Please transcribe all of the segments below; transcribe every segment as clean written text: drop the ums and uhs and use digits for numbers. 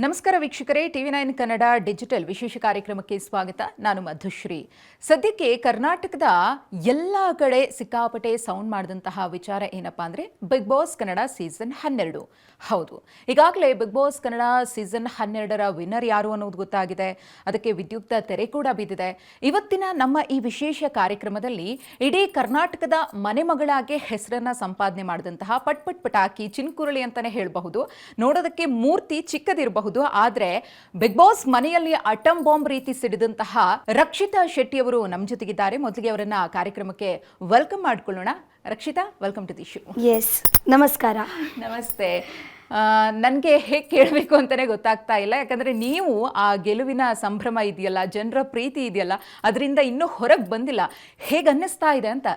ನಮಸ್ಕಾರ ವೀಕ್ಷಕರೇ, ಟಿವಿ9 ಕನ್ನಡ ಡಿಜಿಟಲ್ ವಿಶೇಷ ಕಾರ್ಯಕ್ರಮಕ್ಕೆ ಸ್ವಾಗತ. ನಾನು ಮಧುಶ್ರೀ. ಸದ್ಯಕ್ಕೆ ಕರ್ನಾಟಕದ ಎಲ್ಲ ಕಡೆ ಸಿಕ್ಕಾಪಟ್ಟೆ ಸೌಂಡ್ ಮಾಡಿದಂತಹ ವಿಚಾರ ಏನಪ್ಪಾ ಅಂದರೆ ಬಿಗ್ ಬಾಸ್ ಕನ್ನಡ ಸೀಸನ್ 12. ಹೌದು, ಈಗಾಗಲೇ ಬಿಗ್ ಬಾಸ್ ಕನ್ನಡ ಸೀಸನ್ 12ರ ವಿನ್ನರ್ ಯಾರು ಅನ್ನೋದು ಗೊತ್ತಾಗಿದೆ. ಅದಕ್ಕೆ ವಿದ್ಯುಕ್ತ ತೆರೆ ಕೂಡ ಬಿದ್ದಿದೆ. ಇವತ್ತಿನ ನಮ್ಮ ಈ ವಿಶೇಷ ಕಾರ್ಯಕ್ರಮದಲ್ಲಿ ಇಡೀ ಕರ್ನಾಟಕದ ಮನೆಮಗಳಾಗಿ ಹೆಸರನ್ನ ಸಂಪಾದನೆ ಮಾಡಿದಂತಹ ಪಟಾಕಿ ಚಿನ್ಕುರಳಿ ಅಂತಾನೆ ಹೇಳಬಹುದು. ನೋಡೋದಕ್ಕೆ ಮೂರ್ತಿ ಚಿಕ್ಕದಿರಬಹುದು, ಆದ್ರೆ ಬಿಗ್ ಬಾಸ್ ಮನೆಯಲ್ಲಿ ಅಟಮ್ ಬಾಂಬ್ ರೀತಿ ಸಿಡಿದಂತಹ ರಕ್ಷಿತಾ ಶೆಟ್ಟಿ ಅವರು ನಮ್ಮ ಜೊತೆಗಿದ್ದಾರೆ. ಮೊದಲಿಗೆ ಅವರನ್ನ ಕಾರ್ಯಕ್ರಮಕ್ಕೆ ವೆಲ್ಕಮ್ ಮಾಡ್ಕೊಳ್ಳೋಣ. Rakshita, welcome to the show. Yes, ನಮಸ್ಕಾರ. ನಮಸ್ತೆ. ನನಗೆ ಹೇಗೆ ಕೇಳಬೇಕು ಅಂತಲೇ ಗೊತ್ತಾಗ್ತಾ ಇಲ್ಲ, ಯಾಕಂದರೆ ನೀವು ಆ ಗೆಲುವಿನ ಸಂಭ್ರಮ ಇದೆಯಲ್ಲ, ಜನರ ಪ್ರೀತಿ ಇದೆಯಲ್ಲ, ಅದರಿಂದ ಇನ್ನೂ ಹೊರಗೆ ಬಂದಿಲ್ಲ. ಹೇಗೆ ಅನ್ನಿಸ್ತಾ ಇದೆ ಅಂತ?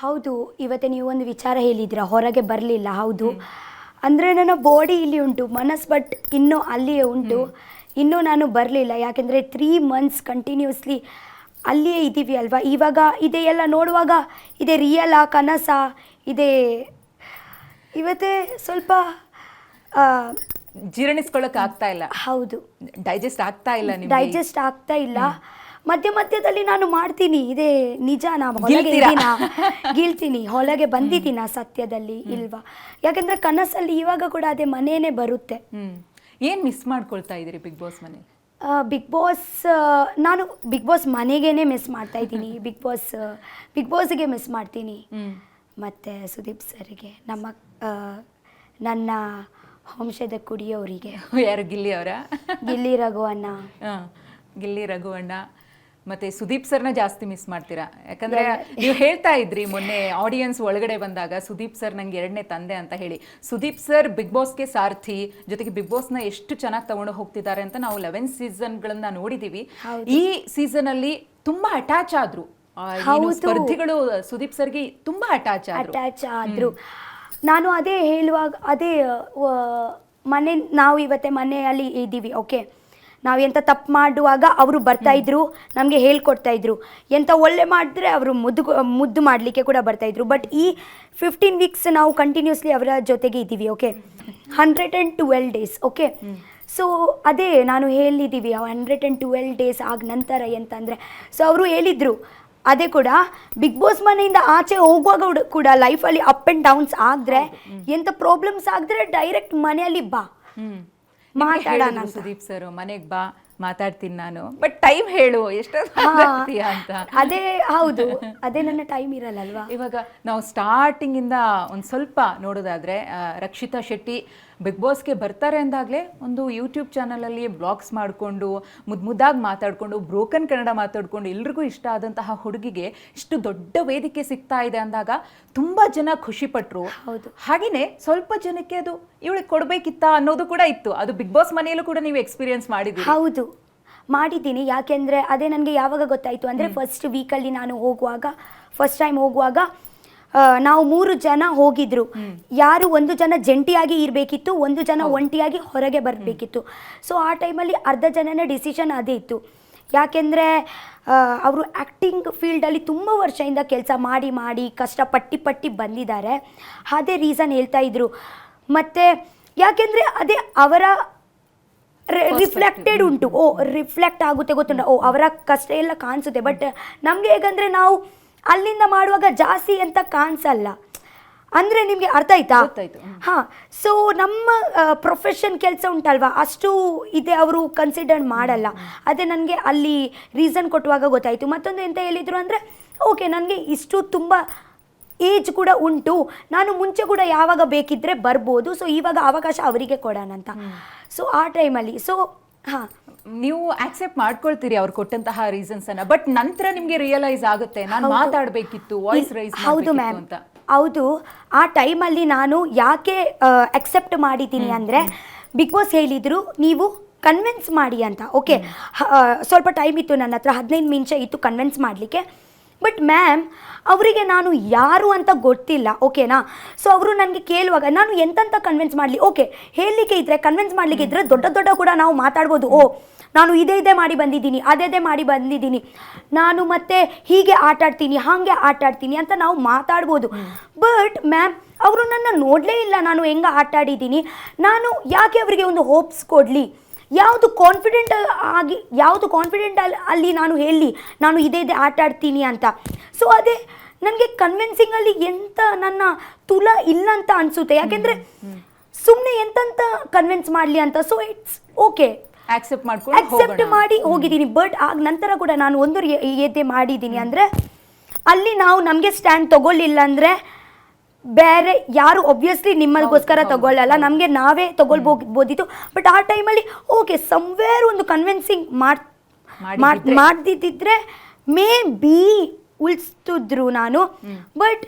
ಹೌದು, ಇವತ್ತು ನೀವು ಒಂದು ವಿಚಾರ ಹೇಳಿದ್ರ, ಹೊರಗೆ ಬರಲಿಲ್ಲ. ಹೌದು, ಅಂದರೆ ನನ್ನ ಬಾಡಿ ಇಲ್ಲಿ ಉಂಟು, ಮನಸ್ಸು ಬಟ್ ಇನ್ನೂ ಅಲ್ಲಿಯೇ ಉಂಟು. ಇನ್ನೂ ನಾನು ಬರಲಿಲ್ಲ, ಯಾಕೆಂದರೆ 3 months ಕಂಟಿನ್ಯೂಸ್ಲಿ ಅಲ್ಲಿಯೇ ಇದ್ದೀವಿ ಅಲ್ವಾ. ಇವಾಗ ಇದೇ ಎಲ್ಲ ನೋಡುವಾಗ ಇದೇ ರಿಯಲಾ ಕನಸಾ ಇದೇ ಇವತ್ತೇ ಸ್ವಲ್ಪ ಜೀರ್ಣಿಸ್ಕೊಳ್ಳೋಕೆ ಆಗ್ತಾ ಇಲ್ಲ. ಹೌದು, ಡೈಜೆಸ್ಟ್ ಆಗ್ತಾ ಇಲ್ಲ. ಡೈಜೆಸ್ಟ್ ಆಗ್ತಾ ಇಲ್ಲ. ಮಧ್ಯದಲ್ಲಿ ನಾನು ಮಾಡ್ತೀನಿ, ಇದೇ ನಿಜ. ಗೀಳ್ತೀನಿ, ಹೊಲಗೆ ಬಂದಿದ್ದೀನ ಸತ್ಯದಲ್ಲಿ ಇಲ್ವಾ? ಯಾಕಂದ್ರೆ ಕನಸಲ್ಲಿ ಇವಾಗ ಕೂಡ ಅದೇ ಮನೇನೆ ಬರುತ್ತೆ. ಏನು ಮಿಸ್ ಮಾಡ್ಕೊಳ್ತಾ ಇದ್ದೀರಿ ಬಿಗ್ ಬಾಸ್ ಮನೆ? ನಾನು ಬಿಗ್ ಬಾಸ್ ಮನೆಗೇನೆ ಮಿಸ್ ಮಾಡ್ತಾ ಇದ್ದೀನಿ. ಬಿಗ್ ಬಾಸ್ಗೆ ಮಿಸ್ ಮಾಡ್ತೀನಿ. ಮತ್ತೆ ಸುದೀಪ್ ಸರ್ಗೆ, ನನ್ನ ವಂಶದ ಕುಡಿಯೋರಿಗೆ. ಯಾರು? ಗಿಲ್ಲಿ ಅವರ? ಗಿಲ್ಲಿ ರಘುವಣ್ಣ ಮತ್ತೆ ಸುದೀಪ್ ಸರ್ನ ಜಾಸ್ತಿ ಮಿಸ್ ಮಾಡ್ತೀರಾ? ಯಾಕಂದ್ರೆ ನೀವು ಹೇಳ್ತಾ ಇದ್ರಿ ಮೊನ್ನೆ ಆಡಿಯನ್ಸ್ ಒಳಗಡೆ ಬಂದಾಗ ಸುದೀಪ್ ಸರ್ ನಂಗೆ 2ನೇ ತಂದೆ ಅಂತ ಹೇಳಿ. ಸುದೀಪ್ ಸರ್ ಬಿಗ್ ಬಾಸ್ಗೆ ಸಾರಥಿ, ಜೊತೆಗೆ ಬಿಗ್ ಬಾಸ್ನ ಎಷ್ಟು ಚೆನ್ನಾಗಿ ತಗೊಂಡು ಹೋಗ್ತಿದ್ದಾರೆ ಅಂತ ನಾವು 11 ಸೀಸನ್ಗಳನ್ನ ನೋಡಿದೀವಿ. ಈ ಸೀಸನ್ ಅಲ್ಲಿ ತುಂಬಾ ಅಟ್ಯಾಚ್ ಆದ್ರು ಸ್ಪರ್ಧಿಗಳು. ಸುದೀಪ್ ಸರ್ಗೆ ತುಂಬಾ ಅಟ್ಯಾಚ್ ಆದ್ರು. ನಾನು ಅದೇ ಹೇಳುವಾಗ, ಅದೇ ನಾವು ಇವತ್ತೇ ಮನೆಯಲ್ಲಿ ಇದ್ದೀವಿ. ಓಕೆ, ನಾವು ಎಂಥ ತಪ್ಪು ಮಾಡುವಾಗ ಅವರು ಬರ್ತಾಯಿದ್ರು, ನಮಗೆ ಹೇಳ್ಕೊಡ್ತಾ ಇದ್ರು. ಎಂಥ ಒಳ್ಳೆ ಮಾಡಿದ್ರೆ ಅವರು ಮುದ್ದು ಮಾಡಲಿಕ್ಕೆ ಕೂಡ ಬರ್ತಾಯಿದ್ರು. ಬಟ್ ಈ 15 weeks ನಾವು ಕಂಟಿನ್ಯೂಸ್ಲಿ ಅವರ ಜೊತೆಗೆ ಇದ್ದೀವಿ. Okay, 112 days. ಓಕೆ, ಸೊ ಅದೇ ನಾನು ಹೇಳಿದ್ದೀವಿ, 112 days ಆಗ ನಂತರ ಎಂತಂದರೆ, ಸೊ ಅವರು ಹೇಳಿದರು ಅದೇ ಕೂಡ, ಬಿಗ್ ಬಾಸ್ ಮನೆಯಿಂದ ಆಚೆ ಹೋಗುವಾಗ ಕೂಡ ಲೈಫಲ್ಲಿ ಅಪ್ ಆ್ಯಂಡ್ ಡೌನ್ಸ್ ಆದರೆ, ಎಂಥ ಪ್ರಾಬ್ಲಮ್ಸ್ ಆಗಿದ್ರೆ ಡೈರೆಕ್ಟ್ ಮನೆಯಲ್ಲಿ ಬಾ ಮಾತಾಡೋಣ. ಸುದೀಪ್ ಸರ್ ಮನೆಗೆ ಬಾ, ಮಾತಾಡ್ತೀನಿ ನಾನು, ಬಟ್ ಟೈಮ್ ಹೇಳು ಎಷ್ಟೊತ್ತೀಯ ಅಂತ. ಅದೇ ಹೌದು, ಅದೇ ನನ್ನ ಟೈಮ್ ಇರಲ್ಲಲ್ವಾ. ಇವಾಗ ನಾವು ಸ್ಟಾರ್ಟಿಂಗ್ ಇಂದ ಒಂದು ಸ್ವಲ್ಪ ನೋಡೋದಾದ್ರೆ, ರಕ್ಷಿತಾ ಶೆಟ್ಟಿ ಬಿಗ್ ಬಾಸ್ಗೆ ಬರ್ತಾರೆ ಅಂದಾಗಲೇ ಒಂದು ಯೂಟ್ಯೂಬ್ ಚಾನಲಲ್ಲಿ ಬ್ಲಾಗ್ಸ್ ಮಾಡಿಕೊಂಡು ಮುದ್ದಾಗಿ ಮಾತಾಡಿಕೊಂಡು ಬ್ರೋಕನ್ ಕನ್ನಡ ಮಾತಾಡಿಕೊಂಡು ಎಲ್ರಿಗೂ ಇಷ್ಟ ಆದಂತಹ ಹುಡುಗಿಗೆ ಇಷ್ಟು ದೊಡ್ಡ ವೇದಿಕೆ ಸಿಗ್ತಾ ಇದೆ ಅಂದಾಗ ತುಂಬ ಜನ ಖುಷಿ ಪಟ್ಟರು. ಹಾಗೆಯೇ ಸ್ವಲ್ಪ ಜನಕ್ಕೆ ಅದು ಇವಳಿಗೆ ಕೊಡಬೇಕಿತ್ತ ಅನ್ನೋದು ಕೂಡ ಇತ್ತು. ಅದು ಬಿಗ್ ಬಾಸ್ ಮನೆಯಲ್ಲೂ ಕೂಡ ನೀವು ಎಕ್ಸ್ಪೀರಿಯನ್ಸ್ ಮಾಡಿದ್ದೀರಿ? ಹೌದು, ಮಾಡಿದ್ದೀನಿ. ಯಾಕೆಂದರೆ ಅದೇ ನನಗೆ ಯಾವಾಗ ಗೊತ್ತಾಯಿತು ಅಂದರೆ, ಫಸ್ಟ್ ವೀಕಲ್ಲಿ ನಾನು ಫಸ್ಟ್ ಟೈಮ್ ಹೋಗುವಾಗ ನಾವು 3 ಜನ ಹೋಗಿದ್ರು. ಯಾರು 1 ಜನ ಜಂಟಿಯಾಗಿ ಇರಬೇಕಿತ್ತು, 1 ಜನ ಒಂಟಿಯಾಗಿ ಹೊರಗೆ ಬರಬೇಕಿತ್ತು. ಸೊ ಆ ಟೈಮಲ್ಲಿ ಅರ್ಧ ಜನನೇ ಡಿಸಿಷನ್ ಅದೇ ಇತ್ತು. ಯಾಕೆಂದರೆ ಅವರು ಆ್ಯಕ್ಟಿಂಗ್ ಫೀಲ್ಡಲ್ಲಿ ತುಂಬ ವರ್ಷದಿಂದ ಕೆಲಸ ಮಾಡಿ ಕಷ್ಟಪಟ್ಟು ಬಂದಿದ್ದಾರೆ. ಅದೇ ರೀಸನ್ ಹೇಳ್ತಾ ಇದ್ರು. ಮತ್ತು ಯಾಕೆಂದರೆ ಅದೇ ಅವರ ರಿಫ್ಲೆಕ್ಟೆಡ್ ಉಂಟು. ರಿಫ್ಲೆಕ್ಟ್ ಆಗುತ್ತೆ, ಗೊತ್ತುಂಟ. ಅವರ ಕಷ್ಟ ಎಲ್ಲ ಕಾಣಿಸುತ್ತೆ. ಬಟ್ ನಮಗೆ ಹೇಗಂದರೆ ನಾವು ಅಲ್ಲಿಂದ ಮಾಡುವಾಗ ಜಾಸ್ತಿ ಅಂತ ಕಾಣಿಸಲ್ಲ. ಅಂದರೆ ನಿಮಗೆ ಅರ್ಥ ಆಯ್ತಾ? ಹಾಂ. ಸೊ ನಮ್ಮ ಪ್ರೊಫೆಷನ್ ಕೆಲಸ ಉಂಟಲ್ವಾ, ಅಷ್ಟು ಇದೆ ಅವರು ಕನ್ಸಿಡರ್ ಮಾಡಲ್ಲ. ಅದೇ ನನಗೆ ಅಲ್ಲಿ ರೀಸನ್ ಕೊಟ್ಟುವಾಗ ಗೊತ್ತಾಯಿತು. ಮತ್ತೊಂದು ಎಂತ ಹೇಳಿದರು ಅಂದರೆ, ಓಕೆ, ನನಗೆ ಇಷ್ಟು ತುಂಬ ಏಜ್ ಕೂಡ ಉಂಟು, ನಾನು ಮುಂಚೆ ಕೂಡ ಯಾವಾಗ ಬೇಕಿದ್ದರೆ ಬರ್ಬೋದು, ಸೊ ಇವಾಗ ಅವಕಾಶ ಅವರಿಗೆ ಕೊಡೋಣ ಅಂತ. ಸೊ ಆ ಟೈಮಲ್ಲಿ ನೀವು ಆಕ್ಸೆಪ್ಟ್ ಮಾಡ್ಕೊಳ್ತೀರಿ ಅವ್ರು ಕೊಟ್ಟಂತಹ ರೀಸನ್ಸ್ ಅನ್ನ. ಬಟ್ ನಂತರ ನಿಮಗೆ ರಿಯಲೈಸ್ ಆಗುತ್ತೆ, ನಾನು ಮಾತಾಡಬೇಕಿತ್ತು, ವಾಯ್ಸ್ ರೈಸ್ ಮಾಡಬೇಕಿತ್ತು ಅಂತ. ಹೌದು, ಆ ಟೈಮಲ್ಲಿ ನಾನು ಯಾಕೆ ಅಕ್ಸೆಪ್ಟ್ ಮಾಡಿದ್ದೀನಿ ಅಂದರೆ, ಬಿಗ್ ಬಾಸ್ ಹೇಳಿದರು ನೀವು ಕನ್ವಿನ್ಸ್ ಮಾಡಿ ಅಂತ. ಓಕೆ, ಸ್ವಲ್ಪ ಟೈಮ್ ಇತ್ತು ನನ್ನ ಹತ್ರ, 15 ನಿಮಿಷ ಇತ್ತು ಕನ್ವಿನ್ಸ್ ಮಾಡಲಿಕ್ಕೆ. ಬಟ್ ಮ್ಯಾಮ್ ಅವರಿಗೆ ನಾನು ಯಾರು ಅಂತ ಗೊತ್ತಿಲ್ಲ. ಓಕೆನಾ? ಸೊ ಅವರು ನನಗೆ ಕೇಳುವಾಗ ನಾನು ಎಂತಂತ ಕನ್ವಿನ್ಸ್ ಮಾಡಲಿ? ಓಕೆ, ಹೇಳಲಿಕ್ಕೆ ಇದ್ದರೆ, ಕನ್ವಿನ್ಸ್ ಮಾಡಲಿಕ್ಕೆ ಇದ್ದರೆ ದೊಡ್ಡ ಕೂಡ ನಾವು ಮಾತಾಡ್ಬೋದು. ನಾನು ಇದೇ ಮಾಡಿ ಬಂದಿದ್ದೀನಿ, ಅದೇ ಮಾಡಿ ಬಂದಿದ್ದೀನಿ, ನಾನು ಮತ್ತೆ ಹೀಗೆ ಆಟಾಡ್ತೀನಿ, ಹಾಗೆ ಆಟಾಡ್ತೀನಿ ಅಂತ ನಾವು ಮಾತಾಡ್ಬೋದು. ಬಟ್ ಮ್ಯಾಮ್ ಅವರು ನನ್ನ ನೋಡಲೇ ಇಲ್ಲ ನಾನು ಹೆಂಗೆ ಆಟಾಡಿದ್ದೀನಿ. ನಾನು ಯಾಕೆ ಅವರಿಗೆ ಒಂದು ಹೋಪ್ಸ್ ಕೊಡಲಿ? ಯಾವುದು ಕಾನ್ಫಿಡೆಂಟ್ ಅಲ್ಲಿ ನಾನು ಹೇಳಿ ನಾನು ಇದೇ ಆಟ ಆಡ್ತೀನಿ ಅಂತ. ಸೊ ಅದೇ ನನಗೆ ಕನ್ವಿನ್ಸಿಂಗಲ್ಲಿ ಎಂತ ನನ್ನ ತುಲ ಇಲ್ಲ ಅಂತ ಅನಿಸುತ್ತೆ. ಯಾಕೆಂದರೆ ಸುಮ್ಮನೆ ಎಂತಂತ ಕನ್ವಿನ್ಸ್ ಮಾಡಲಿ ಅಂತ. ಸೊ ಇಟ್ಸ್ ಓಕೆ, ಅಕ್ಸೆಪ್ಟ್ ಮಾಡಿ ಹೋಗಿದ್ದೀನಿ. ಬಟ್ ಆಗ ನಂತರ ಕೂಡ ನಾನು ಒಂದು ಎದೆ ಮಾಡಿದ್ದೀನಿ, ಅಂದರೆ ಅಲ್ಲಿ ನಾವು ನಮಗೆ ಸ್ಟ್ಯಾಂಡ್ ತಗೊಳ್ಳಿಲ್ಲ ಅಂದರೆ ಬೇರೆ ಯಾರು ಒಬ್ವಿಯಸ್ಲಿ ನಿಮ್ಮಗೋಸ್ಕರ ತಗೊಳ್ಳಲ್ಲ, ನಮಗೆ ನಾವೇ ತಗೊಳ್ಬೋದಿತ್ತು. ಬಟ್ ಆ ಟೈಮಲ್ಲಿ ಓಕೆ ಸಮ್ವೇರ್ ಒಂದು ಕನ್ವಿನ್ಸಿಂಗ್ ಮಾಡ್ದಿದ್ದಿದ್ರೆ ಮೇ ಬಿ ಉಳಿಸ್ತಿದ್ರು ನಾನು. ಬಟ್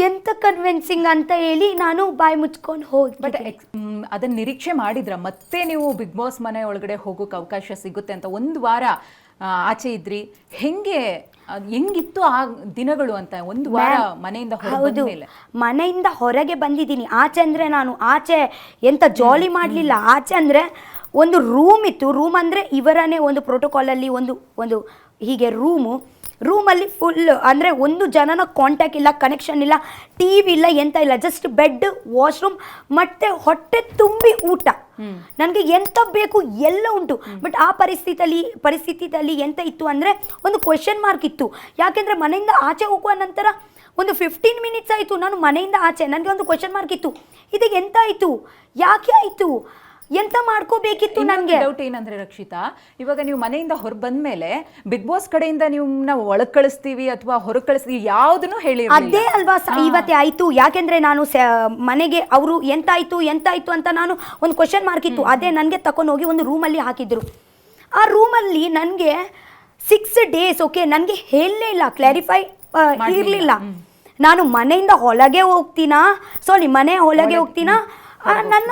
ಎಂತ ಕನ್ವಿನ್ಸಿಂಗ್ ಅಂತ ಹೇಳಿ ನಾನು ಬಾಯಿ ಮುಚ್ಕೊಂಡು ಹೋಗಿ. ಬಟ್ ಅದನ್ನ ನಿರೀಕ್ಷೆ ಮಾಡಿದ್ರ ಮತ್ತೆ ನೀವು ಬಿಗ್ ಬಾಸ್ ಮನೆ ಒಳಗಡೆ ಹೋಗೋಕೆ ಅವಕಾಶ ಸಿಗುತ್ತೆ ಅಂತ? ಒಂದು ವಾರ ಆಚೆ ಇದ್ರಿ, ಹೆಂಗಿತ್ತು ಆ ದಿನಗಳು ಅಂತ? ಒಂದು ವಾರ ಮನೆಯಿಂದ ಹೊರಗೆ ಮನೆಯಿಂದ ಹೊರಗೆ ಬಂದಿದ್ದೀನಿ. ಆಚೆ ಅಂದರೆ ನಾನು ಆಚೆ ಎಂತ ಜಾಲಿ ಮಾಡಲಿಲ್ಲ. ಆಚೆ ಅಂದರೆ ಒಂದು ರೂಮ್ ಇತ್ತು. ರೂಮ್ ಅಂದರೆ ಇವರನ್ನೇ ಒಂದು ಪ್ರೋಟೋಕಾಲಲ್ಲಿ ಒಂದು ಹೀಗೆ ರೂಮಲ್ಲಿ ಫುಲ್ ಅಂದರೆ ಒಂದು ಜನನ ಕಾಂಟ್ಯಾಕ್ಟ್ ಇಲ್ಲ, ಕನೆಕ್ಷನ್ ಇಲ್ಲ, ಟಿ ವಿ ಇಲ್ಲ, ಎಂತ ಇಲ್ಲ, ಜಸ್ಟ್ ಬೆಡ್, ವಾಶ್ರೂಮ್ ಮತ್ತು ಹೊಟ್ಟೆ ತುಂಬಿ ಊಟ. ನನಗೆ ಎಂತ ಬೇಕು ಎಲ್ಲ ಉಂಟು. ಬಟ್ ಆ ಪರಿಸ್ಥಿತಿಯಲ್ಲಿ ಎಂತ ಇತ್ತು ಅಂದರೆ ಒಂದು ಕ್ವೆಶ್ಚನ್ ಮಾರ್ಕ್ ಇತ್ತು. ಯಾಕೆಂದರೆ ಮನೆಯಿಂದ ಆಚೆ ಹೋಗುವ ನಂತರ ಒಂದು 15 ಮಿನಿಟ್ಸ್ ಆಯಿತು ನಾನು ಮನೆಯಿಂದ ಆಚೆ. ನನಗೆ ಒಂದು ಕ್ವೆಶ್ಚನ್ ಮಾರ್ಕ್ ಇತ್ತು, ಇದಕ್ಕೆ ಎಂತ ಆಯಿತು, ಯಾಕೆ ಆಯಿತು, ಎಂತ ಮಾಡ್ಕೋಬೇಕಿತ್ತು. ನನಗೆ ಡೌಟ್ ಏನಂದ್ರೆ ರಕ್ಷಿತಾ, ಇವಾಗ ನೀವು ಮನೆಯಿಂದ ಹೊರ ಬಂದ್ಮೇಲೆ ಬಿಗ್ ಬಾಸ್ ಕಡೆಯಿಂದ ನಿಮ್ಮನ್ನ ಒಳಗ್ ಕಳಿಸ್ತೀವಿ ಅಥವಾ ಹೊರಗೆ ಕಳಿಸ್ತೀವಿ ಯಾವುದನ್ನು ಹೇಳಿ ಅದೇ ಅಲ್ವಾ ಇವತ್ತೇ ಆಯ್ತು. ಯಾಕೆಂದ್ರೆ ನಾನು ಮನೆಗೆ ಅವರು ಎಂತಾಯ್ತು ಅಂತ ನಾನು ಒಂದು ಕ್ವಶನ್ ಮಾರ್ಕ್ ಇತ್ತು. ಅದೇ ನನಗೆ ತಕೊಂಡೋಗಿ ಒಂದು ರೂಮಲ್ಲಿ ಹಾಕಿದ್ರು. ಆ ರೂಮಲ್ಲಿ ನನಗೆ 6 days ಓಕೆ ನನಗೆ ಹೇಳಲೇ ಇಲ್ಲ, ಕ್ಲಾರಿಫೈ ಇರಲಿಲ್ಲ. ನಾನು ಮನೆಯಿಂದ ಹೊರಗೆ ಹೋಗ್ತೀನಾ, ಮನೆ ಒಳಗೆ ಹೋಗ್ತೀನಾ, ನನ್ನ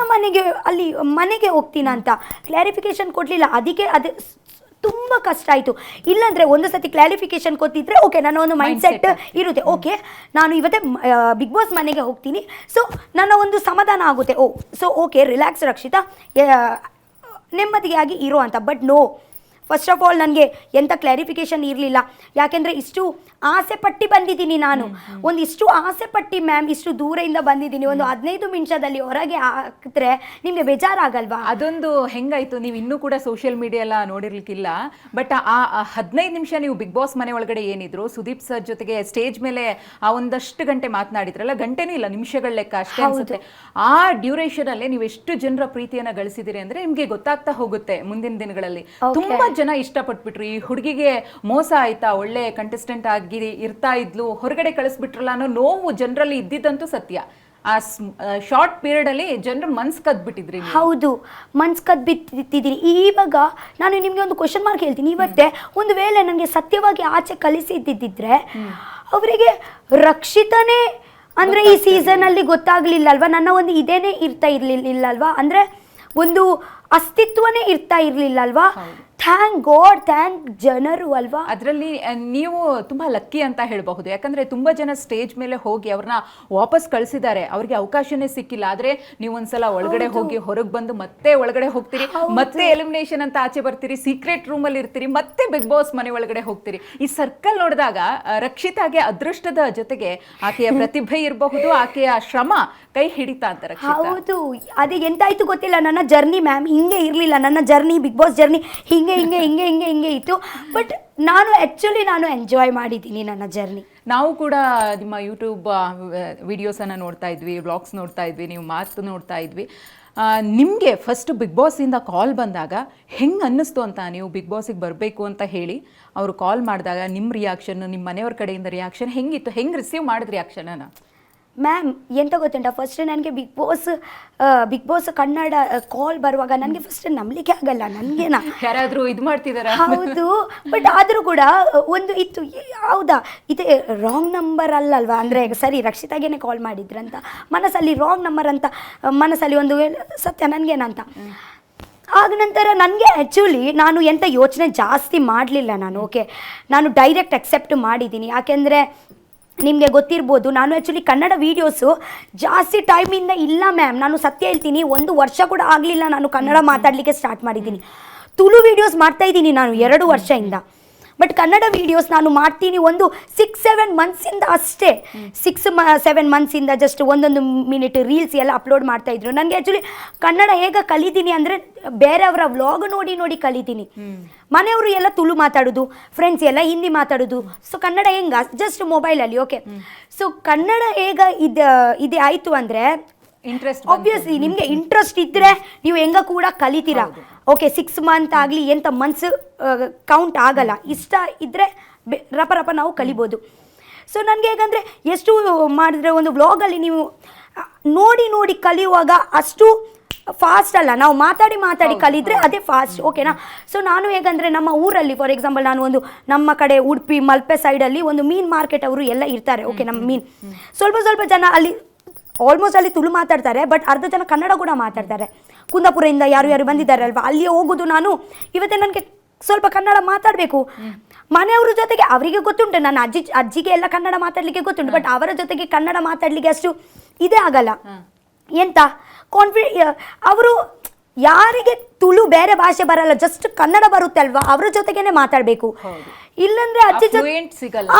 ಮನೆಗೆ ಹೋಗ್ತೀನ ಅಂತ ಕ್ಲಾರಿಫಿಕೇಶನ್ ಕೊಡಲಿಲ್ಲ. ಅದಕ್ಕೆ ಅದು ತುಂಬ ಕಷ್ಟ ಆಯಿತು. ಇಲ್ಲಾಂದರೆ ಒಂದು ಸತಿ ಕ್ಲಾರಿಫಿಕೇಶನ್ ಕೊಟ್ಟಿದ್ರೆ ಓಕೆ ನನ್ನ ಒಂದು ಮೈಂಡ್ ಸೆಟ್ ಇರುತ್ತೆ, ಓಕೆ ನಾನು ಇವತ್ತೇ ಬಿಗ್ ಬಾಸ್ ಮನೆಗೆ ಹೋಗ್ತೀನಿ, ಸೊ ನನ್ನ ಒಂದು ಸಮಾಧಾನ ಆಗುತ್ತೆ. ಓಕೆ ರಿಲ್ಯಾಕ್ಸ್ ರಕ್ಷಿತಾ, ನೆಮ್ಮದಿಯಾಗಿ ಇರೋ ಅಂತ. But no, first of all ನನಗೆ ಎಂಥ ಕ್ಲಾರಿಫಿಕೇಶನ್ ಇರಲಿಲ್ಲ. ಯಾಕೆಂದರೆ ಇಷ್ಟು ಆಸೆ ಪಟ್ಟು ಬಂದಿದ್ದೀನಿ ನಾನು, ಇಷ್ಟು ಆಸೆ ಪಟ್ಟು ಮ್ಯಾಮ್, ಇಷ್ಟು ದೂರದಿಂದ ಬಂದಿದ್ದೀನಿ. ಒಂದು 15 ನಿಮಿಷದಲ್ಲಿ ಹೊರಗೆ ಹಾಕಿದ್ರೆ ನಿಮಗೆ ಬೇಜಾರಾಗಲ್ವಾ? ಅದೊಂದು ಹೆಂಗಾಯ್ತು, ನೀವು ಇನ್ನೂ ಕೂಡ ಸೋಷಿಯಲ್ ಮೀಡಿಯಾ ಎಲ್ಲ ನೋಡಿರ್ಲಿಕ್ಕಿಲ್ಲ. ಬಟ್ ಆ 15 ನಿಮಿಷ ನೀವು ಬಿಗ್ ಬಾಸ್ ಮನೆ ಒಳಗಡೆ ಏನಿದ್ರು ಸುದೀಪ್ ಸರ್ ಜೊತೆಗೆ ಸ್ಟೇಜ್ ಮೇಲೆ ಆ ಒಂದಷ್ಟು ಗಂಟೆ ಮಾತನಾಡಿದ್ರಲ್ಲ, ಗಂಟೆನೂ ಇಲ್ಲ ನಿಮಿಷಗಳ ಲೆಕ್ಕ ಅಷ್ಟೇ ಅನ್ಸುತ್ತೆ. ಆ ಡ್ಯೂರೇಷನ್ ಅಲ್ಲೇ ನೀವು ಎಷ್ಟು ಜನರ ಪ್ರೀತಿಯನ್ನ ಗಳಿಸಿದಿರಿ ಅಂದ್ರೆ ನಿಮ್ಗೆ ಗೊತ್ತಾಗ್ತಾ ಹೋಗುತ್ತೆ ಮುಂದಿನ ದಿನಗಳಲ್ಲಿ. ತುಂಬಾ ಜನ ಇಷ್ಟಪಟ್ಬಿಟ್ರು, ಈ ಹುಡುಗಿಗೆ ಮೋಸ ಆಯ್ತಾ, ಒಳ್ಳೆ ಕಂಟೆಸ್ಟೆಂಟ್ ಆಗಿ ಇರ್ತಾ ಇದ್ಲು, ಹೊರಗಡೆ ಕಳಿಸ್ಬಿಟ್ರಲ್ಲ ಅನ್ನೋ ನೋವು ಜನರಲ್ಲಿ ಇದ್ದಿದ್ದಂತೂ ಸತ್ಯ. ಆ ಶಾರ್ಟ್ ಪೀರಿಯಡ್ ಅಲ್ಲಿ ಜನರು ಮನ್ಸ್ ಕದ್ಬಿಟ್ಟಿದ್ರಿ. ಹೌದು, ಮನ್ಸ್ ಕದ್ಬಿಟ್ಟಿದ್ದೀನಿ. ಇವಾಗ ನಾನು ನಿಮ್ಗೆ ಒಂದು ಕ್ವಶನ್ ಮಾರ್ಕ್ ಹೇಳ್ತೀನಿ. ಇವತ್ತೇ ಒಂದು ವೇಳೆ ನನಗೆ ಸತ್ಯವಾಗಿ ಆಚೆ ಕಲಿಸಿದ್ದಿದ್ರೆ ಅವರಿಗೆ ರಕ್ಷಿತನೇ ಅಂದ್ರೆ ಈ ಸೀಸನ್ ಅಲ್ಲಿ ಗೊತ್ತಾಗ್ಲಿಲ್ಲ ಅಲ್ವಾ, ನನ್ನ ಒಂದು ಇದೇನೆ ಇರ್ತಾ ಇರ್ಲಿಲ್ಲ ಅಲ್ವಾ, ಅಂದ್ರೆ ಒಂದು ಅಸ್ತಿತ್ವನೇ ಇರ್ತಾ ಇರ್ಲಿಲ್ಲ ಅಲ್ವಾ. ಥ್ಯಾಂಕ್ ಗಾಡ್, ಥ್ಯಾಂಕ್ ಜನರು ಅಲ್ವಾ. ಅದರಲ್ಲಿ ನೀವು ತುಂಬಾ ಲಕ್ಕಿ ಅಂತ ಹೇಳಬಹುದು. ಯಾಕಂದ್ರೆ ತುಂಬಾ ಜನ ಸ್ಟೇಜ್ ಮೇಲೆ ಹೋಗಿ ಅವ್ರನ್ನ ವಾಪಸ್ ಕಳಿಸಿದ್ದಾರೆ, ಅವ್ರಿಗೆ ಅವಕಾಶನೇ ಸಿಕ್ಕಿಲ್ಲ. ಆದ್ರೆ ನೀವು ಒಂದ್ಸಲ ಒಳಗಡೆ ಹೋಗಿ ಹೊರಗೆ ಬಂದು ಮತ್ತೆ ಒಳಗಡೆ ಹೋಗ್ತೀರಿ, ಮತ್ತೆ ಎಲಿಮಿನೇಷನ್ ಅಂತ ಆಚೆ ಬರ್ತೀರಿ, ಸೀಕ್ರೆಟ್ ರೂಮ್ ಅಲ್ಲಿ ಇರ್ತೀರಿ, ಮತ್ತೆ ಬಿಗ್ ಬಾಸ್ ಮನೆ ಒಳಗಡೆ ಹೋಗ್ತೀರಿ. ಈ ಸರ್ಕಲ್ ನೋಡಿದಾಗ ರಕ್ಷಿತಾಗೆ ಅದೃಷ್ಟದ ಜೊತೆಗೆ ಆಕೆಯ ಪ್ರತಿಭೆ ಇರಬಹುದು, ಆಕೆಯ ಶ್ರಮ ಕೈ ಹಿಡಿತಾ ಅಂತ. ಹೌದು, ಅದೇ ಎಂತಾಯ್ತು ಗೊತ್ತಿಲ್ಲ, ನನ್ನ ಜರ್ನಿ ಮ್ಯಾಮ್ ಹಿಂಗೆ ಇರಲಿಲ್ಲ. ನನ್ನ ಜರ್ನಿ, ಬಿಗ್ ಬಾಸ್ ಜರ್ನಿ ಹಿಂಗೆ ಇತ್ತು. ಬಟ್ ನಾನು ಎಂಜಾಯ್ ಮಾಡಿದ್ದೀನಿ ನನ್ನ ಜರ್ನಿ. ನಾವು ಕೂಡ ನಿಮ್ಮ ಯೂಟ್ಯೂಬ್ ವಿಡಿಯೋಸನ್ನು ನೋಡ್ತಾ ಇದ್ವಿ, ವ್ಲಾಗ್ಸ್ ನೋಡ್ತಾ ಇದ್ವಿ, ನೀವು ಮಾತು ನೋಡ್ತಾ ಇದ್ವಿ. ನಿಮಗೆ ಫಸ್ಟ್ ಬಿಗ್ ಬಾಸಿಂದ ಕಾಲ್ ಬಂದಾಗ ಹೆಂಗೆ ಅನ್ನಿಸ್ತು ಅಂತ? ನೀವು ಬಿಗ್ ಬಾಸಿಗೆ ಬರಬೇಕು ಅಂತ ಹೇಳಿ ಅವರು ಕಾಲ್ ಮಾಡಿದಾಗ ನಿಮ್ಮ ರಿಯಾಕ್ಷನ್, ನಿಮ್ಮ ಮನೆಯವ್ರ ಕಡೆಯಿಂದ ರಿಯಾಕ್ಷನ್ ಹೆಂಗಿತ್ತು? ಹೆಂಗೆ ರಿಸೀವ್ ಮಾಡಿದ್ರಿ ರಿಯಾಕ್ಷನನ್ನು? ಮ್ಯಾಮ್ ಎಂತ ಗೊತ್ತುಂಟ, ಫಸ್ಟ್ ನನಗೆ ಬಿಗ್ ಬಾಸ್ ಕನ್ನಡ ಕಾಲ್ ಬರುವಾಗ ನನಗೆ ಫಸ್ಟ್ ನಂಬಲಿಕ್ಕೆ ಆಗಲ್ಲ. ನನಗೇನ ಯಾರಾದರೂ ಇದು ಮಾಡ್ತಿದಾರ? ಹೌದು, ಬಟ್ ಆದರೂ ಕೂಡ ಒಂದು ಇತ್ತು, ಹೌದಾ ಇದು ರಾಂಗ್ ನಂಬರ್ ಅಲ್ಲಲ್ವಾ, ಅಂದರೆ ಸರಿ ರಕ್ಷಿತಾಗೇನೆ ಕಾಲ್ ಮಾಡಿದ್ರಂತ ಮನಸ್ಸಲ್ಲಿ, ರಾಂಗ್ ನಂಬರ್ ಅಂತ ಮನಸ್ಸಲ್ಲಿ ಒಂದು ಸತ್ಯ ನನಗೇನಂತ. ಆಗ ನಂತರ ನನಗೆ ಆ್ಯಕ್ಚುಲಿ ನಾನು ಎಂಥ ಯೋಚನೆ ಜಾಸ್ತಿ ಮಾಡಲಿಲ್ಲ. ನಾನು ಡೈರೆಕ್ಟ್ ಅಕ್ಸೆಪ್ಟ್ ಮಾಡಿದ್ದೀನಿ. ಯಾಕೆಂದರೆ ನಿಮಗೆ ಗೊತ್ತಿರ್ಬೋದು, ನಾನು ಆ್ಯಕ್ಚುಲಿ ಕನ್ನಡ ವೀಡಿಯೋಸು ಜಾಸ್ತಿ ಟೈಮಿಂದ ಇಲ್ಲ ಮ್ಯಾಮ್. ನಾನು ಸತ್ಯ ಹೇಳ್ತೀನಿ, 1 ವರ್ಷ ಕೂಡ ಆಗಲಿಲ್ಲ ನಾನು ಕನ್ನಡ ಮಾತಾಡಲಿಕ್ಕೆ ಸ್ಟಾರ್ಟ್ ಮಾಡಿದ್ದೀನಿ. ತುಳು ವೀಡಿಯೋಸ್ ಮಾಡ್ತಾಯಿದ್ದೀನಿ ನಾನು 2 ವರ್ಷದಿಂದ. ಬಟ್ ಕನ್ನಡ ವಿಡಿಯೋಸ್ ನಾನು ಮಾಡ್ತೀನಿ ಒಂದು 6-7 ಮಂತ್ಸಿಂದ ಅಷ್ಟೇ. 6-7 ಮಂತ್ಸಿಂದ ಜಸ್ಟ್ ಒಂದೊಂದು ಮಿನಿಟ್ ರೀಲ್ಸ್ ಎಲ್ಲ ಅಪ್ಲೋಡ್ ಮಾಡ್ತಾ ಇದ್ರು. ನನಗೆ ಆ್ಯಕ್ಚುಲಿ ಕನ್ನಡ ಹೇಗೆ ಕಲಿತೀನಿ ಅಂದರೆ ಬೇರೆಯವರ ವ್ಲಾಗ್ ನೋಡಿ ನೋಡಿ ಕಲಿತೀನಿ. ಮನೆಯವರು ಎಲ್ಲ ತುಳು ಮಾತಾಡೋದು, ಫ್ರೆಂಡ್ಸ್ ಎಲ್ಲ ಹಿಂದಿ ಮಾತಾಡೋದು. ಸೊ ಕನ್ನಡ ಹೆಂಗ ಜಸ್ಟ್ ಮೊಬೈಲಲ್ಲಿ. ಓಕೆ, ಸೊ ಕನ್ನಡ ಹೇಗ ಇದೆ ಆಯಿತು ಅಂದರೆ ಇಂಟ್ರೆಸ್ಟ್ ಆಬ್ವಿಯಸ್ಲಿ ನಿಮಗೆ ಇಂಟ್ರೆಸ್ಟ್ ಇದ್ದರೆ ನೀವು ಹೆಂಗ ಕೂಡ ಕಲಿತೀರಾ. ಓಕೆ, 6 ಮಂತ್ ಆಗಲಿ ಎಂಥ ಮಂತ್ಸ್ ಕೌಂಟ್ ಆಗಲ್ಲ. ಇಷ್ಟ ಇದ್ದರೆ ರಪ ನಾವು ಕಲಿಬೋದು. ಸೊ ನನಗೆ ಹೇಗಂದರೆ ಎಷ್ಟು ಮಾಡಿದ್ರೆ ಒಂದು ವ್ಲಾಗಲ್ಲಿ ನೀವು ನೋಡಿ ನೋಡಿ ಕಲಿಯುವಾಗ ಅಷ್ಟು ಫಾಸ್ಟ್ ಅಲ್ಲ, ನಾವು ಮಾತಾಡಿ ಕಲಿದ್ರೆ ಅದೇ ಫಾಸ್ಟ್. ಓಕೆನಾ? ಸೊ ನಾನು ಹೇಗಂದರೆ ನಮ್ಮ ಊರಲ್ಲಿ ಫಾರ್ ಎಕ್ಸಾಂಪಲ್ ನಾನು ಒಂದು ನಮ್ಮ ಕಡೆ ಉಡುಪಿ ಮಲ್ಪೆ ಸೈಡಲ್ಲಿ ಒಂದು ಮೀನು ಮಾರ್ಕೆಟ್ ಅವರು ಎಲ್ಲ ಇರ್ತಾರೆ. ಓಕೆ, ನಮ್ಮ ಮೀನು ಸ್ವಲ್ಪ ಜನ ಅಲ್ಲಿ ಆಲ್ಮೋಸ್ಟ್ ಅಲ್ಲಿ ತುಳು ಮಾತಾಡ್ತಾರೆ, ಬಟ್ ಅರ್ಧ ಜನ ಕನ್ನಡ ಕೂಡ ಮಾತಾಡ್ತಾರೆ. ಕುಂದಾಪುರದಿಂದ ಯಾರು ಬಂದಿದ್ದಾರೆ ಅಲ್ವಾ, ಅಲ್ಲಿ ಹೋಗೋದು ನಾನು. ಇವತ್ತೇ ನನಗೆ ಸ್ವಲ್ಪ ಕನ್ನಡ ಮಾತಾಡಬೇಕು. ಮನೆಯವ್ರ ಜೊತೆಗೆ ಅವರಿಗೆ ಗೊತ್ತುಂಟು, ನನ್ನ ಅಜ್ಜಿಗೆ ಎಲ್ಲ ಕನ್ನಡ ಮಾತಾಡಲಿಕ್ಕೆ ಗೊತ್ತುಂಟು, ಬಟ್ ಅವರ ಜೊತೆಗೆ ಕನ್ನಡ ಮಾತಾಡಲಿಕ್ಕೆ ಅಷ್ಟು ಇದೇ ಆಗಲ್ಲ. ಎಂತ ಅವರು ಯಾರಿಗೆ ತುಳು ಬೇರೆ ಭಾಷೆ ಬರಲ್ಲ, ಜಸ್ಟ್ ಕನ್ನಡ ಬರುತ್ತೆ ಅಲ್ವಾ, ಅವರ ಜೊತೆಗೇನೆ ಮಾತಾಡಬೇಕು. ಇಲ್ಲಂದ್ರೆ ಅಜ್ಜಿ ಫ್ಲೂಯೆನ್ಸ್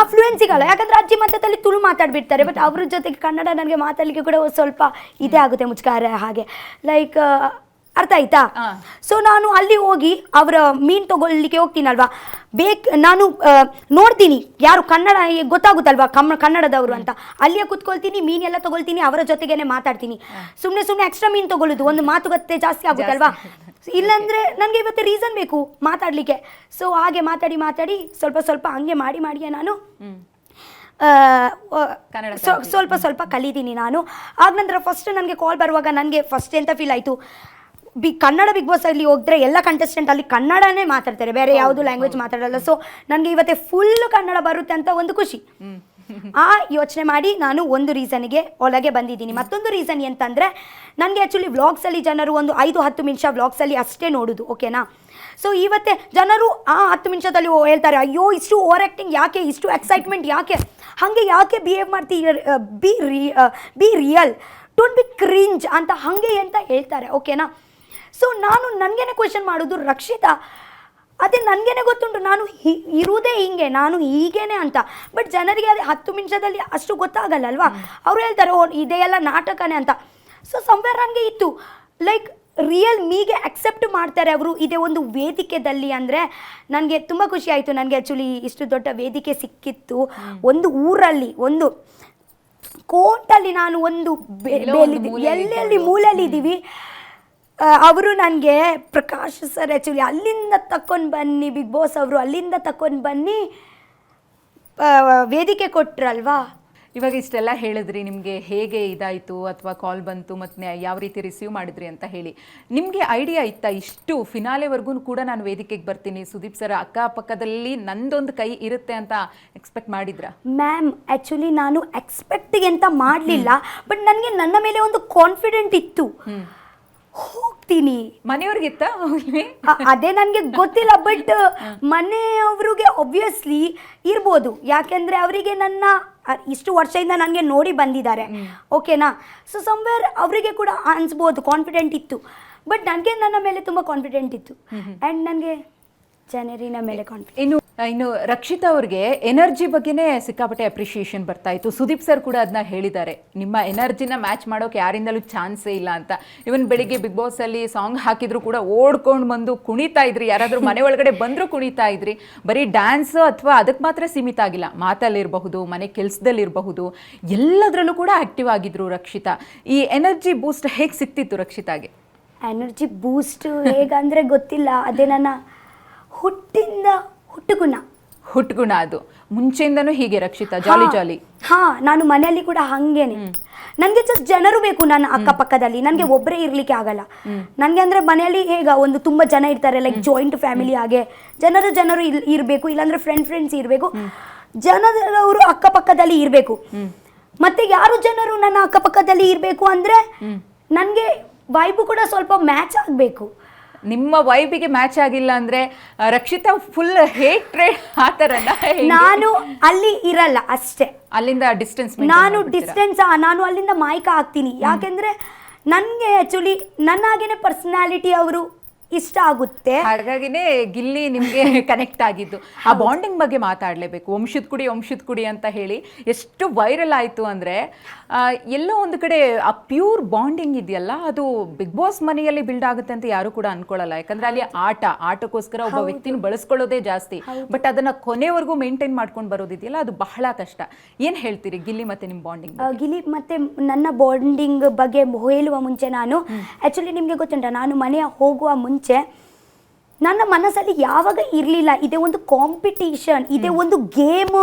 ಸಿಗಲ್ಲ, ಯಾಕಂದ್ರೆ ಅಜ್ಜಿ ಮಧ್ಯದಲ್ಲಿ ತುಳು ಮಾತಾಡ್ಬಿಡ್ತಾರೆ. ಬಟ್ ಅವ್ರ ಜೊತೆಗೆ ಕನ್ನಡ ನನಗೆ ಮಾತಾಡಲಿಕ್ಕೆ ಕೂಡ ಸ್ವಲ್ಪ ಇದೇ ಆಗುತ್ತೆ, ಮುಚ್ಕಾರ ಹಾಗೆ. ಲೈಕ್ ಅರ್ಥ ಆಯ್ತಾ? ಸೊ ನಾನು ಅಲ್ಲಿ ಹೋಗಿ ಅವರ ಮೀನು ತಗೊಳ್ಳಿಕ್ಕೆ ಹೋಗ್ತೀನಲ್ವಾ, ನಾನು ನೋಡ್ತೀನಿ ಯಾರು ಕನ್ನಡ ಗೊತ್ತಾಗುತ್ತಲ್ವಾ ಕನ್ನಡದವರು ಅಂತ. ಅಲ್ಲಿಯೇ ಕುತ್ಕೊಳ್ತೀನಿ, ಮೀನೆಲ್ಲ ತಗೊಳ್ತೀನಿ, ಅವರ ಜೊತೆಗೇನೆ ಮಾತಾಡ್ತೀನಿ. ಸುಮ್ಮನೆ ಎಕ್ಸ್ಟ್ರಾ ಮೀನು ತಗೊಳ್ಳೋದು, ಒಂದು ಮಾತುಕತೆ ಜಾಸ್ತಿ ಆಗುತ್ತಲ್ವಾ. ಇಲ್ಲಾಂದರೆ ನನಗೆ ಇವತ್ತು ರೀಸನ್ ಬೇಕು ಮಾತಾಡಲಿಕ್ಕೆ. ಸೊ ಹಾಗೆ ಮಾತಾಡಿ ಸ್ವಲ್ಪ ಹಂಗೆ ಮಾಡಿ ನಾನು ಸ್ವಲ್ಪ ಕಲಿತೀನಿ ನಾನು. ಆಗ ನಂತರ ಫಸ್ಟ್ ನನಗೆ ಕಾಲ್ ಬರುವಾಗ ನನಗೆ ಫಸ್ಟ್ ಎಂತ ಫೀಲ್ ಆಯಿತು, ಕನ್ನಡ ಬಿಗ್ ಬಾಸ್ ಅಲ್ಲಿ ಹೋದ್ರೆ ಎಲ್ಲ ಕಂಟೆಸ್ಟೆಂಟ್ ಅಲ್ಲಿ ಕನ್ನಡನೇ ಮಾತಾಡ್ತಾರೆ, ಬೇರೆ ಯಾವುದು ಲ್ಯಾಂಗ್ವೇಜ್ ಮಾತಾಡಲ್ಲ. ಸೊ ನನಗೆ ಇವತ್ತೇ ಫುಲ್ ಕನ್ನಡ ಬರುತ್ತೆ ಅಂತ ಒಂದು ಖುಷಿ. ಆ ಯೋಚನೆ ಮಾಡಿ ನಾನು ಒಂದು ರೀಸನ್ಗೆ ಒಳಗೆ ಬಂದಿದ್ದೀನಿ. ಮತ್ತೊಂದು ರೀಸನ್ ಎಂತಂದರೆ ನನಗೆ ಆ್ಯಕ್ಚುಲಿ ವ್ಲಾಗ್ಸಲ್ಲಿ ಜನರು ಒಂದು 5-10 ನಿಮಿಷ ವ್ಲಾಗ್ಸಲ್ಲಿ ಅಷ್ಟೇ ನೋಡೋದು. ಓಕೆನಾ? ಸೊ ಇವತ್ತೇ ಜನರು ಆ 10 ನಿಮಿಷದಲ್ಲಿ ಹೇಳ್ತಾರೆ, ಅಯ್ಯೋ ಇಷ್ಟು ಓವರ್ ಆ್ಯಕ್ಟಿಂಗ್ ಯಾಕೆ, ಇಷ್ಟು ಎಕ್ಸೈಟ್ಮೆಂಟ್ ಯಾಕೆ, ಹಾಗೆ ಯಾಕೆ ಬಿಹೇವ್ ಮಾಡ್ತೀವಿ, B real, don't be cringe ಅಂತ ಹಾಗೆ ಅಂತ ಹೇಳ್ತಾರೆ. ಓಕೆನಾ? ಸೊ ನಾನು ನನಗೇನೆ ಕ್ವೆಶನ್ ಮಾಡೋದು, ರಕ್ಷಿತಾ ಅದೇ ನನಗೇನೆ ಗೊತ್ತುಂಟು ನಾನು ಇರುವುದೇ ಹಿಂಗೆ, ನಾನು ಹೀಗೇನೆ ಅಂತ. ಬಟ್ ಜನರಿಗೆ ಅದೇ 10 ನಿಮಿಷದಲ್ಲಿ ಅಷ್ಟು ಗೊತ್ತಾಗಲ್ಲ ಅಲ್ವಾ. ಅವರು ಹೇಳ್ತಾರೆ ಓ ಇದೆಲ್ಲ ನಾಟಕನೇ ಅಂತ. ಸೊ ಸಂವೇರ್ ನನಗೆ ಇತ್ತು ಲೈಕ್ ರಿಯಲ್ ಮೀಗೆ ಅಕ್ಸೆಪ್ಟ್ ಮಾಡ್ತಾರೆ ಅವರು ಇದೇ ಒಂದು ವೇದಿಕೆದಲ್ಲಿ ಅಂದರೆ ನನಗೆ ತುಂಬ ಖುಷಿ ಆಯಿತು. ನನಗೆ ಆ್ಯಕ್ಚುಲಿ ಇಷ್ಟು ದೊಡ್ಡ ವೇದಿಕೆ ಸಿಕ್ಕಿತ್ತು. ಒಂದು ಊರಲ್ಲಿ, ಒಂದು ಕೋರ್ಟಲ್ಲಿ ನಾನು ಒಂದು ಎಲ್ಲೆಲ್ಲಿ ಮೂಲೆಯಲ್ಲಿ ಇದ್ದೀವಿ. ಅವರು ನನಗೆ ಪ್ರಕಾಶ್ ಸರ್ ಆ್ಯಕ್ಚುಲಿ ಅಲ್ಲಿಂದ ತಕೊಂಡು ಬನ್ನಿ, ಬಿಗ್ ಬಾಸ್ ಅವರು ಅಲ್ಲಿಂದ ತಕೊಂಡು ಬನ್ನಿ ವೇದಿಕೆ ಕೊಟ್ರಲ್ವಾ. ಇವಾಗ ಇಷ್ಟೆಲ್ಲ ಹೇಳಿದ್ರಿ, ನಿಮಗೆ ಹೇಗೆ ಇದಾಯಿತು ಅಥವಾ ಕಾಲ್ ಬಂತು ಮತ್ತು ಯಾವ ರೀತಿ ರಿಸೀವ್ ಮಾಡಿದ್ರಿ ಅಂತ ಹೇಳಿ. ನಿಮಗೆ ಐಡಿಯಾ ಇತ್ತಾ ಇಷ್ಟು ಫಿನಾಲೆವರೆಗೂ ಕೂಡ ನಾನು ವೇದಿಕೆಗೆ ಬರ್ತೀನಿ, ಸುದೀಪ್ ಸರ್ ಅಕ್ಕಪಕ್ಕದಲ್ಲಿ ನಂದೊಂದು ಕೈ ಇರುತ್ತೆ ಅಂತ ಎಕ್ಸ್ಪೆಕ್ಟ್ ಮಾಡಿದ್ರಾ? ಮ್ಯಾಮ್ ಆ್ಯಕ್ಚುಲಿ ನಾನು ಎಕ್ಸ್ಪೆಕ್ಟಿಗೆ ಅಂತ ಮಾಡಲಿಲ್ಲ, ಬಟ್ ನನಗೆ ನನ್ನ ಮೇಲೆ ಒಂದು ಕಾನ್ಫಿಡೆಂಟ್ ಇತ್ತು, ಹೋಗ್ತೀನಿ. ಮನೆಯವ್ರಿಗಿತ್ತ ಅದೇ ನನಗೆ ಗೊತ್ತಿಲ್ಲ, ಬಟ್ ಮನೆಯವ್ರಿಗೆ ಒಬ್ವಿಯಸ್ಲಿ ಇರ್ಬೋದು, ಯಾಕೆಂದರೆ ಅವರಿಗೆ ನನ್ನ ಇಷ್ಟು ವರ್ಷದಿಂದ ನನಗೆ ನೋಡಿ ಬಂದಿದ್ದಾರೆ. ಓಕೆನಾ? ಸೊ ಸಮ್ವೇರ್ ಅವರಿಗೆ ಕೂಡ ಅನಿಸ್ಬೋದು ಕಾನ್ಫಿಡೆಂಟ್ ಇತ್ತು, ಬಟ್ ನನಗೆ ನನ್ನ ಮೇಲೆ ತುಂಬ ಕಾನ್ಫಿಡೆಂಟ್ ಇತ್ತು. ಆ್ಯಂಡ್ ನನಗೆ ಜನರಿನ ಮೇಲೆ ಕಾನ್ಫಿಡೆಂಟ್. ಇನ್ನು ರಕ್ಷಿತಾ ಅವ್ರಿಗೆ ಎನರ್ಜಿ ಬಗ್ಗೆನೇ ಸಿಕ್ಕಾಪಟ್ಟೆ ಅಪ್ರಿಷಿಯೇಷನ್ ಬರ್ತಾ ಇತ್ತು. ಸುದೀಪ್ ಸರ್ ಕೂಡ ಅದನ್ನ ಹೇಳಿದ್ದಾರೆ, ನಿಮ್ಮ ಎನರ್ಜಿನ ಮ್ಯಾಚ್ ಮಾಡೋಕೆ ಯಾರಿಂದಲೂ ಚಾನ್ಸೇ ಇಲ್ಲ ಅಂತ. ಇವನ್ ಬೆಳಿಗ್ಗೆ ಬಿಗ್ ಬಾಸ್ ಅಲ್ಲಿ ಸಾಂಗ್ ಹಾಕಿದ್ರು ಕೂಡ ಓಡ್ಕೊಂಡು ಬಂದು ಕುಣಿತಾ ಇದ್ರಿ, ಯಾರಾದರೂ ಮನೆ ಒಳಗಡೆ ಬಂದರೂ ಕುಣಿತಾ ಇದ್ರಿ. ಬರೀ ಡ್ಯಾನ್ಸ್ ಅಥವಾ ಅದಕ್ಕೆ ಮಾತ್ರ ಸೀಮಿತ ಆಗಿಲ್ಲ, ಮಾತಲ್ಲಿರಬಹುದು, ಮನೆ ಕೆಲಸದಲ್ಲಿರಬಹುದು, ಎಲ್ಲದರಲ್ಲೂ ಕೂಡ ಆಕ್ಟಿವ್ ಆಗಿದ್ರು ರಕ್ಷಿತಾ. ಈ ಎನರ್ಜಿ ಬೂಸ್ಟ್ ಹೇಗೆ ಸಿಕ್ತಿತ್ತು ರಕ್ಷಿತಾಗೆ? ಎನರ್ಜಿ ಬೂಸ್ಟ್ ಹೇಗಂದರೆ ಗೊತ್ತಿಲ್ಲ, ಅದೇ ನನ್ನ ಹುಟ್ಟುಗುಣ. ಅದು ಮುಂಚೆಯಿಂದನೂ ಹೀಗೆ ರಕ್ಷಿತಾ, ಜಾಲಿ. ನಾನು ಮನೆಯಲ್ಲಿ ಕೂಡ ಹಂಗೇನೆ. ನನಗೆ ಜಸ್ಟ್ ಜನರು ಬೇಕು ನನ್ನ ಅಕ್ಕಪಕ್ಕದಲ್ಲಿ, ನನಗೆ ಒಬ್ಬರೇ ಇರ್ಲಿಕ್ಕೆ ಆಗಲ್ಲ. ನನಗೆ ಅಂದ್ರೆ ಮನೆಯಲ್ಲಿ ಒಂದು ತುಂಬ ಜನ ಇರ್ತಾರೆ, ಲೈಕ್ ಜಾಯಿಂಟ್ ಫ್ಯಾಮಿಲಿ ಹಾಗೆ ಜನರು ಇರಬೇಕು, ಇಲ್ಲಾಂದ್ರೆ ಫ್ರೆಂಡ್ಸ್ ಇರಬೇಕು, ಜನರವರು ಅಕ್ಕಪಕ್ಕದಲ್ಲಿ ಇರಬೇಕು. ಮತ್ತೆ ಯಾರು ಜನರು ನನ್ನ ಅಕ್ಕಪಕ್ಕದಲ್ಲಿ ಇರಬೇಕು ಅಂದ್ರೆ ನನಗೆ ವೈಬು ಕೂಡ ಸ್ವಲ್ಪ ಮ್ಯಾಚ್ ಆಗಬೇಕು. ನಿಮ್ಮ ವೈಬಿಗೆ ಮ್ಯಾಚ್ ಆಗಿಲ್ಲ ಅಂದ್ರೆ ರಕ್ಷಿತಾ ಫುಲ್ ಹೇಟ್ರೇಡ್ ಆ ಥರನ? ನಾನು ಅಲ್ಲಿ ಇರಲ್ಲ ಅಷ್ಟೇ, ಅಲ್ಲಿಂದ ಡಿಸ್ಟೆನ್ಸ್ ನಾನು ಅಲ್ಲಿಂದ ಮಾಯ್ಕ ಆಗ್ತೀನಿ. ಯಾಕೆಂದ್ರೆ ನನಗೆ ಆ್ಯಕ್ಚುಲಿ ನನ್ನ ಹಾಗೇನೆ ಪರ್ಸನಾಲಿಟಿ ಅವರು ಇಷ್ಟ ಆಗುತ್ತೆ. ಹಾಗಾಗಿನೇ ಗಿಲ್ಲಿ ನಿಮ್ಗೆ ಕನೆಕ್ಟ್ ಆಗಿದ್ದು. ಆ ಬಾಂಡಿಂಗ್ ಬಗ್ಗೆ ಮಾತಾಡ್ಲೇಬೇಕು. ವಂಶದ ಕುಡಿ ಅಂತ ಹೇಳಿ ಎಷ್ಟು ವೈರಲ್ ಆಯ್ತು ಅಂದ್ರೆ ಎಲ್ಲೋ ಒಂದು ಕಡೆ ಆ ಪ್ಯೂರ್ ಬಾಂಡಿಂಗ್ ಇದೆಯಲ್ಲ, ಅದು ಬಿಗ್ ಬಾಸ್ ಮನೆಯಲ್ಲಿ ಬಿಲ್ಡ್ ಆಗುತ್ತೆ ಅಂತ ಯಾರು ಕೂಡ ಅನ್ಕೊಳ್ಳಲ್ಲ. ಯಾಕಂದ್ರೆ ಅಲ್ಲಿ ಆಟಕ್ಕೋಸ್ಕರ ಒಬ್ಬ ವ್ಯಕ್ತಿನ ಬಳಸ್ಕೊಳ್ಳೋದೇ ಜಾಸ್ತಿ, ಬಟ್ ಅದನ್ನ ಕೊನೆವರೆಗೂ ಮೇಂಟೈನ್ ಮಾಡ್ಕೊಂಡು ಬರೋದಿದೆಯಲ್ಲ, ಅದು ಬಹಳ ಕಷ್ಟ. ಏನ್ ಹೇಳ್ತೀರಿ ಗಿಲ್ಲಿ ಮತ್ತೆ ನಿಮ್ ಬಾಂಡಿಂಗ್? ಗಿಲ್ಲಿ ಮತ್ತೆ ನನ್ನ ಬಾಂಡಿಂಗ್ ಬಗ್ಗೆ ಹೇಳುವ ಮುಂಚೆ ನಾನು ಆ್ಯಕ್ಚುಲಿ ನಿಮಗೆ ಗೊತ್ತುಂಟ, ನಾನು ಮನೆಯ ಹೋಗುವ ಮುಂಚೆ ನನ್ನ ಮನಸ್ಸಲ್ಲಿ ಯಾವಾಗ ಇರಲಿಲ್ಲ ಇದೇ ಒಂದು ಕಾಂಪಿಟೀಷನ್, ಇದೇ ಒಂದು ಗೇಮ್,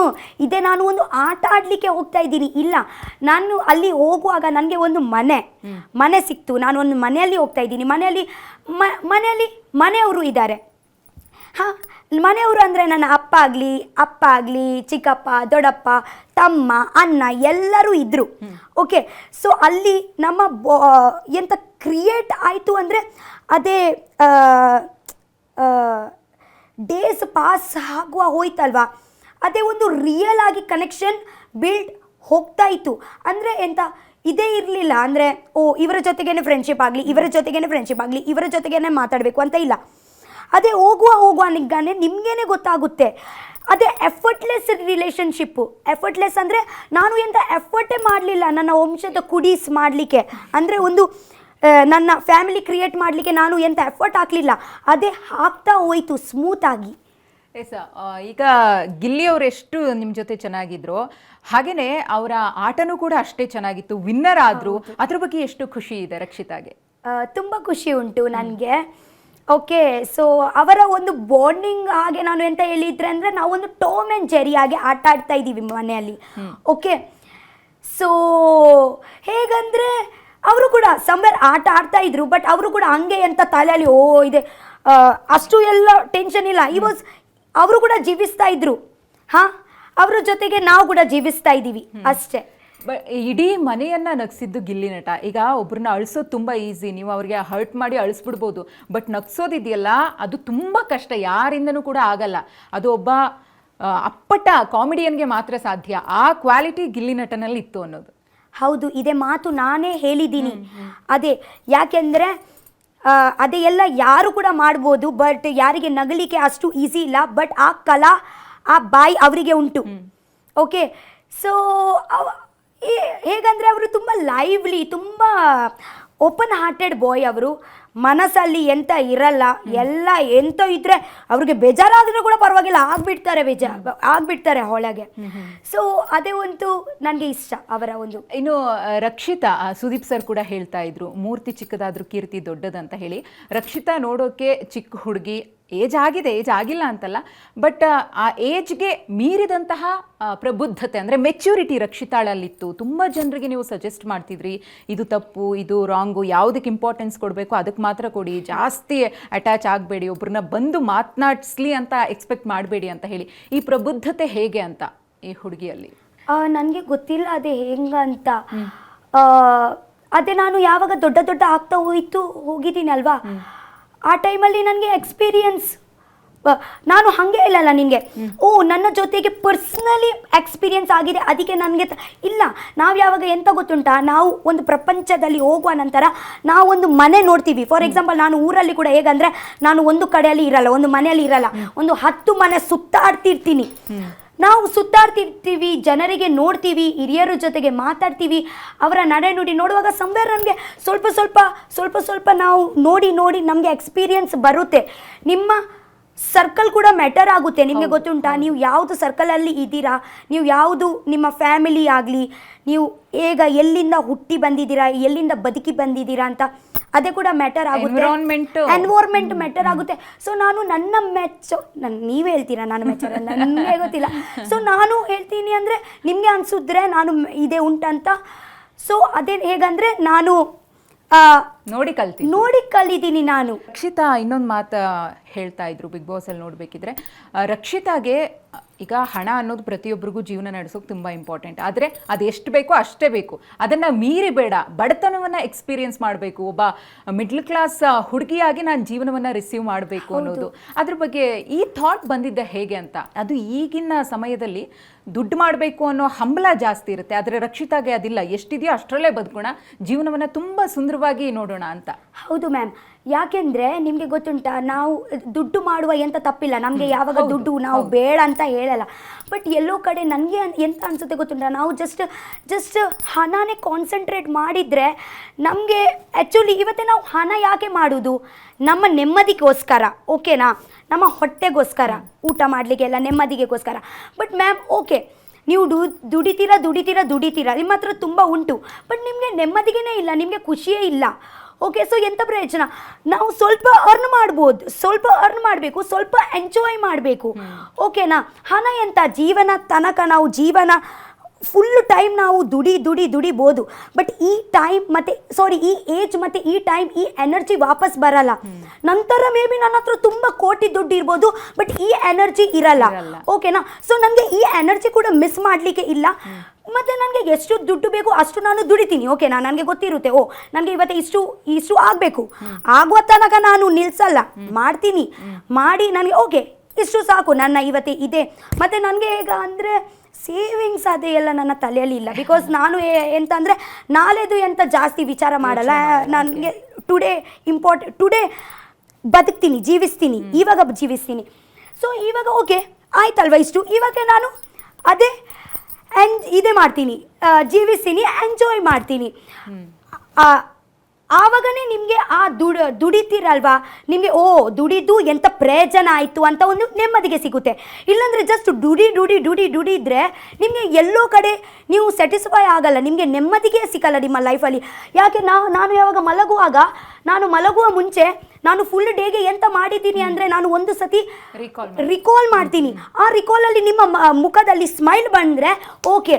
ಇದೇ ನಾನು ಒಂದು ಆಟ ಆಡಲಿಕ್ಕೆ ಹೋಗ್ತಾ ಇದ್ದೀನಿ. ಇಲ್ಲ, ನಾನು ಅಲ್ಲಿ ಹೋಗುವಾಗ ನನಗೆ ಒಂದು ಮನೆ ಸಿಕ್ತು. ನಾನು ಒಂದು ಮನೆಯಲ್ಲಿ ಹೋಗ್ತಾ ಇದ್ದೀನಿ. ಮನೆಯಲ್ಲಿ ಮನೆಯವರು ಇದ್ದಾರೆ. ಹಾಂ, ಮನೆಯವರು ಅಂದರೆ ನನ್ನ ಅಪ್ಪ ಆಗಲಿ ಚಿಕ್ಕಪ್ಪ, ದೊಡ್ಡಪ್ಪ, ತಮ್ಮ, ಅಣ್ಣ ಎಲ್ಲರೂ ಇದ್ದರು. ಓಕೆ, ಸೊ ಅಲ್ಲಿ ನಮ್ಮ ಎಂತ ಕ್ರಿಯೇಟ್ ಆಯಿತು ಅಂದರೆ ಅದೇ ಡೇಸ್ ಪಾಸ್ ಆಗುವ ಹೋಯ್ತಲ್ವಾ, ಅದೇ ಒಂದು ರಿಯಲ್ ಆಗಿ ಕನೆಕ್ಷನ್ ಬಿಲ್ಡ್ ಹೋಗ್ತಾ ಇತ್ತು. ಅಂದರೆ ಎಂತ ಇದೇ ಇರಲಿಲ್ಲ ಅಂದರೆ ಇವರ ಜೊತೆಗೇನೆ ಫ್ರೆಂಡ್ಶಿಪ್ ಆಗಲಿ, ಇವರ ಜೊತೆಗೇನೆ ಮಾತಾಡಬೇಕು ಅಂತ ಇಲ್ಲ. ಅದೇ ಹೋಗುವ ನಿಗ್ಗಾನೆ ನಿಮಗೇನೆ ಗೊತ್ತಾಗುತ್ತೆ. ಅದೇ ಎಫರ್ಟ್ಲೆಸ್ ರಿಲೇಷನ್ಶಿಪ್ಪು. ಎಫರ್ಟ್ಲೆಸ್ ಅಂದರೆ ನಾನು ಎಂಥ ಎಫರ್ಟೇ ಮಾಡಲಿಲ್ಲ ನನ್ನ ವಂಶದ ಕುಡೀಸ್ ಮಾಡಲಿಕ್ಕೆ, ಅಂದರೆ ಒಂದು ನನ್ನ ಫ್ಯಾಮಿಲಿ ಕ್ರಿಯೇಟ್ ಮಾಡಲಿಕ್ಕೆ ನಾನು ಎಂಥ ಎಫರ್ಟ್ ಹಾಕಲಿಲ್ಲ. ಅದೇ ಆಗ್ತಾ ಹೋಯಿತು ಸ್ಮೂತಾಗಿ. ಎಸ್, ಈಗ ಗಿಲ್ಲಿಯವರು ಎಷ್ಟು ನಿಮ್ಮ ಜೊತೆ ಚೆನ್ನಾಗಿದ್ರು, ಹಾಗೇನೆ ಅವರ ಆಟನೂ ಕೂಡ ಅಷ್ಟೇ ಚೆನ್ನಾಗಿತ್ತು. ವಿನ್ನರ್ ಆದ್ರು, ಅದ್ರ ಬಗ್ಗೆ ಎಷ್ಟು ಖುಷಿ ಇದೆ ರಕ್ಷಿತಾಗೆ? ತುಂಬ ಖುಷಿ ಉಂಟು ನನಗೆ. ಓಕೆ, ಸೊ ಅವರ ಒಂದು ಬಾಂಡಿಂಗ್ ಹಾಗೆ ನಾನು ಎಂತ ಹೇಳಿದ್ರೆ ಅಂದರೆ ನಾವೊಂದು ಟಾಮ್ ಆ್ಯಂಡ್ ಜೆರಿ ಆಗಿ ಆಟ ಆಡ್ತಾ ಇದ್ದೀವಿ ಮನೆಯಲ್ಲಿ. ಓಕೆ, ಸೊ ಹೇಗಂದರೆ ಅವರು ಕೂಡ ಸಂಬರ್ ಆಟ ಆಡ್ತಾ ಇದ್ರು, ಬಟ್ ಅವರು ಕೂಡ ಹಂಗೆ ಎಂತ ತಲೆಯಲ್ಲಿ ಇದೆ ಅಷ್ಟು ಎಲ್ಲ ಟೆನ್ಷನ್ ಇಲ್ಲ. ಅವರು ಕೂಡ ಜೀವಿಸ್ತಾ ಇದ್ರು. ಹಾಂ, ಅವರ ಜೊತೆಗೆ ನಾವು ಕೂಡ ಜೀವಿಸ್ತಾ ಇದ್ದೀವಿ ಅಷ್ಟೇ. ಇಡೀ ಮನೆಯನ್ನ ನಗ್ಸಿದ್ದು ಗಿಲ್ಲಿ ನಟ. ಈಗ ಒಬ್ರನ್ನ ಅಳಿಸೋದು ತುಂಬಾ ಈಸಿ, ನೀವು ಅವ್ರಿಗೆ ಹರ್ಟ್ ಮಾಡಿ ಅಳಿಸ್ಬಿಡ್ಬೋದು, ಬಟ್ ನಗ್ಸೋದಿದೆಯಲ್ಲ ಅದು ತುಂಬಾ ಕಷ್ಟ, ಯಾರಿಂದನೂ ಕೂಡ ಆಗಲ್ಲ. ಅದು ಒಬ್ಬ ಅಪ್ಪಟ ಕಾಮಿಡಿಯನ್ಗೆ ಮಾತ್ರ ಸಾಧ್ಯ. ಆ ಕ್ವಾಲಿಟಿ ಗಿಲ್ಲಿ ನಟನಲ್ಲಿ ಇತ್ತು ಅನ್ನೋದು. ಹೌದು, ಇದೇ ಮಾತು ನಾನೇ ಹೇಳಿದ್ದೀನಿ. ಅದೇ ಯಾಕೆಂದರೆ ಅದೇ ಎಲ್ಲ ಯಾರು ಕೂಡ ಮಾಡ್ಬೋದು, ಬಟ್ ಯಾರಿಗೆ ನಗಲಿಕ್ಕೆ ಅಷ್ಟು ಈಸಿ ಇಲ್ಲ. ಬಟ್ ಆ ಕಲಾ, ಆ ಬಾಯಿ ಅವರಿಗೆ ಉಂಟು. ಓಕೆ, ಸೊ ಹೇಗಂದರೆ ಅವರು ತುಂಬ ಲೈವ್ಲಿ, ತುಂಬ ಓಪನ್ ಹಾರ್ಟೆಡ್ ಬಾಯ್. ಅವರು ಮನಸ್ಸಲ್ಲಿ ಎಂತ ಇರಲ್ಲ, ಎಲ್ಲ ಎಂತ ಇದ್ರೆ ಅವ್ರಿಗೆ ಬೇಜಾರಾದ್ರೂ ಕೂಡ ಪರವಾಗಿಲ್ಲ, ಆಗ್ಬಿಡ್ತಾರೆ ಒಳಗೆ. ಸೊ ಅದೇ ಒಂದು ನನಗೆ ಇಷ್ಟ ಅವರ ಒಂದು. ಇನ್ನು ರಕ್ಷಿತಾ, ಸುದೀಪ್ ಸರ್ ಕೂಡ ಹೇಳ್ತಾ ಇದ್ರು, ಮೂರ್ತಿ ಚಿಕ್ಕದಾದ್ರೂ ಕೀರ್ತಿ ದೊಡ್ಡದಂತ ಹೇಳಿ. ರಕ್ಷಿತಾ ನೋಡೋಕೆ ಚಿಕ್ಕ ಹುಡುಗಿ, ಏಜ್ ಆಗಿದೆ, ಏಜ್ ಆಗಿಲ್ಲ ಅಂತಲ್ಲ, ಬಟ್ ಆ ಏಜ್ಗೆ ಮೀರಿದಂತಹ ಪ್ರಬುದ್ಧತೆ ಅಂದರೆ ಮೆಚ್ಯೂರಿಟಿ ರಕ್ಷಿತಾಳಲ್ಲಿತ್ತು. ತುಂಬ ಜನರಿಗೆ ನೀವು ಸಜೆಸ್ಟ್ ಮಾಡ್ತಿದ್ರಿ, ಇದು ತಪ್ಪು, ಇದು ರಾಂಗು, ಯಾವುದಕ್ಕೆ ಇಂಪಾರ್ಟೆನ್ಸ್ ಕೊಡಬೇಕು ಅದಕ್ಕೆ ಮಾತ್ರ ಕೊಡಿ, ಜಾಸ್ತಿ ಅಟ್ಯಾಚ್ ಆಗಬೇಡಿ, ಒಬ್ರನ್ನ ಬಂದು ಮಾತನಾಡಿಸ್ಲಿ ಅಂತ ಎಕ್ಸ್ಪೆಕ್ಟ್ ಮಾಡಬೇಡಿ ಅಂತ ಹೇಳಿ. ಈ ಪ್ರಬುದ್ಧತೆ ಹೇಗೆ ಅಂತ ಈ ಹುಡುಗಿಯಲ್ಲಿ? ನನಗೆ ಗೊತ್ತಿಲ್ಲ ಅದೇ ಹೆಂಗಂತ. ಅದೇ ನಾನು ಯಾವಾಗ ದೊಡ್ಡ ಆಗ್ತಾ ಹೋಗಿದ್ದೀನಿ ಅಲ್ವಾ, ಆ ಟೈಮಲ್ಲಿ ನನಗೆ ಎಕ್ಸ್ಪೀರಿಯನ್ಸ್, ನಾನು ಹಾಗೆ ಹೇಳಲ್ಲ ನಿನಗೆ ನನ್ನ ಜೊತೆಗೆ ಪರ್ಸ್ನಲಿ ಎಕ್ಸ್ಪೀರಿಯನ್ಸ್ ಆಗಿದೆ ಅದಕ್ಕೆ ನನಗೆ ಇಲ್ಲ. ನಾವು ಯಾವಾಗ ಎಂತ ಗೊತ್ತುಂಟಾ, ನಾವು ಒಂದು ಪ್ರಪಂಚದಲ್ಲಿ ಹೋಗುವ ನಂತರ ನಾವೊಂದು ಮನೆ ನೋಡ್ತೀವಿ. ಫಾರ್ ಎಕ್ಸಾಂಪಲ್, ನಾನು ಊರಲ್ಲಿ ಕೂಡ ಹೇಗಂದರೆ ನಾನು ಒಂದು ಕಡೆಯಲ್ಲಿ ಇರಲ್ಲ, ಒಂದು ಮನೆಯಲ್ಲಿ ಇರಲ್ಲ, ಒಂದು 10 ಮನೆ ಸುತ್ತಾಡ್ತಿರ್ತೀನಿ. ನಾವು ಸುತ್ತಾಡ್ತಿರ್ತೀವಿ, ಜನರಿಗೆ ನೋಡ್ತೀವಿ, ಹಿರಿಯರ ಜೊತೆಗೆ ಮಾತಾಡ್ತೀವಿ, ಅವರ ನಡೆನುಡಿ ನೋಡುವಾಗ ಸಂವೇರ್ ನಮಗೆ ಸ್ವಲ್ಪ ನಾವು ನೋಡಿ ನಮಗೆ ಎಕ್ಸ್ಪೀರಿಯನ್ಸ್ ಬರುತ್ತೆ. ನಿಮ್ಮ ಸರ್ಕಲ್ ಕೂಡ ಮ್ಯಾಟರ್ ಆಗುತ್ತೆ. ನಿಮಗೆ ಗೊತ್ತುಂಟಾ, ನೀವು ಯಾವುದು ಸರ್ಕಲಲ್ಲಿ ಇದ್ದೀರಾ, ನೀವು ಯಾವುದು ನಿಮ್ಮ ಫ್ಯಾಮಿಲಿ ಆಗಲಿ, ನೀವು ಎಲ್ಲಿಂದ ಹುಟ್ಟಿ ಬಂದಿದ್ದೀರಾ, ಎಲ್ಲಿಂದ ಬದುಕಿ ಬಂದಿದ್ದೀರಾ ಅಂತ ಅದೇ ಕೂಡ ಮ್ಯಾಟರ್ ಆಗುತ್ತೆ. ಎನ್ವೈರ್ಮೆಂಟ್ ಮ್ಯಾಟರ್ ಆಗುತ್ತೆ. ಸೊ ನಾನು ನೀವೇ ಹೇಳ್ತೀರಾ ನಾನು ಮೆಚ್ಚ, ನನಗೆ ಗೊತ್ತಿಲ್ಲ. ಸೊ ನಾನು ಹೇಳ್ತೀನಿ ಅಂದರೆ ನಿಮಗೆ ಅನಿಸಿದ್ರೆ ನಾನು ಇದೇ ಉಂಟಂತ. ಸೊ ಅದೇ ಹೇಗಂದರೆ ನಾನು ನೋಡಿ ಕಲಿತೀನಿ ನಾನು. ರಕ್ಷಿತಾ ಇನ್ನೊಂದು ಮಾತು ಹೇಳ್ತಾ ಇದ್ರು ಬಿಗ್ ಬಾಸ್ ಅಲ್ಲಿ ನೋಡ್ಬೇಕಿದ್ರೆ, ರಕ್ಷಿತಾಗೆ ಈಗ ಹಣ ಅನ್ನೋದು ಪ್ರತಿಯೊಬ್ಬರಿಗೂ ಜೀವನ ನಡೆಸೋಕೆ ತುಂಬ ಇಂಪಾರ್ಟೆಂಟ್. ಆದರೆ ಅದು ಎಷ್ಟು ಬೇಕೋ ಅಷ್ಟೇ ಬೇಕು, ಅದನ್ನು ಮೀರಿ ಬೇಡ. ಬಡತನವನ್ನು ಎಕ್ಸ್ಪೀರಿಯನ್ಸ್ ಮಾಡಬೇಕು. ಒಬ್ಬ ಮಿಡ್ಲ್ ಕ್ಲಾಸ್ ಹುಡುಗಿಯಾಗಿ ನಾನು ಜೀವನವನ್ನು ರಿಸೀವ್ ಮಾಡಬೇಕು ಅನ್ನೋದು, ಅದ್ರ ಬಗ್ಗೆ ಈ ಥಾಟ್ ಬಂದಿದ್ದ ಹೇಗೆ ಅಂತ. ಅದು ಈಗಿನ ಸಮಯದಲ್ಲಿ ದುಡ್ಡು ಮಾಡಬೇಕು ಅನ್ನೋ ಹಂಬಲ ಜಾಸ್ತಿ ಇರುತ್ತೆ, ಆದರೆ ರಕ್ಷಿತಾಗೆ ಅದಿಲ್ಲ. ಎಷ್ಟಿದೆಯೋ ಅಷ್ಟರಲ್ಲೇ ಬದುಕೋಣ, ಜೀವನವನ್ನು ತುಂಬ ಸುಂದರವಾಗಿ ನೋಡೋಣ ಅಂತ. ಹೌದು ಮ್ಯಾಮ್, ಯಾಕೆಂದ್ರೆ ನಿಮಗೆ ಗೊತ್ತುಂಟಾ, ನಾವು ದುಡ್ಡು ಮಾಡುವ ಎಂತ ತಪ್ಪಿಲ್ಲ, ನಮಗೆ ಯಾವಾಗ ದುಡ್ಡು ನಾವು ಬೇಡ ಅಂತ ಹೇಳಲ್ಲ. ಬಟ್ ಎಲ್ಲೋ ಕಡೆ ನನಗೆ ಎಂತ ಅನ್ಸುತ್ತೆ ಗೊತ್ತುಂಟಾ, ನಾವು ಜಸ್ಟ್ ಹಣನೇ ಕಾನ್ಸಂಟ್ರೇಟ್ ಮಾಡಿದರೆ ನಮಗೆ ಆ್ಯಕ್ಚುಲಿ ಇವತ್ತೇ ನಾವು ಹಣ ಯಾಕೆ ಮಾಡೋದು, ನಮ್ಮ ನೆಮ್ಮದಿಗೋಸ್ಕರ, ಓಕೆನಾ, ನಮ್ಮ ಹೊಟ್ಟೆಗೋಸ್ಕರ, ಊಟ ಮಾಡಲಿಕ್ಕೆಲ್ಲ ನೆಮ್ಮದಿಗೆಗೋಸ್ಕರ. ಬಟ್ ಮ್ಯಾಮ್ ಓಕೆ, ನೀವು ದುಡಿತೀರಾ, ನಿಮ್ಮ ಹತ್ರ ತುಂಬ ಉಂಟು, ಬಟ್ ನಿಮಗೆ ನೆಮ್ಮದಿಗೇ ಇಲ್ಲ, ನಿಮಗೆ ಖುಷಿಯೇ ಇಲ್ಲ. ಓಕೆ, ಸೊ ಎಂಥ ಪ್ರಯೋಜನ? ನಾವು ಸ್ವಲ್ಪ ಅರ್ನ್ ಮಾಡ್ಬೋದು, ಸ್ವಲ್ಪ ಅರ್ನ್ ಮಾಡಬೇಕು, ಸ್ವಲ್ಪ ಎಂಜಾಯ್ ಮಾಡಬೇಕು, ಓಕೆನಾ. ಹಣ ಎಂತ ಜೀವನ ತನಕ ನಾವು ಫುಲ್ ಟೈಮ್ ನಾವು ದುಡಿಬೋದು. ಬಟ್ ಈ ಟೈಮ್ ಮತ್ತು ಈ ಏಜ್ ಮತ್ತು ಈ ಟೈಮ್, ಈ ಎನರ್ಜಿ ವಾಪಸ್ ಬರಲ್ಲ. ನಂತರ ಮೇ ಬಿ ನನ್ನ ಹತ್ರ ತುಂಬ ಕೋಟಿ ದುಡ್ಡು ಇರ್ಬೋದು, ಬಟ್ ಈ ಎನರ್ಜಿ ಇರಲ್ಲ, ಓಕೆನಾ. ಸೊ ನನಗೆ ಈ ಎನರ್ಜಿ ಕೂಡ ಮಿಸ್ ಮಾಡಲಿಕ್ಕೆ ಇಲ್ಲ. ಮತ್ತು ನನಗೆ ಎಷ್ಟು ದುಡ್ಡು ಬೇಕು ಅಷ್ಟು ನಾನು ದುಡಿತೀನಿ, ಓಕೆನಾ. ನನಗೆ ಗೊತ್ತಿರುತ್ತೆ, ನನಗೆ ಇವತ್ತು ಇಷ್ಟು ಆಗಬೇಕು, ಆಗುವ ತನಕ ನಾನು ನಿಲ್ಲಿಸಲ್ಲ, ಮಾಡ್ತೀನಿ, ಮಾಡಿ ನನಗೆ ಓಕೆ ಇಷ್ಟು ಸಾಕು ನನ್ನ ಇವತ್ತೇ ಇದೆ. ಮತ್ತು ನನಗೆ ಈಗ ಅಂದರೆ ಸೇವಿಂಗ್ಸ್ ಅದೇ ಎಲ್ಲ ನನ್ನ ತಲೆಯಲ್ಲಿ ಇಲ್ಲ. ಬಿಕಾಸ್ ನಾನು ಎಂತ ಅಂದರೆ ನಾಳೆದು ಎಂತ ಜಾಸ್ತಿ ವಿಚಾರ ಮಾಡಲ್ಲ. ನನಗೆ ಟುಡೇ ಬದುಕ್ತೀನಿ, ಇವಾಗ ಜೀವಿಸ್ತೀನಿ. ಸೊ ಇವಾಗ ಓಕೆ ಆಯ್ತಲ್ವ, ಇಷ್ಟು ಇವಾಗ ನಾನು ಅದೇ ಇದೇ ಮಾಡ್ತೀನಿ, ಜೀವಿಸ್ತೀನಿ, ಎಂಜಾಯ್ ಮಾಡ್ತೀನಿ. ಆವಾಗನೇ ನಿಮಗೆ ಆ ದುಡಿತೀರಲ್ವಾ, ನಿಮಗೆ ದುಡಿದು ಎಂಥ ಪ್ರಯೋಜನ ಆಯಿತು ಅಂತ ಒಂದು ನೆಮ್ಮದಿಗೆ ಸಿಗುತ್ತೆ. ಇಲ್ಲಾಂದರೆ ಜಸ್ಟ್ ದುಡಿದ್ರೆ ನಿಮಗೆ ಎಲ್ಲೋ ಕಡೆ ನೀವು ಸ್ಯಾಟಿಸ್ಫೈ ಆಗಲ್ಲ, ನಿಮಗೆ ನೆಮ್ಮದಿಗೆ ಸಿಗಲ್ಲ ನಿಮ್ಮ ಲೈಫಲ್ಲಿ. ಯಾಕೆ ನಾನು ಯಾವಾಗ ಮಲಗುವ ಮುಂಚೆ ನಾನು ಫುಲ್ ಡೇಗೆ ಎಂತ ಮಾಡಿದ್ದೀನಿ ಅಂದರೆ ನಾನು ಒಂದು ಸತಿ ರಿಕಾಲ್ ಮಾಡ್ತೀನಿ. ಆ ರಿಕಾಲಲ್ಲಿ ನಿಮ್ಮ ಮುಖದಲ್ಲಿ ಸ್ಮೈಲ್ ಬಂದರೆ ಓಕೆ,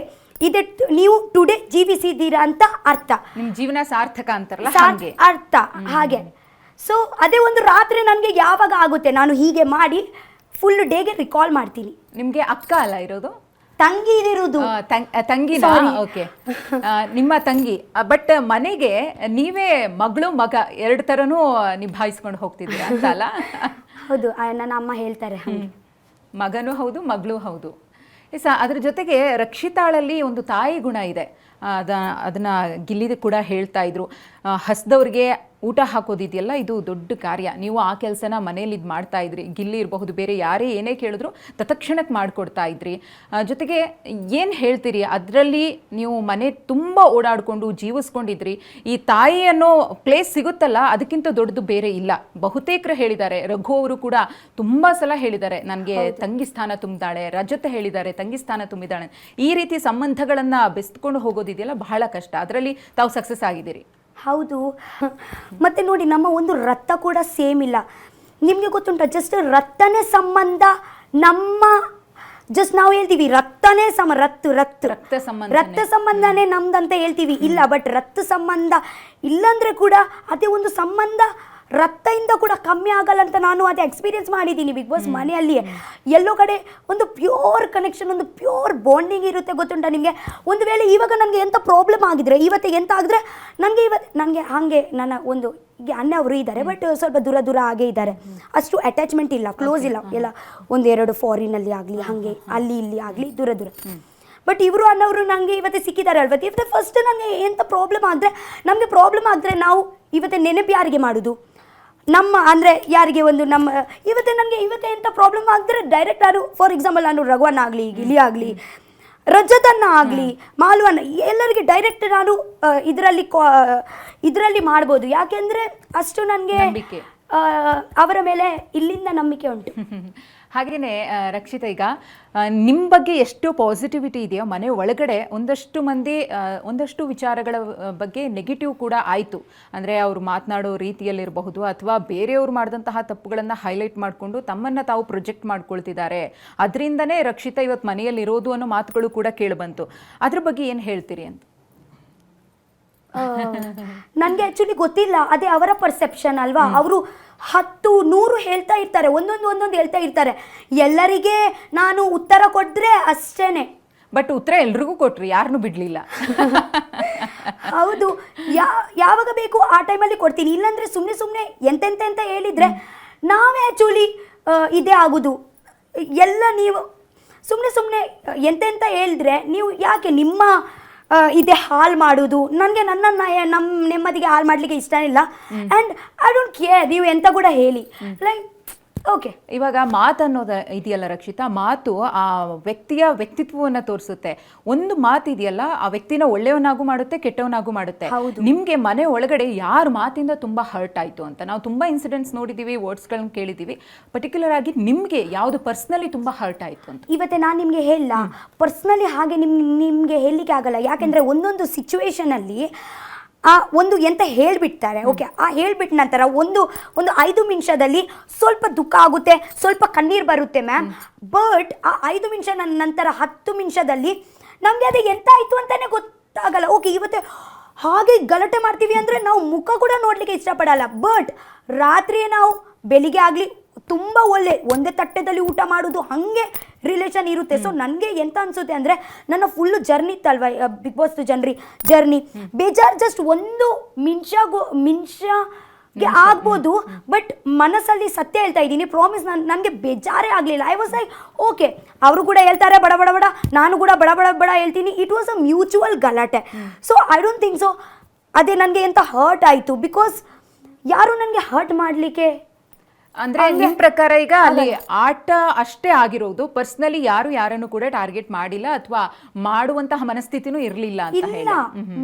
ಇದೆ ನೀವು ಟುಡೇ ಜೀವಿಸಿದ್ದೀರಾ ಅಂತ ಅರ್ಥ, ನಿಮ್ಮ ಜೀವನ ಸಾರ್ಥಕ ಅಂತಾರಲ್ಲ ಅರ್ಥ ಹಾಗೆ. ಸೊ ಅದೇ ಒಂದು ರಾತ್ರಿ ನನಗೆ ಯಾವಾಗ ಆಗುತ್ತೆ, ನಾನು ಹೀಗೆ ಮಾಡಿ ಫುಲ್ ಡೇಗೆ ರಿಕಾಲ್ ಮಾಡ್ತೀನಿ. ನಿಮಗೆ ಅಕ್ಕ ಅಲ್ಲ ಇರೋದು, ತಂಗಿ ಇದಿರೋದು. ತಂಗಿನ ಓಕೆ, ನಿಮ್ಮ ತಂಗಿ. ಬಟ್ ಮನೆಗೆ ನೀವೇ ಮಗಳು ಮಗ ಎರಡು ಥರನೂ ನಿಭಾಯಿಸ್ಕೊಂಡು ಹೋಗ್ತಿದ್ದೀರಾ ಅಂತ ಅಲ್ಲ? ಹೌದು, ನನ್ನ ಅಮ್ಮ ಹೇಳ್ತಾರೆ, ಮಗನೂ ಹೌದು ಮಗಳು ಹೌದು. ಅದ್ರ ಜೊತೆಗೆ ರಕ್ಷಿತಾಳಲ್ಲಿ ಒಂದು ತಾಯಿ ಗುಣ ಇದೆ, ಅದನ್ನು ಗಿಲ್ಲಿ ಕೂಡ ಹೇಳ್ತಾ ಇದ್ರು. ಹಸ್ದವ್ರಿಗೆ ಊಟ ಹಾಕೋದಿದೆಯಲ್ಲ, ಇದು ದೊಡ್ಡ ಕಾರ್ಯ. ನೀವು ಆ ಕೆಲಸನ ಮನೇಲಿ ಇದು ಮಾಡ್ತಾ ಇದ್ರಿ. ಗಿಲ್ಲಿ ಇರಬಹುದು, ಬೇರೆ ಯಾರೇ ಏನೇ ಕೇಳಿದ್ರು ತತ್ಕ್ಷಣಕ್ಕೆ ಮಾಡಿಕೊಡ್ತಾ ಇದ್ರಿ. ಜೊತೆಗೆ ಏನು ಹೇಳ್ತೀರಿ, ಅದರಲ್ಲಿ ನೀವು ಮನೆ ತುಂಬ ಓಡಾಡಿಕೊಂಡು ಜೀವಿಸ್ಕೊಂಡಿದ್ರಿ. ಈ ತಾಯಿ ಅನ್ನೋ ಪ್ಲೇಸ್ ಸಿಗುತ್ತಲ್ಲ, ಅದಕ್ಕಿಂತ ದೊಡ್ಡದು ಬೇರೆ ಇಲ್ಲ. ಬಹುತೇಕರು ಹೇಳಿದ್ದಾರೆ, ರಘು ಅವರು ಕೂಡ ತುಂಬ ಸಲ ಹೇಳಿದ್ದಾರೆ, ನನಗೆ ತಂಗಿ ಸ್ಥಾನ ತುಂಬಿದಾಳೆ, ರಜತ್ ಹೇಳಿದ್ದಾರೆ ತಂಗಿ ಸ್ಥಾನ ತುಂಬಿದಾಳೆ. ಈ ರೀತಿ ಸಂಬಂಧಗಳನ್ನು ಬೆಸ್ಕೊಂಡು ಹೋಗೋದಿದೆಯಲ್ಲ, ಬಹಳ ಕಷ್ಟ. ಅದರಲ್ಲಿ ತಾವು ಸಕ್ಸಸ್ ಆಗಿದ್ದೀರಿ. ಹೌದು, ಮತ್ತು ನೋಡಿ ನಮ್ಮ ಒಂದು ರಕ್ತ ಕೂಡ ಸೇಮ್ ಇಲ್ಲ. ನಿಮಗೆ ಗೊತ್ತುಂಟ, ಜಸ್ಟ್ ರಕ್ತನೇ ಸಂಬಂಧ, ನಮ್ಮ ಜಸ್ಟ್ ನಾವು ಹೇಳ್ತೀವಿ ರಕ್ತನೇ ರಕ್ತ ಸಂಬಂಧನೇ ನಮ್ದಂತ ಹೇಳ್ತೀವಿ. ಇಲ್ಲ, ಬಟ್ ರಕ್ತ ಸಂಬಂಧ ಇಲ್ಲಂದ್ರೆ ಕೂಡ ಅದೇ ಒಂದು ಸಂಬಂಧ ರಕ್ತದಿಂದ ಕೂಡ ಕಮ್ಮಿ ಆಗಲ್ಲ ಅಂತ ನಾನು ಅದೇ ಎಕ್ಸ್ಪೀರಿಯನ್ಸ್ ಮಾಡಿದ್ದೀನಿ ಬಿಗ್ ಬಾಸ್ ಮನೆಯಲ್ಲಿಯೇ. ಎಲ್ಲೋ ಕಡೆ ಒಂದು ಪ್ಯೂರ್ ಕನೆಕ್ಷನ್, ಒಂದು ಪ್ಯೂರ್ ಬಾಂಡಿಂಗ್ ಇರುತ್ತೆ. ಗೊತ್ತುಂಟ ನಿಮಗೆ, ಒಂದು ವೇಳೆ ಇವಾಗ ನನಗೆ ಎಂಥ ಪ್ರಾಬ್ಲಮ್ ಆಗಿದ್ರೆ, ಇವತ್ತು ಎಂತ ಆಗಿದ್ರೆ ನನಗೆ ಹಾಗೆ ನನ್ನ ಒಂದು ಈಗ ಅಣ್ಣ ಅವರು ಇದ್ದಾರೆ, ಬಟ್ ಸ್ವಲ್ಪ ದೂರ ಹಾಗೆ ಇದ್ದಾರೆ, ಅಷ್ಟು ಅಟ್ಯಾಚ್ಮೆಂಟ್ ಇಲ್ಲ, ಕ್ಲೋಸ್ ಇಲ್ಲ. ಎಲ್ಲ ಒಂದೆರಡು ಫಾರಿನಲ್ಲಿ ಆಗಲಿ, ಹಾಗೆ ಅಲ್ಲಿ ಇಲ್ಲಿ ಆಗಲಿ ದೂರ. ಬಟ್ ಇವರು ಅಣ್ಣವರು ನನಗೆ ಇವತ್ತು ಸಿಕ್ಕಿದ್ದಾರೆ ಅಲ್ವ. ಇವತ್ತು ಫಸ್ಟ್ ನನಗೆ ಎಂಥ ಪ್ರಾಬ್ಲಮ್ ಆದರೆ ನಾವು ಇವತ್ತು ನೆನಪು ಯಾರಿಗೆ ಮಾಡೋದು, ನಮ್ಮ ಅಂದರೆ ಯಾರಿಗೆ ಒಂದು ನಮ್ಮ ಇವತ್ತೇ ಎಂಥ ಪ್ರಾಬ್ಲಮ್ ಆಗಿದ್ರೆ ಡೈರೆಕ್ಟ್ ನಾನು ಫಾರ್ ಎಕ್ಸಾಂಪಲ್ ನಾನು ರಘುವನ್ನ ಆಗಲಿ, ಗಿಲಿ ಆಗಲಿ, ರಜತನ್ನ ಆಗಲಿ, ಮಾಲುವನ್ನ, ಎಲ್ಲರಿಗೆ ಡೈರೆಕ್ಟ್ ನಾನು ಇದರಲ್ಲಿ ಮಾಡ್ಬೋದು. ಯಾಕೆಂದರೆ ಅಷ್ಟು ನನಗೆ ಅವರ ಮೇಲೆ ಇಲ್ಲಿಂದ ನಂಬಿಕೆ ಉಂಟು. ಹಾಗೆಯೇ ರಕ್ಷಿತಾ, ಈಗ ನಿಮ್ಮ ಬಗ್ಗೆ ಎಷ್ಟು ಪಾಸಿಟಿವಿಟಿ ಇದೆಯೋ ಮನೆ ಒಳಗಡೆ ಒಂದಷ್ಟು ಮಂದಿ ಒಂದಷ್ಟು ವಿಚಾರಗಳ ಬಗ್ಗೆ ನೆಗೆಟಿವ್ ಕೂಡ ಆಯಿತು. ಅಂದರೆ ಅವರು ಮಾತನಾಡೋ ರೀತಿಯಲ್ಲಿರಬಹುದು, ಅಥವಾ ಬೇರೆಯವರು ಮಾಡಿದಂತಹ ತಪ್ಪುಗಳನ್ನು ಹೈಲೈಟ್ ಮಾಡಿಕೊಂಡು ತಮ್ಮನ್ನು ತಾವು ಪ್ರೊಜೆಕ್ಟ್ ಮಾಡ್ಕೊಳ್ತಿದ್ದಾರೆ. ಅದರಿಂದನೇ ರಕ್ಷಿತಾ ಇವತ್ತು ಮನೆಯಲ್ಲಿರೋದು ಅನ್ನೋ ಮಾತುಗಳು ಕೂಡ ಕೇಳಿಬಂತು. ಅದ್ರ ಬಗ್ಗೆ ಏನು ಹೇಳ್ತೀರಿ ಅಂತ? ನನಗೆ ಆ್ಯಕ್ಚುಲಿ ಗೊತ್ತಿಲ್ಲ, ಅದೇ ಅವರ ಪರ್ಸೆಪ್ಷನ್ ಅಲ್ವಾ. ಅವರು 10, 100 ಹೇಳ್ತಾ ಇರ್ತಾರೆ, ಒಂದೊಂದು ಹೇಳ್ತಾ ಇರ್ತಾರೆ. ಎಲ್ಲರಿಗೆ ನಾನು ಉತ್ತರ ಕೊಟ್ಟರೆ ಅಷ್ಟೇನೆ. ಬಟ್ ಉತ್ತರ ಎಲ್ರಿಗೂ ಕೊಟ್ರಿ, ಯಾರನ್ನೂ ಬಿಡಲಿಲ್ಲ. ಹೌದು, ಯಾವಾಗ ಬೇಕು ಆ ಟೈಮಲ್ಲಿ ಕೊಡ್ತೀನಿ. ಇಲ್ಲಾಂದರೆ ಸುಮ್ಮನೆ ಎಂತೆಂತ ಹೇಳಿದರೆ ನಾವೇ ಆ್ಯಕ್ಚುಲಿ ಇದೇ ಆಗೋದು. ಎಲ್ಲ ನೀವು ಸುಮ್ಮನೆ ಎಂತೆಂತ ಹೇಳಿದ್ರೆ ನೀವು ಯಾಕೆ ನಿಮ್ಮ ಇದೆ ಹಾಳು ಮಾಡೋದು, ನನಗೆ ನಮ್ಮ ನೆಮ್ಮದಿಗೆ ಹಾಳು ಮಾಡಲಿಕ್ಕೆ ಇಷ್ಟ ಇಲ್ಲ. ಆ್ಯಂಡ್ ಐ ಡೋಂಟ್ ಕೇರ್ ನೀವು ಎಂತ ಕೂಡ ಹೇಳಿ, ಲೈಕ್ ಓಕೆ. ಇವಾಗ ಮಾತನ್ನೋದು ಇದೆಯಲ್ಲ ರಕ್ಷಿತಾ, ಮಾತು ಆ ವ್ಯಕ್ತಿಯ ವ್ಯಕ್ತಿತ್ವವನ್ನು ತೋರಿಸುತ್ತೆ. ಒಂದು ಮಾತು ಇದೆಯಲ್ಲ, ಆ ವ್ಯಕ್ತಿನ ಒಳ್ಳೆಯವನಾಗೂ ಮಾಡುತ್ತೆ, ಕೆಟ್ಟವನಾಗೂ ಮಾಡುತ್ತೆ. ನಿಮ್ಗೆ ಮನೆ ಒಳಗಡೆ ಯಾರ ಮಾತಿಂದ ತುಂಬಾ ಹರ್ಟ್ ಆಯ್ತು ಅಂತ ನಾವು ತುಂಬಾ ಇನ್ಸಿಡೆಂಟ್ಸ್ ನೋಡಿದೀವಿ, ವರ್ಡ್ಸ್ಗಳನ್ನ ಕೇಳಿದೀವಿ. ಪರ್ಟಿಕ್ಯುಲರ್ ಆಗಿ ನಿಮ್ಗೆ ಯಾವ್ದು ಪರ್ಸನಲಿ ತುಂಬಾ ಹರ್ಟ್ ಆಯ್ತು ಅಂತ? ಇವತ್ತೆ ನಾನು ನಿಮಗೆ ಹೇಳಲ್ಲ ಪರ್ಸ್ನಲಿ, ಹಾಗೆ ನಿಮಗೆ ಹೇಳಲಿಕ್ಕೆ ಆಗಲ್ಲ. ಯಾಕೆಂದರೆ ಒಂದೊಂದು ಸಿಚುವೇಶನಲ್ಲಿ ಆ ಒಂದು ಎಂತ ಹೇಳಿಬಿಡ್ತಾರೆ. ಓಕೆ, ಆ ಹೇಳಿಬಿಟ್ಟ ನಂತರ ಒಂದು 5 ನಿಮಿಷದಲ್ಲಿ ಸ್ವಲ್ಪ ದುಃಖ ಆಗುತ್ತೆ, ಸ್ವಲ್ಪ ಕಣ್ಣೀರು ಬರುತ್ತೆ ಮ್ಯಾಮ್. ಬಟ್ ಆ 5 ನಿಮಿಷ ನಂತರ 10 ನಿಮಿಷದಲ್ಲಿ ನಮಗೆ ಅದು ಎಂತ ಆಯಿತು ಅಂತಲೇ ಗೊತ್ತಾಗಲ್ಲ. ಓಕೆ, ಇವತ್ತು ಹಾಗೆ ಗಲಾಟೆ ಮಾಡ್ತೀವಿ ಅಂದರೆ ನಾವು ಮುಖ ಕೂಡ ನೋಡಲಿಕ್ಕೆ ಇಷ್ಟಪಡಲ್ಲ. ಬಟ್ ರಾತ್ರಿ ನಾವು ಬೆಳಿಗ್ಗೆ ಆಗಲಿ ತುಂಬ ಒಂದೇ ತಟ್ಟೆದಲ್ಲಿ ಊಟ ಮಾಡೋದು, ಹಾಗೆ ರಿಲೇಷನ್ ಇರುತ್ತೆ. ಸೊ ನನಗೆ ಎಂತ ಅನಿಸುತ್ತೆ ಅಂದರೆ, ನನ್ನ ಫುಲ್ಲು ಜರ್ನಿ ಇತ್ತಲ್ವ ಬಿಗ್ ಬಾಸ್ ಜರ್ನಿ ಬೇಜಾರು ಜಸ್ಟ್ ಒಂದು ಮಿಂಚಾಗೆ ಆಗ್ಬೋದು. ಬಟ್ ಮನಸ್ಸಲ್ಲಿ ಸತ್ಯ ಹೇಳ್ತಾ ಇದ್ದೀನಿ, ಪ್ರಾಮಿಸ್, ನನಗೆ ಬೇಜಾರೇ ಆಗಲಿಲ್ಲ. ಐ ವಾಸ್ ಲೈಕ್ ಓಕೆ, ಅವರು ಕೂಡ ಹೇಳ್ತಾರೆ ಬಡ ಬಡ ಬಡ, ನಾನು ಕೂಡ ಬಡ ಬಡ ಬಡ ಹೇಳ್ತೀನಿ. ಇಟ್ ವಾಸ್ ಅ ಮ್ಯೂಚುವಲ್ ಗಲಾಟೆ. So I don't think so ಅದೇ ನನಗೆ ಎಂತ ಹರ್ಟ್ ಆಯಿತು, ಬಿಕಾಸ್ ಯಾರು ನನಗೆ ಹರ್ಟ್ ಮಾಡಲಿಕ್ಕೆ. ಅಂದ್ರೆ ನಿಮ್ ಪ್ರಕಾರ ಈಗ ಅಲ್ಲಿ ಆಟ ಅಷ್ಟೇ ಆಗಿರೋದು, ಪರ್ಸನಲಿ ಯಾರನ್ನು ಕೂಡ ಟಾರ್ಗೆಟ್ ಮಾಡಿಲ್ಲ ಅಥವಾ ಮಾಡುವಂತಹ ಮನಸ್ಥಿತಿನೂ ಇರ್ಲಿಲ್ಲ ಅಂತ ಹೇಳಿ? ಇಲ್ಲ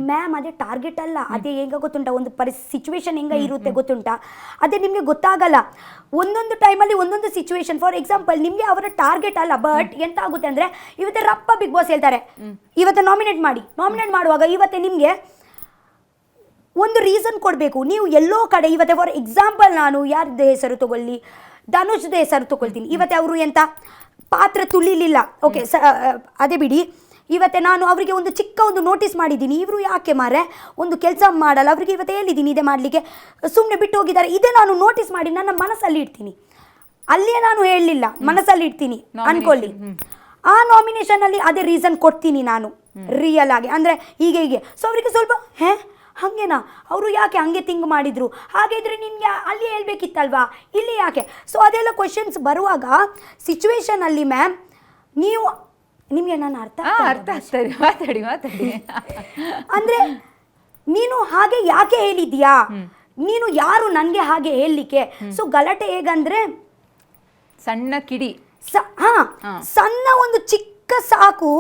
ಮ್ಯಾಮ್, ಅದೇ ಟಾರ್ಗೆಟ್ ಅಲ್ಲ. ಅದೇ ಹೆಂಗ ಗೊತ್ತುಂಟಾ, ಒಂದು ಸಿಚುವೇಶನ್ ಹೆಂಗ ಇರುತ್ತೆ ಗೊತ್ತುಂಟಾ, ಅದೇ ನಿಮ್ಗೆ ಗೊತ್ತಾಗಲ್ಲ. ಒಂದೊಂದು ಟೈಮಲ್ಲಿ ಒಂದೊಂದು ಸಿಚುವೇಶನ್. ಫಾರ್ ಎಕ್ಸಾಂಪಲ್, ನಿಮ್ಗೆ ಅವರ ಟಾರ್ಗೆಟ್ ಅಲ್ಲ, ಬಟ್ ಎಂತ ಆಗುತ್ತೆ ಅಂದ್ರೆ, ಇವತ್ತೆ ರಪ್ಪ ಬಿಗ್ ಬಾಸ್ ಹೇಳ್ತಾರೆ ಇವತ್ತು ನಾಮಿನೇಟ್ ಮಾಡುವಾಗ ಇವತ್ತೆ ನಿಮ್ಗೆ ಒಂದು ರೀಸನ್ ಕೊಡಬೇಕು. ನೀವು ಎಲ್ಲೋ ಕಡೆ ಇವತ್ತೆ ಫಾರ್ ಎಕ್ಸಾಂಪಲ್, ನಾನು ಯಾರ್ದು ಹೆಸರು ತಗೊಳ್ಳಿ, ಧನುಷ್ದ ಹೆಸರು ತಗೊಳ್ತೀನಿ. ಇವತ್ತೆ ಅವರು ಎಂತ ಪಾತ್ರ ತುಳಿಲಿಲ್ಲ, ಓಕೆ ಅದೇ ಬಿಡಿ. ಇವತ್ತೆ ನಾನು ಅವರಿಗೆ ಒಂದು ಚಿಕ್ಕ ಒಂದು ನೋಟಿಸ್ ಮಾಡಿದ್ದೀನಿ, ಇವರು ಯಾಕೆ ಮಾರೆ ಒಂದು ಕೆಲಸ ಮಾಡಲ್ಲ, ಅವರಿಗೆ ಇವತ್ತು ಹೇಳಿದ್ದೀನಿ ಇದೇ ಮಾಡಲಿಕ್ಕೆ, ಸುಮ್ಮನೆ ಬಿಟ್ಟು ಹೋಗಿದ್ದಾರೆ. ಇದೇ ನಾನು ನೋಟಿಸ್ ಮಾಡಿ ನನ್ನ ಮನಸ್ಸಲ್ಲಿ ಇಡ್ತೀನಿ, ಅಲ್ಲೇ ನಾನು ಹೇಳಲಿಲ್ಲ, ಮನಸ್ಸಲ್ಲಿ ಇಡ್ತೀನಿ ಅನ್ಕೊಳ್ಳಿ. ಆ ನಾಮಿನೇಷನಲ್ಲಿ ಅದೇ ರೀಸನ್ ಕೊಡ್ತೀನಿ ನಾನು ರಿಯಲ್ ಆಗಿ, ಅಂದರೆ ಹೀಗೆ. ಸೊ ಅವರಿಗೆ ಸ್ವಲ್ಪ ಹಾಗೇನಾ, ಅವರು ಯಾಕೆ ಹಂಗೆ ಥಿಂಕ್ ಮಾಡಿದ್ರು, ಹಾಗಿದ್ರೆ ನಿಮಗೆ ಅಲ್ಲಿ ಹೇಳ್ಬೇಕಿತ್ತಲ್ವಾ, ಇಲ್ಲಿ ಯಾಕೆ? ಸೊ ಅದೆಲ್ಲ ಕ್ವೆಶನ್ಸ್ ಬರುವಾಗ ಸಿಚುವೇಶನಲ್ಲಿ ಮ್ಯಾಮ್, ನಿಮಗೆ ನಾನು ಅರ್ಥ ಆಗ್ತದೆ, ಮಾತಾಡಿ ಅಂದರೆ ನೀನು ಹಾಗೆ ಯಾಕೆ ಹೇಳಿದ್ಯಾ, ನೀನು ಯಾರು ನನಗೆ ಹಾಗೆ ಹೇಳಲಿಕ್ಕೆ? ಸೊ ಗಲಾಟೆ ಹೇಗಂದ್ರೆ, ಸಣ್ಣ ಕಿಡಿ ಸಣ್ಣ ಒಂದು ಚಿಕ್ಕ ಸಾಕು,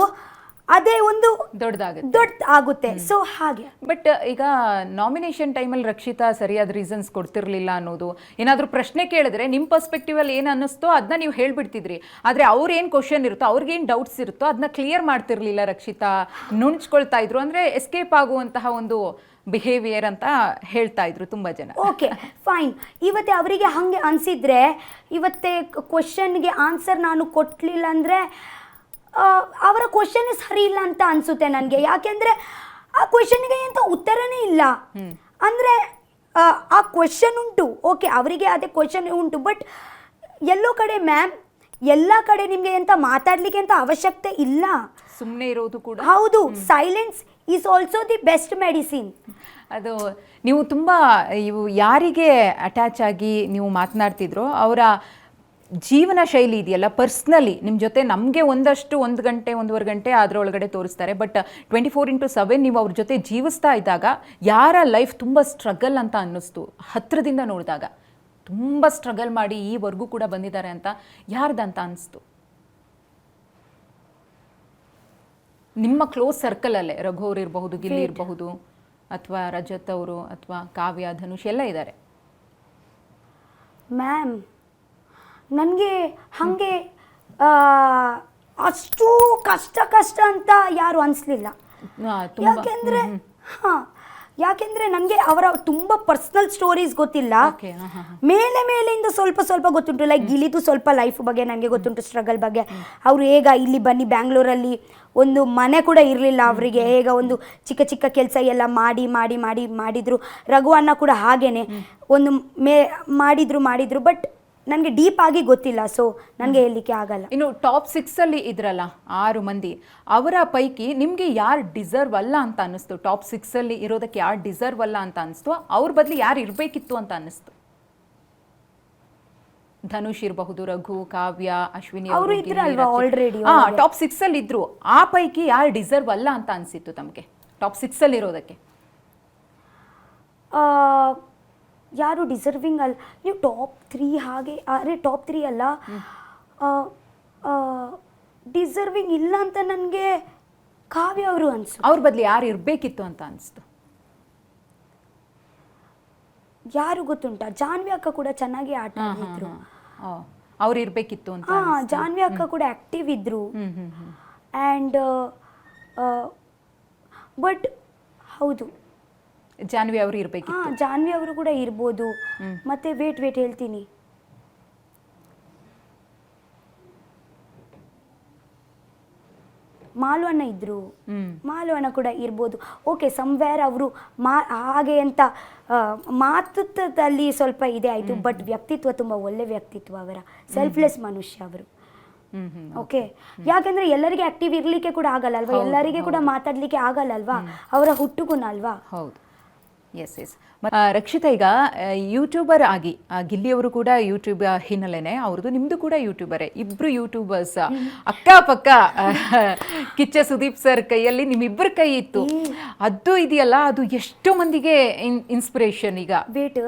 ಅದೇ ಒಂದು ದೊಡ್ಡದಾಗುತ್ತೆ. ಸೊ ಹಾಗೆ. ಬಟ್ ಈಗ ನಾಮಿನೇಷನ್ ಟೈಮಲ್ಲಿ ರಕ್ಷಿತಾ ಸರಿಯಾದ ರೀಸನ್ಸ್ ಕೊಡ್ತಿರ್ಲಿಲ್ಲ ಅನ್ನೋದು, ಏನಾದರೂ ಪ್ರಶ್ನೆ ಕೇಳಿದ್ರೆ ನಿಮ್ಮ ಪರ್ಸ್ಪೆಕ್ಟಿವ್ ಅಲ್ಲಿ ಏನು ಅನ್ನಿಸ್ತೋ ಅದನ್ನ ನೀವು ಹೇಳ್ಬಿಡ್ತಿದ್ರಿ. ಆದರೆ ಅವ್ರೇನು ಕ್ವಶನ್ ಇರುತ್ತೋ, ಅವ್ರಿಗೇನು ಡೌಟ್ಸ್ ಇರುತ್ತೋ ಅದನ್ನ ಕ್ಲಿಯರ್ ಮಾಡ್ತಿರ್ಲಿಲ್ಲ ರಕ್ಷಿತಾ, ನುಣ್ಚ್ಕೊಳ್ತಾ ಇದ್ರು. ಅಂದರೆ ಎಸ್ಕೇಪ್ ಆಗುವಂತಹ ಒಂದು ಬಿಹೇವಿಯರ್ ಅಂತ ಹೇಳ್ತಾ ಇದ್ರು ತುಂಬ ಜನ. ಓಕೆ ಫೈನ್, ಇವತ್ತೆ ಅವರಿಗೆ ಹಾಗೆ ಅನಿಸಿದ್ರೆ, ಇವತ್ತೆ ಕ್ವಶನ್ಗೆ ಆನ್ಸರ್ ನಾನು ಕೊಟ್ಟಲಿಲ್ಲ ಅಂದರೆ ಅವರ ಕ್ವಶನ್ ಸರಿ ಇಲ್ಲ ಅಂತ ಅನಿಸುತ್ತೆ ನನಗೆ. ಯಾಕೆಂದರೆ ಆ ಕ್ವಶನ್ಗೆ ಎಂತ ಉತ್ತರನೇ ಇಲ್ಲ. ಅಂದರೆ ಆ ಕ್ವಶನ್ ಉಂಟು, ಓಕೆ ಅವರಿಗೆ ಅದೇ ಕ್ವಶನ್ ಉಂಟು, ಬಟ್ ಎಲ್ಲೋ ಕಡೆ ಮ್ಯಾಮ್, ಎಲ್ಲ ಕಡೆ ನಿಮಗೆ ಎಂತ ಮಾತಾಡಲಿಕ್ಕೆ ಅಂತ ಅವಶ್ಯಕತೆ ಇಲ್ಲ, ಸುಮ್ಮನೆ ಇರೋದು ಕೂಡ ಹೌದು. Silence is also the best medicine. ಅದು ನೀವು ತುಂಬ ಇವು ಯಾರಿಗೆ ಅಟ್ಯಾಚ್ ಆಗಿ ನೀವು ಮಾತನಾಡ್ತಿದ್ರೋ ಅವರ ಜೀವನ ಶೈಲಿ ಇದೆಯಲ್ಲ, ಪರ್ಸ್ನಲಿ ನಿಮ್ಮ ಜೊತೆ ನಮಗೆ ಒಂದು ಗಂಟೆ 1.5 ಗಂಟೆ ಅದರೊಳಗಡೆ ತೋರಿಸ್ತಾರೆ. ಬಟ್ 24/7 ನೀವು ಅವ್ರ ಜೊತೆ ಜೀವಿಸ್ತಾ ಇದ್ದಾಗ ಯಾರ ಲೈಫ್ ತುಂಬ ಸ್ಟ್ರಗಲ್ ಅಂತ ಅನ್ನಿಸ್ತು ಹತ್ತಿರದಿಂದ ನೋಡಿದಾಗ, ತುಂಬ ಸ್ಟ್ರಗಲ್ ಮಾಡಿ ಈವರೆಗೂ ಕೂಡ ಬಂದಿದ್ದಾರೆ ಅಂತ ಯಾರ್ದಂತ ಅನಿಸ್ತು? ನಿಮ್ಮ ಕ್ಲೋಸ್ ಸರ್ಕಲಲ್ಲೇ ರಘು ಅವ್ರು ಇರಬಹುದು, ಗಿಲ್ಲಿ ಇರಬಹುದು, ಅಥವಾ ರಜತ್ ಅವರು, ಅಥವಾ ಕಾವ್ಯ, ಧನುಷ್ ಎಲ್ಲ ಇದ್ದಾರೆ ಮ್ಯಾಮ್. ನನಗೆ ಹಾಗೆ ಅಷ್ಟು ಕಷ್ಟ ಅಂತ ಯಾರು ಅನಿಸ್ಲಿಲ್ಲ. ಯಾಕೆಂದರೆ ನನಗೆ ಅವರ ತುಂಬ ಪರ್ಸ್ನಲ್ ಸ್ಟೋರೀಸ್ ಗೊತ್ತಿಲ್ಲ, ಮೇಲೆಯಿಂದ ಸ್ವಲ್ಪ ಗೊತ್ತುಂಟು. ಲೈಕ್ ಗಿಲಿದು ಸ್ವಲ್ಪ ಲೈಫ್ ಬಗ್ಗೆ ನನಗೆ ಗೊತ್ತುಂಟು, ಸ್ಟ್ರಗಲ್ ಬಗ್ಗೆ. ಅವರು ಹೇಗ ಇಲ್ಲಿ ಬನ್ನಿ ಬ್ಯಾಂಗ್ಳೂರಲ್ಲಿ ಒಂದು ಮನೆ ಕೂಡ ಇರಲಿಲ್ಲ ಅವರಿಗೆ, ಹೇಗ ಒಂದು ಚಿಕ್ಕ ಕೆಲಸ ಎಲ್ಲ ಮಾಡಿದ್ರು. ರಘು ಅಣ್ಣ ಕೂಡ ಹಾಗೇನೆ ಒಂದು ಮಾಡಿದ್ರು. ಬಟ್ ನನಗೆ ಡೀಪ್ ಆಗಿ ಗೊತ್ತಿಲ್ಲ, ಸೊ ನನಗೆ ಹೇಳಲಿಕ್ಕೆ ಆಗಲ್ಲ. ಇನ್ನು ಟಾಪ್ 6 ಅಲ್ಲಿ ಇದ್ರಲ್ಲ 6 ಮಂದಿ, ಅವರ ಪೈಕಿ ನಿಮಗೆ ಯಾರು ಡಿಸರ್ವ್ ಅಲ್ಲ ಅಂತ ಅನ್ನಿಸ್ತು? ಟಾಪ್ 6 ಅಲ್ಲಿ ಇರೋದಕ್ಕೆ ಯಾರು ಡಿಸರ್ವ್ ಅಲ್ಲ ಅಂತ ಅನಿಸ್ತು? ಅವ್ರ ಬದಲು ಯಾರು ಇರಬೇಕಿತ್ತು ಅಂತ ಅನ್ನಿಸ್ತು? ಧನುಷ್ ಇರಬಹುದು, ರಘು, ಕಾವ್ಯ, ಅಶ್ವಿನಿ ಅವರು ಇದ್ರಲ್ವಾ ಆಲ್ರೆಡಿ? ಟಾಪ್ 6 ಅಲ್ಲಿ ಇದ್ರು. ಆ ಪೈಕಿ ಯಾರು ಡಿಸರ್ವ್ ಅಲ್ಲ ಅಂತ ಅನ್ಸಿತ್ತು ತಮಗೆ? ಟಾಪ್ 6 ಇರೋದಕ್ಕೆ? ಯಾರು ಡಿಸರ್ವಿಂಗ್ ಅಲ್ಲ, ನೀವು ಟಾಪ್ 3 ಹಾಗೆ, ಅರೆ ಟಾಪ್ 3 ಅಲ್ಲ, ಡಿಸರ್ವಿಂಗ್ ಇಲ್ಲ ಅಂತ ನನಗೆ ಕಾವ್ಯ ಅವರು ಅನಿಸ್ತು. ಅವ್ರ ಬದಲು ಯಾರು ಇರಬೇಕಿತ್ತು ಅಂತ ಅನಿಸ್ತು? ಯಾರು ಗೊತ್ತುಂಟಾ, ಜಾನ್ವಿ ಅಕ್ಕ ಕೂಡ ಚೆನ್ನಾಗಿ ಆಟ ಆಡಿದ್ರು. ಅವ್ರು ಇರಬೇಕಿತ್ತು ಅಂತ. ಜಾನ್ವಿ ಅಕ್ಕ ಕೂಡ ಆಕ್ಟಿವ್ ಇದ್ರು. ಆ್ಯಂಡ್ ಬಟ್ ಹೌದು, ಜಾನ್ವಿ ಅವರು ಇರಬೇಕಿತ್ತು. ಜಾನ್ವಿ ಅವರು ಕೂಡ ಇರ್ಬೋದು. ಮತ್ತೆ ವೇಟ್ ಹೇಳ್ತೀನಿ, ಮಾಲವಣ್ಣ ಇದ್ರು, ಮಾಲವಣ್ಣ ಕೂಡ ಇರ್ಬೋದು. ಓಕೆ, ಸಮ್ವೇರ್ ಅವರು ಹಾಗೆ ಅಂತ ಮಾತುತ್ವದಲ್ಲಿ ಸ್ವಲ್ಪ ಇದೆ ಆಯಿತು, ಬಟ್ ವ್ಯಕ್ತಿತ್ವ ತುಂಬ ಒಳ್ಳೆ ವ್ಯಕ್ತಿತ್ವ ಅವರ, ಸೆಲ್ಫ್ಲೆಸ್ ಮನುಷ್ಯ ಅವರು. ಓಕೆ, ಯಾಕೆಂದ್ರೆ ಎಲ್ಲರಿಗೆ ಆಕ್ಟಿವ್ ಇರ್ಲಿಕ್ಕೆ ಕೂಡ ಆಗಲ್ಲ ಅಲ್ವಾ, ಎಲ್ಲರಿಗೆ ಕೂಡ ಮಾತಾಡ್ಲಿಕ್ಕೆ ಆಗಲ್ಲ ಅಲ್ವಾ, ಅವರ ಹುಟ್ಟುಗುಣ ಅಲ್ವಾ. ಹೌದು, ಎಸ್ ಎಸ್. ರಕ್ಷಿತಾ, ಈಗ ಯೂಟ್ಯೂಬರ್ ಆಗಿ ಗಿಲ್ಲಿಯವರು ಕೂಡ ಯೂಟ್ಯೂಬ್ ಹಿನ್ನೆಲೆನೆ, ಅವ್ರದ್ದು ನಿಮ್ದು ಕೂಡ ಯೂಟ್ಯೂಬರೇ, ಇಬ್ರು ಯೂಟ್ಯೂಬರ್ಸ್ ಅಕ್ಕಪಕ್ಕ. ಕಿಚ್ಚ ಸುದೀಪ್ ಸರ್ ಕೈಯಲ್ಲಿ ನಿಮ್ಮಿಬ್ಬರ ಕೈ ಇತ್ತು, ಅದು ಇದೆಯಲ್ಲ, ಅದು ಎಷ್ಟೋ ಮಂದಿಗೆ ಇನ್ಸ್ಪಿರೇಷನ್ ಈಗ. ವೇಟ್,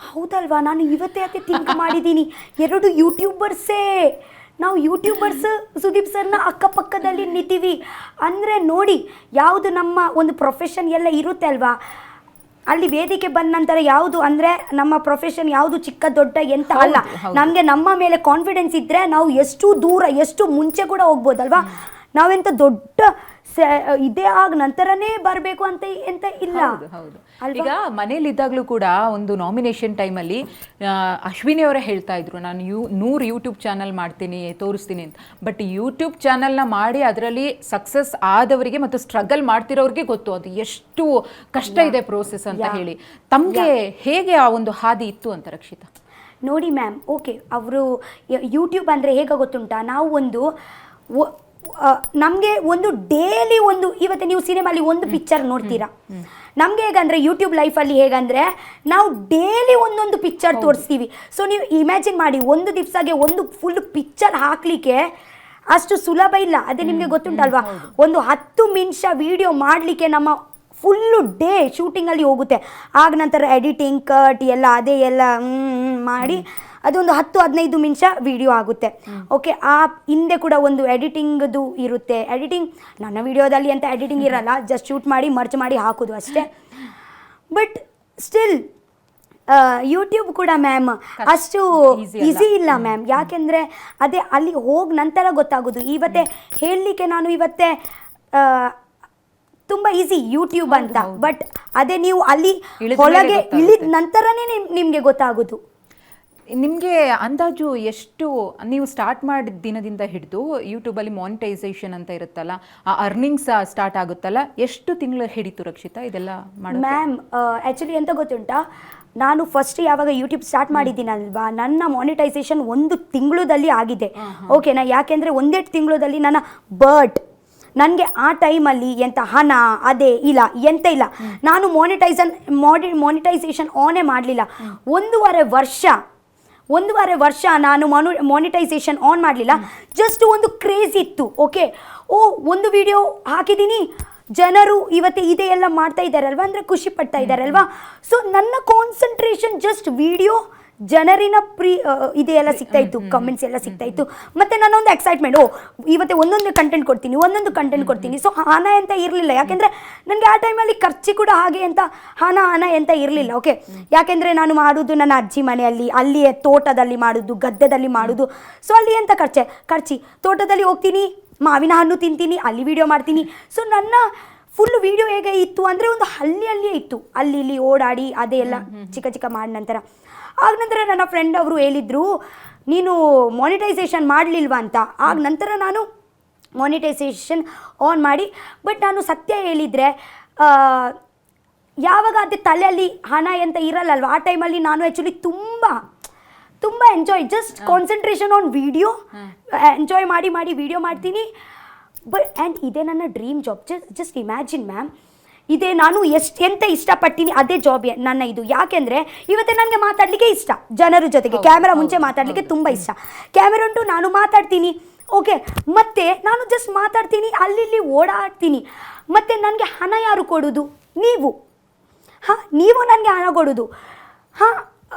ಹೌದಲ್ವಾ, ನಾನು ಇವತ್ತೇ ಯಾಕೆ ಥಿಂಕ್ ಮಾಡಿದ್ದೀನಿ, 2 ಯೂಟ್ಯೂಬರ್ಸೇ ನಾವು ಯೂಟ್ಯೂಬರ್ಸ್ ಸುದೀಪ್ ಸರ್ನ ಅಕ್ಕಪಕ್ಕದಲ್ಲಿ ನಿಂತೀವಿ ಅಂದರೆ ನೋಡಿ, ಯಾವುದು ನಮ್ಮ ಒಂದು ಪ್ರೊಫೆಷನ್ ಎಲ್ಲ ಇರುತ್ತೆ ಅಲ್ವಾ, ಅಲ್ಲಿ ವೇದಿಕೆ ಬಂದ ನಂತರ ಯಾವುದು ಅಂದರೆ ನಮ್ಮ ಪ್ರೊಫೆಷನ್ ಯಾವುದು ಚಿಕ್ಕ ದೊಡ್ಡ ಎಂತ ಅಲ್ಲ, ನಮಗೆ ನಮ್ಮ ಮೇಲೆ ಕಾನ್ಫಿಡೆನ್ಸ್ ಇದ್ದರೆ ನಾವು ಎಷ್ಟು ದೂರ ಎಷ್ಟು ಮುಂಚೆ ಕೂಡ ಹೋಗ್ಬೋದಲ್ವಾ. ನಾವೆಂತ ದೊಡ್ಡ ಇದೇ ಆಗ ನಂತರನೇ ಬರಬೇಕು ಅಂತ ಎಂತ ಇಲ್ಲ. ಈಗ ಮನೇಲಿದ್ದಾಗಲೂ ಕೂಡ ಒಂದು ನಾಮಿನೇಷನ್ ಟೈಮಲ್ಲಿ ಅಶ್ವಿನಿ ಅವರೇ ಹೇಳ್ತಾ ಇದ್ರು, ನಾನು 100 ಯೂಟ್ಯೂಬ್ ಚಾನಲ್ ಮಾಡ್ತೀನಿ, ತೋರಿಸ್ತೀನಿ ಅಂತ. ಬಟ್ ಯೂಟ್ಯೂಬ್ ಚಾನಲ್ನ ಮಾಡಿ ಅದರಲ್ಲಿ ಸಕ್ಸಸ್ ಆದವರಿಗೆ ಮತ್ತು ಸ್ಟ್ರಗಲ್ ಮಾಡ್ತಿರೋರಿಗೆ ಗೊತ್ತು ಅದು ಎಷ್ಟು ಕಷ್ಟ ಇದೆ ಪ್ರೋಸೆಸ್ ಅಂತ ಹೇಳಿ. ತಮಗೆ ಹೇಗೆ ಆ ಒಂದು ಹಾದಿ ಇತ್ತು ಅಂತ ರಕ್ಷಿತಾ? ನೋಡಿ ಮ್ಯಾಮ್, ಓಕೆ, ಅವರು ಯೂಟ್ಯೂಬ್ ಅಂದರೆ ಹೇಗೆ ಗೊತ್ತುಂಟಾ, ನಾವು ಒಂದು ನಮಗೆ ಒಂದು ಡೈಲಿ ಒಂದು, ಇವತ್ತು ನೀವು ಸಿನಿಮಾಲಿ ಒಂದು ಪಿಕ್ಚರ್ ನೋಡ್ತೀರಾ, ನಮಗೆ ಹೇಗಂದರೆ ಯೂಟ್ಯೂಬ್ ಲೈಫಲ್ಲಿ ಹೇಗಂದರೆ ನಾವು ಡೈಲಿ ಒಂದೊಂದು ಪಿಕ್ಚರ್ ತೋರಿಸ್ತೀವಿ. ಸೊ ನೀವು ಇಮ್ಯಾಜಿನ್ ಮಾಡಿ, ಒಂದು ದಿವಸಗೆ ಒಂದು ಫುಲ್ ಪಿಕ್ಚರ್ ಹಾಕಲಿಕ್ಕೆ ಅಷ್ಟು ಸುಲಭ ಇಲ್ಲ. ಅದೇ ನಿಮಗೆ ಗೊತ್ತುಂಟಲ್ವಾ, ಒಂದು 10 ನಿಮಿಷ ವಿಡಿಯೋ ಮಾಡಲಿಕ್ಕೆ ನಮ್ಮ ಫುಲ್ಲು ಡೇ ಶೂಟಿಂಗಲ್ಲಿ ಹೋಗುತ್ತೆ. ಆಗ ನಂತರ ಎಡಿಟಿಂಗ್ ಕಟ್ ಎಲ್ಲ ಅದೇ ಎಲ್ಲ ಮಾಡಿ ಅದೊಂದು 10-15 ನಿಮಿಷ ವಿಡಿಯೋ ಆಗುತ್ತೆ. ಓಕೆ, ಆ ಹಿಂದೆ ಕೂಡ ಒಂದು ಎಡಿಟಿಂಗ್ದು ಇರುತ್ತೆ. ಎಡಿಟಿಂಗ್ ನನ್ನ ವಿಡಿಯೋದಲ್ಲಿ ಅಂತ ಎಡಿಟಿಂಗ್ ಇರಲ್ಲ, ಜಸ್ಟ್ ಶೂಟ್ ಮಾಡಿ ಮರ್ಚ್ ಮಾಡಿ ಹಾಕೋದು ಅಷ್ಟೇ. ಬಟ್ ಸ್ಟಿಲ್ ಯೂಟ್ಯೂಬ್ ಕೂಡ ಮ್ಯಾಮ್ ಅಷ್ಟು ಈಸಿ ಇಲ್ಲ ಮ್ಯಾಮ್, ಯಾಕೆಂದರೆ ಅದೇ ಅಲ್ಲಿ ಹೋಗಿ ನಂತರ ಗೊತ್ತಾಗೋದು. ಇವತ್ತೇ ಹೇಳಲಿಕ್ಕೆ ನಾನು ಇವತ್ತೇ ತುಂಬ ಈಸಿ ಯೂಟ್ಯೂಬ್ ಅಂತ, ಬಟ್ ಅದೇ ನೀವು ಅಲ್ಲಿ ಒಳಗೆ ಇಳಿದ ನಂತರನೇ ನಿಮಗೆ ಗೊತ್ತಾಗೋದು. ನಿಮಗೆ ಅಂದಾಜು ಎಷ್ಟು, ನೀವು ಸ್ಟಾರ್ಟ್ ಮಾಡಿದ ದಿನದಿಂದ ಹಿಡಿದು ಯೂಟ್ಯೂಬಲ್ಲಿ ಮಾನಿಟೈಸೇಷನ್ ಅಂತ ಇರುತ್ತಲ್ಲ, ಆ ಅರ್ನಿಂಗ್ಸ್ ಸ್ಟಾರ್ಟ್ ಆಗುತ್ತಲ್ಲ, ಎಷ್ಟು ತಿಂಗಳು ಹಿಡಿತು ರಕ್ಷಿತಾ ಇದೆಲ್ಲ ಮಾಡೋದು? ಮ್ಯಾಮ್ ಆ್ಯಕ್ಚುಲಿ ಎಂತ ಗೊತ್ತುಂಟಾ, ನಾನು ಫಸ್ಟ್ ಯಾವಾಗ ಯೂಟ್ಯೂಬ್ ಸ್ಟಾರ್ಟ್ ಮಾಡಿದ್ದೀನಲ್ವಾ, ನನ್ನ ಮಾನಿಟೈಸೇಷನ್ 1 ತಿಂಗಳಲ್ಲಿ ಆಗಿದೆ. ಓಕೆನಾ, ಯಾಕೆಂದರೆ 1 ತಿಂಗಳಲ್ಲಿ ನನ್ನ ನನಗೆ ಆ ಟೈಮಲ್ಲಿ ಎಂಥ ಹಣ ಅದೇ ಇಲ್ಲ, ಎಂತ ಇಲ್ಲ. ನಾನು ಮಾನಿಟೈಸೇಷನ್ ಆನೇ ಮಾಡಲಿಲ್ಲ. 1.5 ವರ್ಷ ನಾನು ಮಾನಿಟೈಸೇಷನ್ ಆನ್ ಮಾಡಲಿಲ್ಲ. ಜಸ್ಟ್ ಒಂದು ಕ್ರೇಜ್ ಇತ್ತು. ಓಕೆ, ಒಂದು ವಿಡಿಯೋ ಹಾಕಿದ್ದೀನಿ, ಜನರು ಇವತ್ತು ಇದೇ ಎಲ್ಲ ಮಾಡ್ತಾ ಇದ್ದಾರಲ್ವ ಅಂದರೆ ಖುಷಿ ಪಡ್ತಾ ಇದ್ದಾರಲ್ವಾ. ಸೊ ನನ್ನ ಕಾನ್ಸಂಟ್ರೇಷನ್ ಜಸ್ಟ್ ವಿಡಿಯೋ, ಜನರಿನ ಇದೆಲ್ಲ ಸಿಗ್ತಾ ಇತ್ತು, ಕಮೆಂಟ್ಸ್ ಎಲ್ಲ ಸಿಗ್ತಾ ಇತ್ತು. ಮತ್ತು ನನ್ನೊಂದು ಎಕ್ಸೈಟ್ಮೆಂಟ್, ಇವತ್ತೇ ಒಂದೊಂದು ಕಂಟೆಂಟ್ ಕೊಡ್ತೀನಿ. ಸೊ ಹಣ ಅಂತ ಇರಲಿಲ್ಲ, ಯಾಕೆಂದರೆ ನನಗೆ ಆ ಟೈಮಲ್ಲಿ ಖರ್ಚು ಕೂಡ ಹಾಗೆ ಅಂತ ಹಣ ಅಂತ ಇರಲಿಲ್ಲ. ಓಕೆ, ಯಾಕೆಂದರೆ ನಾನು ಮಾಡೋದು ನನ್ನ ಅಜ್ಜಿ ಮನೆಯಲ್ಲಿ, ಅಲ್ಲಿಯೇ ತೋಟದಲ್ಲಿ ಮಾಡೋದು, ಗದ್ದೆದಲ್ಲಿ ಮಾಡೋದು. ಸೊ ಅಲ್ಲಿ ಎಂತ ಖರ್ಚಿ ತೋಟದಲ್ಲಿ ಹೋಗ್ತೀನಿ, ಮಾವಿನ ಹಣ್ಣು ತಿಂತೀನಿ, ಅಲ್ಲಿ ವಿಡಿಯೋ ಮಾಡ್ತೀನಿ. ಸೊ ನನ್ನ ಫುಲ್ ವಿಡಿಯೋ ಹೇಗೆ ಇತ್ತು ಅಂದರೆ ಒಂದು ಹಳ್ಳಿಯಲ್ಲಿಯೇ ಇತ್ತು, ಅಲ್ಲಿ ಇಲ್ಲಿ ಓಡಾಡಿ ಅದೇ ಎಲ್ಲ ಚಿಕ್ಕ ಮಾಡಿದ ನಂತರ. ಆಗ ನಂತರ ನನ್ನ ಫ್ರೆಂಡ್ ಅವರು ಹೇಳಿದರು, ನೀನು ಮಾನಿಟೈಸೇಷನ್ ಮಾಡಲಿಲ್ವಾ ಅಂತ. ಆಗ ನಂತರ ನಾನು ಮಾನಿಟೈಸೇಷನ್ ಆನ್ ಮಾಡಿ, ಬಟ್ ನಾನು ಸತ್ಯ ಹೇಳಿದರೆ ಯಾವಾಗ ಅದೇ ತಲೆಯಲ್ಲಿ ಹಣ ಅಂತ ಇರಲ್ಲಲ್ವ, ಆ ಟೈಮಲ್ಲಿ ನಾನು ಆ್ಯಕ್ಚುಲಿ ತುಂಬ enjoy, just concentration on video, enjoy ಮಾಡಿ ವಿಡಿಯೋ ಮಾಡ್ತೀನಿ. ಬಟ್ ಆ್ಯಂಡ್ ಇದೇ ನನ್ನ dream job. Just imagine ma'am, ಇದೇ ನಾನು ಎಂತ ಇಷ್ಟಪಡ್ತೀನಿ ಅದೇ ಜಾಬ್ ನನ್ನ ಇದು. ಯಾಕೆಂದರೆ ಇವತ್ತೇ ನನಗೆ ಮಾತಾಡಲಿಕ್ಕೆ ಇಷ್ಟ, ಜನರ ಜೊತೆಗೆ ಕ್ಯಾಮೆರಾ ಮುಂಚೆ ಮಾತಾಡಲಿಕ್ಕೆ ತುಂಬ ಇಷ್ಟ. ಕ್ಯಾಮೆರಾ ಉಂಟು, ನಾನು ಮಾತಾಡ್ತೀನಿ. ಓಕೆ, ಮತ್ತು ನಾನು ಜಸ್ಟ್ ಮಾತಾಡ್ತೀನಿ, ಅಲ್ಲಿ ಓಡಾಡ್ತೀನಿ. ಮತ್ತು ನನಗೆ ಹಣ ಯಾರು ಕೊಡೋದು? ನೀವು. ಹಾಂ, ನೀವು ನನಗೆ ಹಣ ಕೊಡೋದು. ಹಾಂ,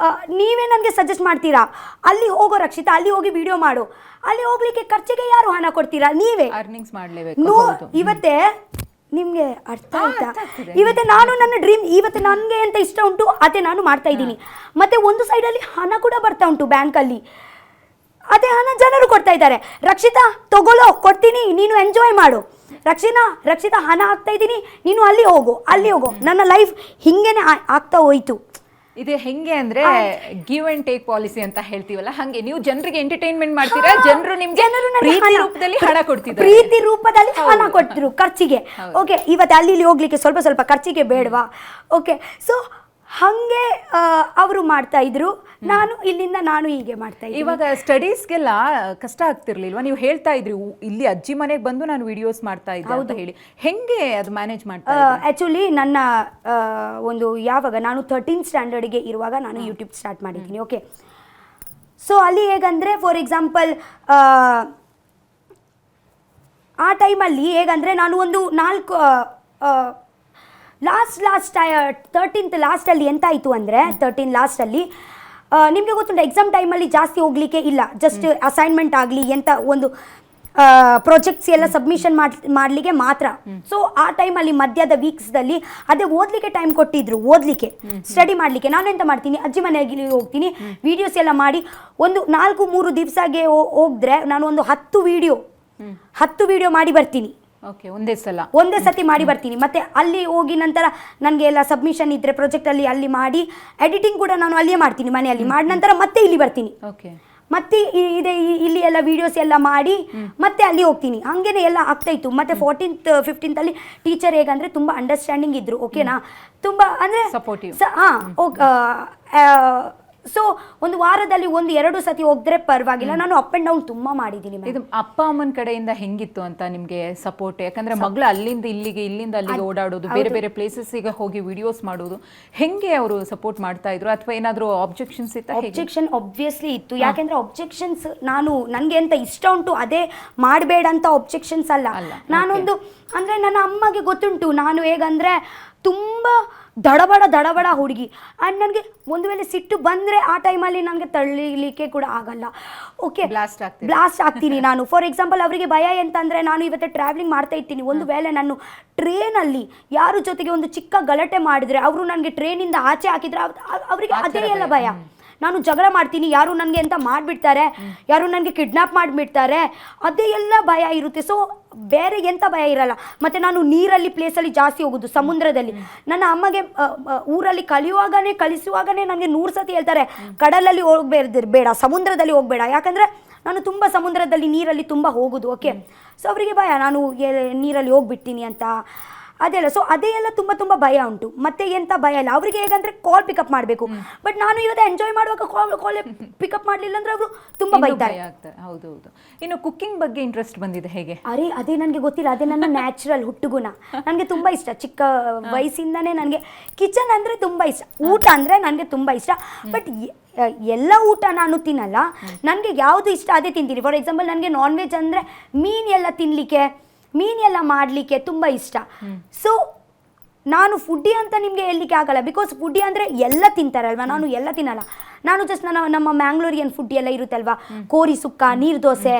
ನೀವೇ ನನಗೆ ಸಜೆಸ್ಟ್ ಮಾಡ್ತೀರಾ, ಅಲ್ಲಿ ಹೋಗೋ ರಕ್ಷಿತಾ, ಅಲ್ಲಿ ಹೋಗಿ ವಿಡಿಯೋ ಮಾಡು. ಅಲ್ಲಿ ಹೋಗ್ಲಿಕ್ಕೆ ಖರ್ಚಿಗೆ ಯಾರು ಹಣ ಕೊಡ್ತೀರಾ? ನೀವೇ. ಅರ್ನಿಂಗ್ಸ್ ಮಾಡಲೇಬೇಕು. ಇವತ್ತೇ ನಿಮಗೆ ಅರ್ಥ ಆಯ್ತಾ? ಇವತ್ತೇ ನಾನು ನನ್ನ ಡ್ರೀಮ್, ಇವತ್ತು ನನಗೆ ಅಂತ ಇಷ್ಟ ಉಂಟು ಅದೇ ನಾನು ಮಾಡ್ತಾ ಇದ್ದೀನಿ. ಮತ್ತು ಒಂದು ಸೈಡಲ್ಲಿ ಹಣ ಕೂಡ ಬರ್ತಾ ಉಂಟು ಬ್ಯಾಂಕಲ್ಲಿ, ಅದೇ ಹಣ ಜನರು ಕೊಡ್ತಾ ಇದ್ದಾರೆ. ರಕ್ಷಿತಾ ತಗೊಳ್ಳೋ, ಕೊಡ್ತೀನಿ, ನೀನು ಎಂಜಾಯ್ ಮಾಡು. ರಕ್ಷಿತಾ ಹಣ ಹಾಕ್ತಾ ಇದ್ದೀನಿ, ನೀನು ಅಲ್ಲಿ ಹೋಗು. ನನ್ನ ಲೈಫ್ ಹಿಂಗೇನೆ ಆಗ್ತಾ ಹೋಯ್ತು. ಇದು ಹೆಂಗೆ ಅಂದ್ರೆ ಗಿವ್ ಅಂಡ್ ಟೇಕ್ ಪಾಲಿಸಿ ಅಂತ ಹೇಳ್ತೀವಲ್ಲ, ಹಂಗೆ ನೀವು ಜನರಿಗೆ ಎಂಟರ್ಟೈನ್ಮೆಂಟ್ ಮಾಡ್ತೀರಾ, ಜನರು ನಿಮ್ಗೆ ಪ್ರೀತಿ ರೂಪದಲ್ಲಿ ಹಣ ಕೊಡ್ತಿದ್ದಾರೆ. ಪ್ರೀತಿ ರೂಪದಲ್ಲಿ ಹಣ ಕೊಡ್ತಿರು ಖರ್ಚಿಗೆ. ಓಕೆ, ಇವತ್ತು ಅಲ್ಲಿ ಹೋಗ್ಲಿಕ್ಕೆ ಸ್ವಲ್ಪ ಖರ್ಚಿಗೆ ಬೇಡವಾ? ಓಕೆ, ಸೊ ಹಾಗೆ ಅವರು ಮಾಡ್ತಾ ಇದ್ರು, ನಾನು ಇಲ್ಲಿಂದ ನಾನು ಹೀಗೆ ಮಾಡ್ತಾ ಇದ್ದೆ. ಇವಾಗ ಸ್ಟಡೀಸ್ಗೆಲ್ಲ ಕಷ್ಟ ಆಗ್ತಿರ್ಲಿಲ್ವಾ? ನೀವು ಹೇಳ್ತಾ ಇದ್ರಿ ಇಲ್ಲಿ ಅಜ್ಜಿ ಮನೆಗೆ ಬಂದು ನಾನು ವಿಡಿಯೋಸ್ ಮಾಡ್ತಾ ಇದ್ದೆ ಅಂತ ಹೇಳಿ, ಹೆಂಗೆ ಅದು ಮ್ಯಾನೇಜ್ ಮಾಡ್ತಾ? ಆ್ಯಕ್ಚುಲಿ ನನ್ನ ಒಂದು ಯಾವಾಗ ನಾನು 13th ಸ್ಟ್ಯಾಂಡರ್ಡ್ಗೆ ಇರುವಾಗ ನಾನು ಯೂಟ್ಯೂಬ್ ಸ್ಟಾರ್ಟ್ ಮಾಡಿದ್ದೀನಿ. ಓಕೆ, ಸೊ ಅಲ್ಲಿ ಹೇಗಂದರೆ ಫಾರ್ ಎಕ್ಸಾಂಪಲ್ ಆ ಟೈಮಲ್ಲಿ ಹೇಗಂದರೆ ನಾನು ಒಂದು 4 ಲಾಸ್ಟ್ 13th ಲಾಸ್ಟಲ್ಲಿ ಎಂತಾಯಿತು ಅಂದರೆ 13 ಲಾಸ್ಟಲ್ಲಿ ನಿಮಗೆ ಗೊತ್ತುಂಟು ಎಕ್ಸಾಮ್ ಟೈಮಲ್ಲಿ ಜಾಸ್ತಿ ಹೋಗಲಿಕ್ಕೆ ಇಲ್ಲ, ಜಸ್ಟ್ ಅಸೈನ್ಮೆಂಟ್ ಆಗಲಿ ಎಂತ ಒಂದು ಪ್ರಾಜೆಕ್ಟ್ಸ್ ಎಲ್ಲ ಸಬ್ಮಿಷನ್ ಮಾಡಲಿಕ್ಕೆ ಮಾತ್ರ. ಸೊ ಆ ಟೈಮಲ್ಲಿ ಮಧ್ಯದ ವೀಕ್ಸ್ದಲ್ಲಿ ಅದೇ ಓದಲಿಕ್ಕೆ ಟೈಮ್ ಕೊಟ್ಟಿದ್ರು, ಓದಲಿಕ್ಕೆ ಸ್ಟಡಿ ಮಾಡಲಿಕ್ಕೆ. ನಾನು ಎಂತ ಮಾಡ್ತೀನಿ, ಅಜ್ಜಿ ಮನೆಗೆ ಹೋಗ್ತೀನಿ, ವೀಡಿಯೋಸ್ ಎಲ್ಲ ಮಾಡಿ ಒಂದು 4-3 ದಿವಸಗೆ ಹೋಗಿದ್ರೆ ನಾನು ಒಂದು 10 ವಿಡಿಯೋ ಮಾಡಿ ಬರ್ತೀನಿ. ಓಕೆ, ಒಂದೇ ಸತಿ ಮಾಡಿ ಬರ್ತೀನಿ. ಮತ್ತೆ ಅಲ್ಲಿ ಹೋಗಿ ನಂತರ ನನಗೆ ಎಲ್ಲ ಸಬ್ಮಿಷನ್ ಇದ್ದರೆ ಪ್ರಾಜೆಕ್ಟಲ್ಲಿ ಅಲ್ಲಿ ಮಾಡಿ ಎಡಿಟಿಂಗ್ ಕೂಡ ನಾನು ಅಲ್ಲಿಯೇ ಮಾಡ್ತೀನಿ, ಮನೆಯಲ್ಲಿ ಮಾಡಿ ನಂತರ ಮತ್ತೆ ಇಲ್ಲಿ ಬರ್ತೀನಿ. ಓಕೆ, ಮತ್ತೆ ಇದೆ ಇಲ್ಲಿ ಎಲ್ಲ ವಿಡಿಯೋಸ್ ಎಲ್ಲ ಮಾಡಿ ಮತ್ತೆ ಅಲ್ಲಿ ಹೋಗ್ತೀನಿ. ಹಾಗೇನೆ ಎಲ್ಲ ಆಗ್ತಾಯಿತ್ತು. ಮತ್ತು 14th 15th ಅಲ್ಲಿ ಟೀಚರ್ ಹೇಗಂದರೆ ತುಂಬ ಅಂಡರ್ಸ್ಟ್ಯಾಂಡಿಂಗ್ ಇದ್ದರು. ಓಕೆನಾ, ತುಂಬ ಅಂದರೆ ಸಪೋರ್ಟಿವ್. ಸೊ ಒಂದು ವಾರದಲ್ಲಿ 1-2 ಸತಿ ಹೋಗಿದ್ರೆ ಪರವಾಗಿಲ್ಲ. ನಾನು ಅಪ್ ಆ್ಯಂಡ್ ಡೌನ್ ತುಂಬ ಮಾಡಿದ್ದೀನಿ. ಇದು ಅಪ್ಪ ಅಮ್ಮನ ಕಡೆಯಿಂದ ಹೆಂಗಿತ್ತು ಅಂತ ನಿಮಗೆ ಸಪೋರ್ಟ್? ಯಾಕಂದ್ರೆ ಮಗಳು ಅಲ್ಲಿಂದ ಇಲ್ಲಿಗೆ ಇಲ್ಲಿಂದ ಅಲ್ಲಿಗೆ ಓಡಾಡೋದು, ಬೇರೆ ಬೇರೆ ಪ್ಲೇಸಸ್ಗೆ ಹೋಗಿ ವಿಡಿಯೋಸ್ ಮಾಡೋದು, ಹೆಂಗೆ ಅವರು ಸಪೋರ್ಟ್ ಮಾಡ್ತಾ ಇದ್ರು? ಅಥವಾ ಏನಾದರೂ ಆಬ್ಜೆಕ್ಷನ್ಸ್ ಇತ್ತಾ? ಆಬ್ಜೆಕ್ಷನ್ ಆಬ್ವಿಯಸ್ಲಿ ಇತ್ತು. ಯಾಕೆಂದ್ರೆ ಆಬ್ಜೆಕ್ಷನ್ಸ್ ನನಗೆ ಅಂತ ಇಷ್ಟ ಉಂಟು ಅದೇ ಮಾಡಬೇಡ ಅಂತ ಆಬ್ಜೆಕ್ಷನ್ಸ್ ಅಲ್ಲ. ನಾನೊಂದು ಅಂದರೆ ನನ್ನ ಅಮ್ಮಗೆ ಗೊತ್ತುಂಟು ನಾನು ಹೇಗಂದರೆ ತುಂಬ ದಡಬಡ ಹುಡುಗಿ. ಆ್ಯಂಡ್ ನನಗೆ ಒಂದು ವೇಳೆ ಸಿಟ್ಟು ಬಂದರೆ ಆ ಟೈಮಲ್ಲಿ ನನಗೆ ತಳ್ಳಲಿಕ್ಕೆ ಕೂಡ ಆಗಲ್ಲ. ಓಕೆ, ಬ್ಲಾಸ್ಟ್ ಆಗ್ತೀನಿ ನಾನು. ಫಾರ್ ಎಕ್ಸಾಂಪಲ್ ಅವರಿಗೆ ಭಯ ಎಂತಂದರೆ, ನಾನು ಇವತ್ತು ಟ್ರಾವೆಲಿಂಗ್ ಮಾಡ್ತಾ ಇರ್ತೀನಿ, ಒಂದು ವೇಳೆ ನಾನು ಟ್ರೇನಲ್ಲಿ ಯಾರ ಜೊತೆಗೆ ಒಂದು ಚಿಕ್ಕ ಗಲಾಟೆ ಮಾಡಿದರೆ, ಅವರು ನನಗೆ ಟ್ರೇನಿಂದ ಆಚೆ ಹಾಕಿದರೆ ಅವರಿಗೆ ಅದೇ ಎಲ್ಲ ಭಯ. ನಾನು ಜಗಳ ಮಾಡ್ತೀನಿ, ಯಾರು ನನಗೆ ಎಂತ ಮಾಡಿಬಿಡ್ತಾರೆ, ಯಾರು ನನಗೆ ಕಿಡ್ನಾಪ್ ಮಾಡಿಬಿಡ್ತಾರೆ, ಅದೇ ಎಲ್ಲ ಭಯ ಇರುತ್ತೆ. ಸೊ ಬೇರೆ ಎಂಥ ಭಯ ಇರಲ್ಲ. ಮತ್ತು ನಾನು ನೀರಲ್ಲಿ ಪ್ಲೇಸಲ್ಲಿ ಜಾಸ್ತಿ ಹೋಗೋದು, ಸಮುದ್ರದಲ್ಲಿ. ನನ್ನ ಅಮ್ಮಗೆ ಊರಲ್ಲಿ ಕಲಿಸುವಾಗನೇ ನನಗೆ 100 ಸತಿ ಹೇಳ್ತಾರೆ, ಕಡಲಲ್ಲಿ ಬೇಡ, ಸಮುದ್ರದಲ್ಲಿ ಹೋಗಬೇಡ. ಯಾಕಂದರೆ ನಾನು ತುಂಬ ಸಮುದ್ರದಲ್ಲಿ ನೀರಲ್ಲಿ ತುಂಬ ಹೋಗೋದು. ಓಕೆ, ಸೊ ಅವರಿಗೆ ಭಯ ನಾನು ನೀರಲ್ಲಿ ಹೋಗ್ಬಿಡ್ತೀನಿ ಅಂತ ಅದೆಲ್ಲ. ಸೊ ಅದೇ ಎಲ್ಲ ತುಂಬ ಭಯ ಉಂಟು. ಮತ್ತೆ ಎಂಥ ಭಯ ಇಲ್ಲ ಅವರಿಗೆ. ಹೇಗಂದರೆ ಕಾಲ್ ಪಿಕಪ್ ಮಾಡಬೇಕು, ಬಟ್ ನಾನು ಇವತ್ತು ಎಂಜಾಯ್ ಮಾಡುವಾಗ ಕಾಲ್ ಪಿಕಪ್ ಮಾಡಲಿಲ್ಲ ಅಂದರೆ ಅವರು ತುಂಬ ಬೈತಾರೆ. ಹೌದು. ಇನ್ನು ಕುಕ್ಕಿಂಗ್ ಬಗ್ಗೆ ಇಂಟ್ರೆಸ್ಟ್ ಬಂದಿದೆ ಹೇಗೆ? ಅದೇ ನನಗೆ ಗೊತ್ತಿಲ್ಲ, ಅದೇ ನನ್ನ ನ್ಯಾಚುರಲ್ ಹುಟ್ಟುಗುಣ. ನನಗೆ ತುಂಬ ಇಷ್ಟ, ಚಿಕ್ಕ ವಯಸ್ಸಿಂದನೇ ನನಗೆ ಕಿಚನ್ ಅಂದರೆ ತುಂಬ ಇಷ್ಟ, ಊಟ ಅಂದರೆ ನನಗೆ ತುಂಬ ಇಷ್ಟ. ಬಟ್ ಎಲ್ಲ ಊಟ ನಾನು ತಿನ್ನಲ್ಲ, ನನಗೆ ಯಾವುದು ಇಷ್ಟ ಅದೇ ತಿಂತೀನಿ. ಫಾರ್ ಎಕ್ಸಾಂಪಲ್ ನನಗೆ ನಾನ್ ವೆಜ್ ಅಂದರೆ ಮೀನೆಲ್ಲ ಮಾಡಲಿಕ್ಕೆ ತುಂಬ ಇಷ್ಟ. ಸೊ ನಾನು ಫುಡ್ಡಿ ಅಂತ ನಿಮಗೆ ಹೇಳಲಿಕ್ಕೆ ಆಗಲ್ಲ, ಬಿಕಾಸ್ ಫುಡ್ಡಿ ಅಂದರೆ ಎಲ್ಲ ತಿಂತಾರಲ್ವ, ನಾನು ಎಲ್ಲ ತಿನ್ನಲ್ಲ. ನಾನು ಜಸ್ಟ್ ನಮ್ಮ ಮ್ಯಾಂಗ್ಳೂರಿಯನ್ ಫುಡ್ ಎಲ್ಲ ಇರುತ್ತಲ್ವ, ಕೋರಿ ಸುಕ್ಕ, ನೀರು ದೋಸೆ,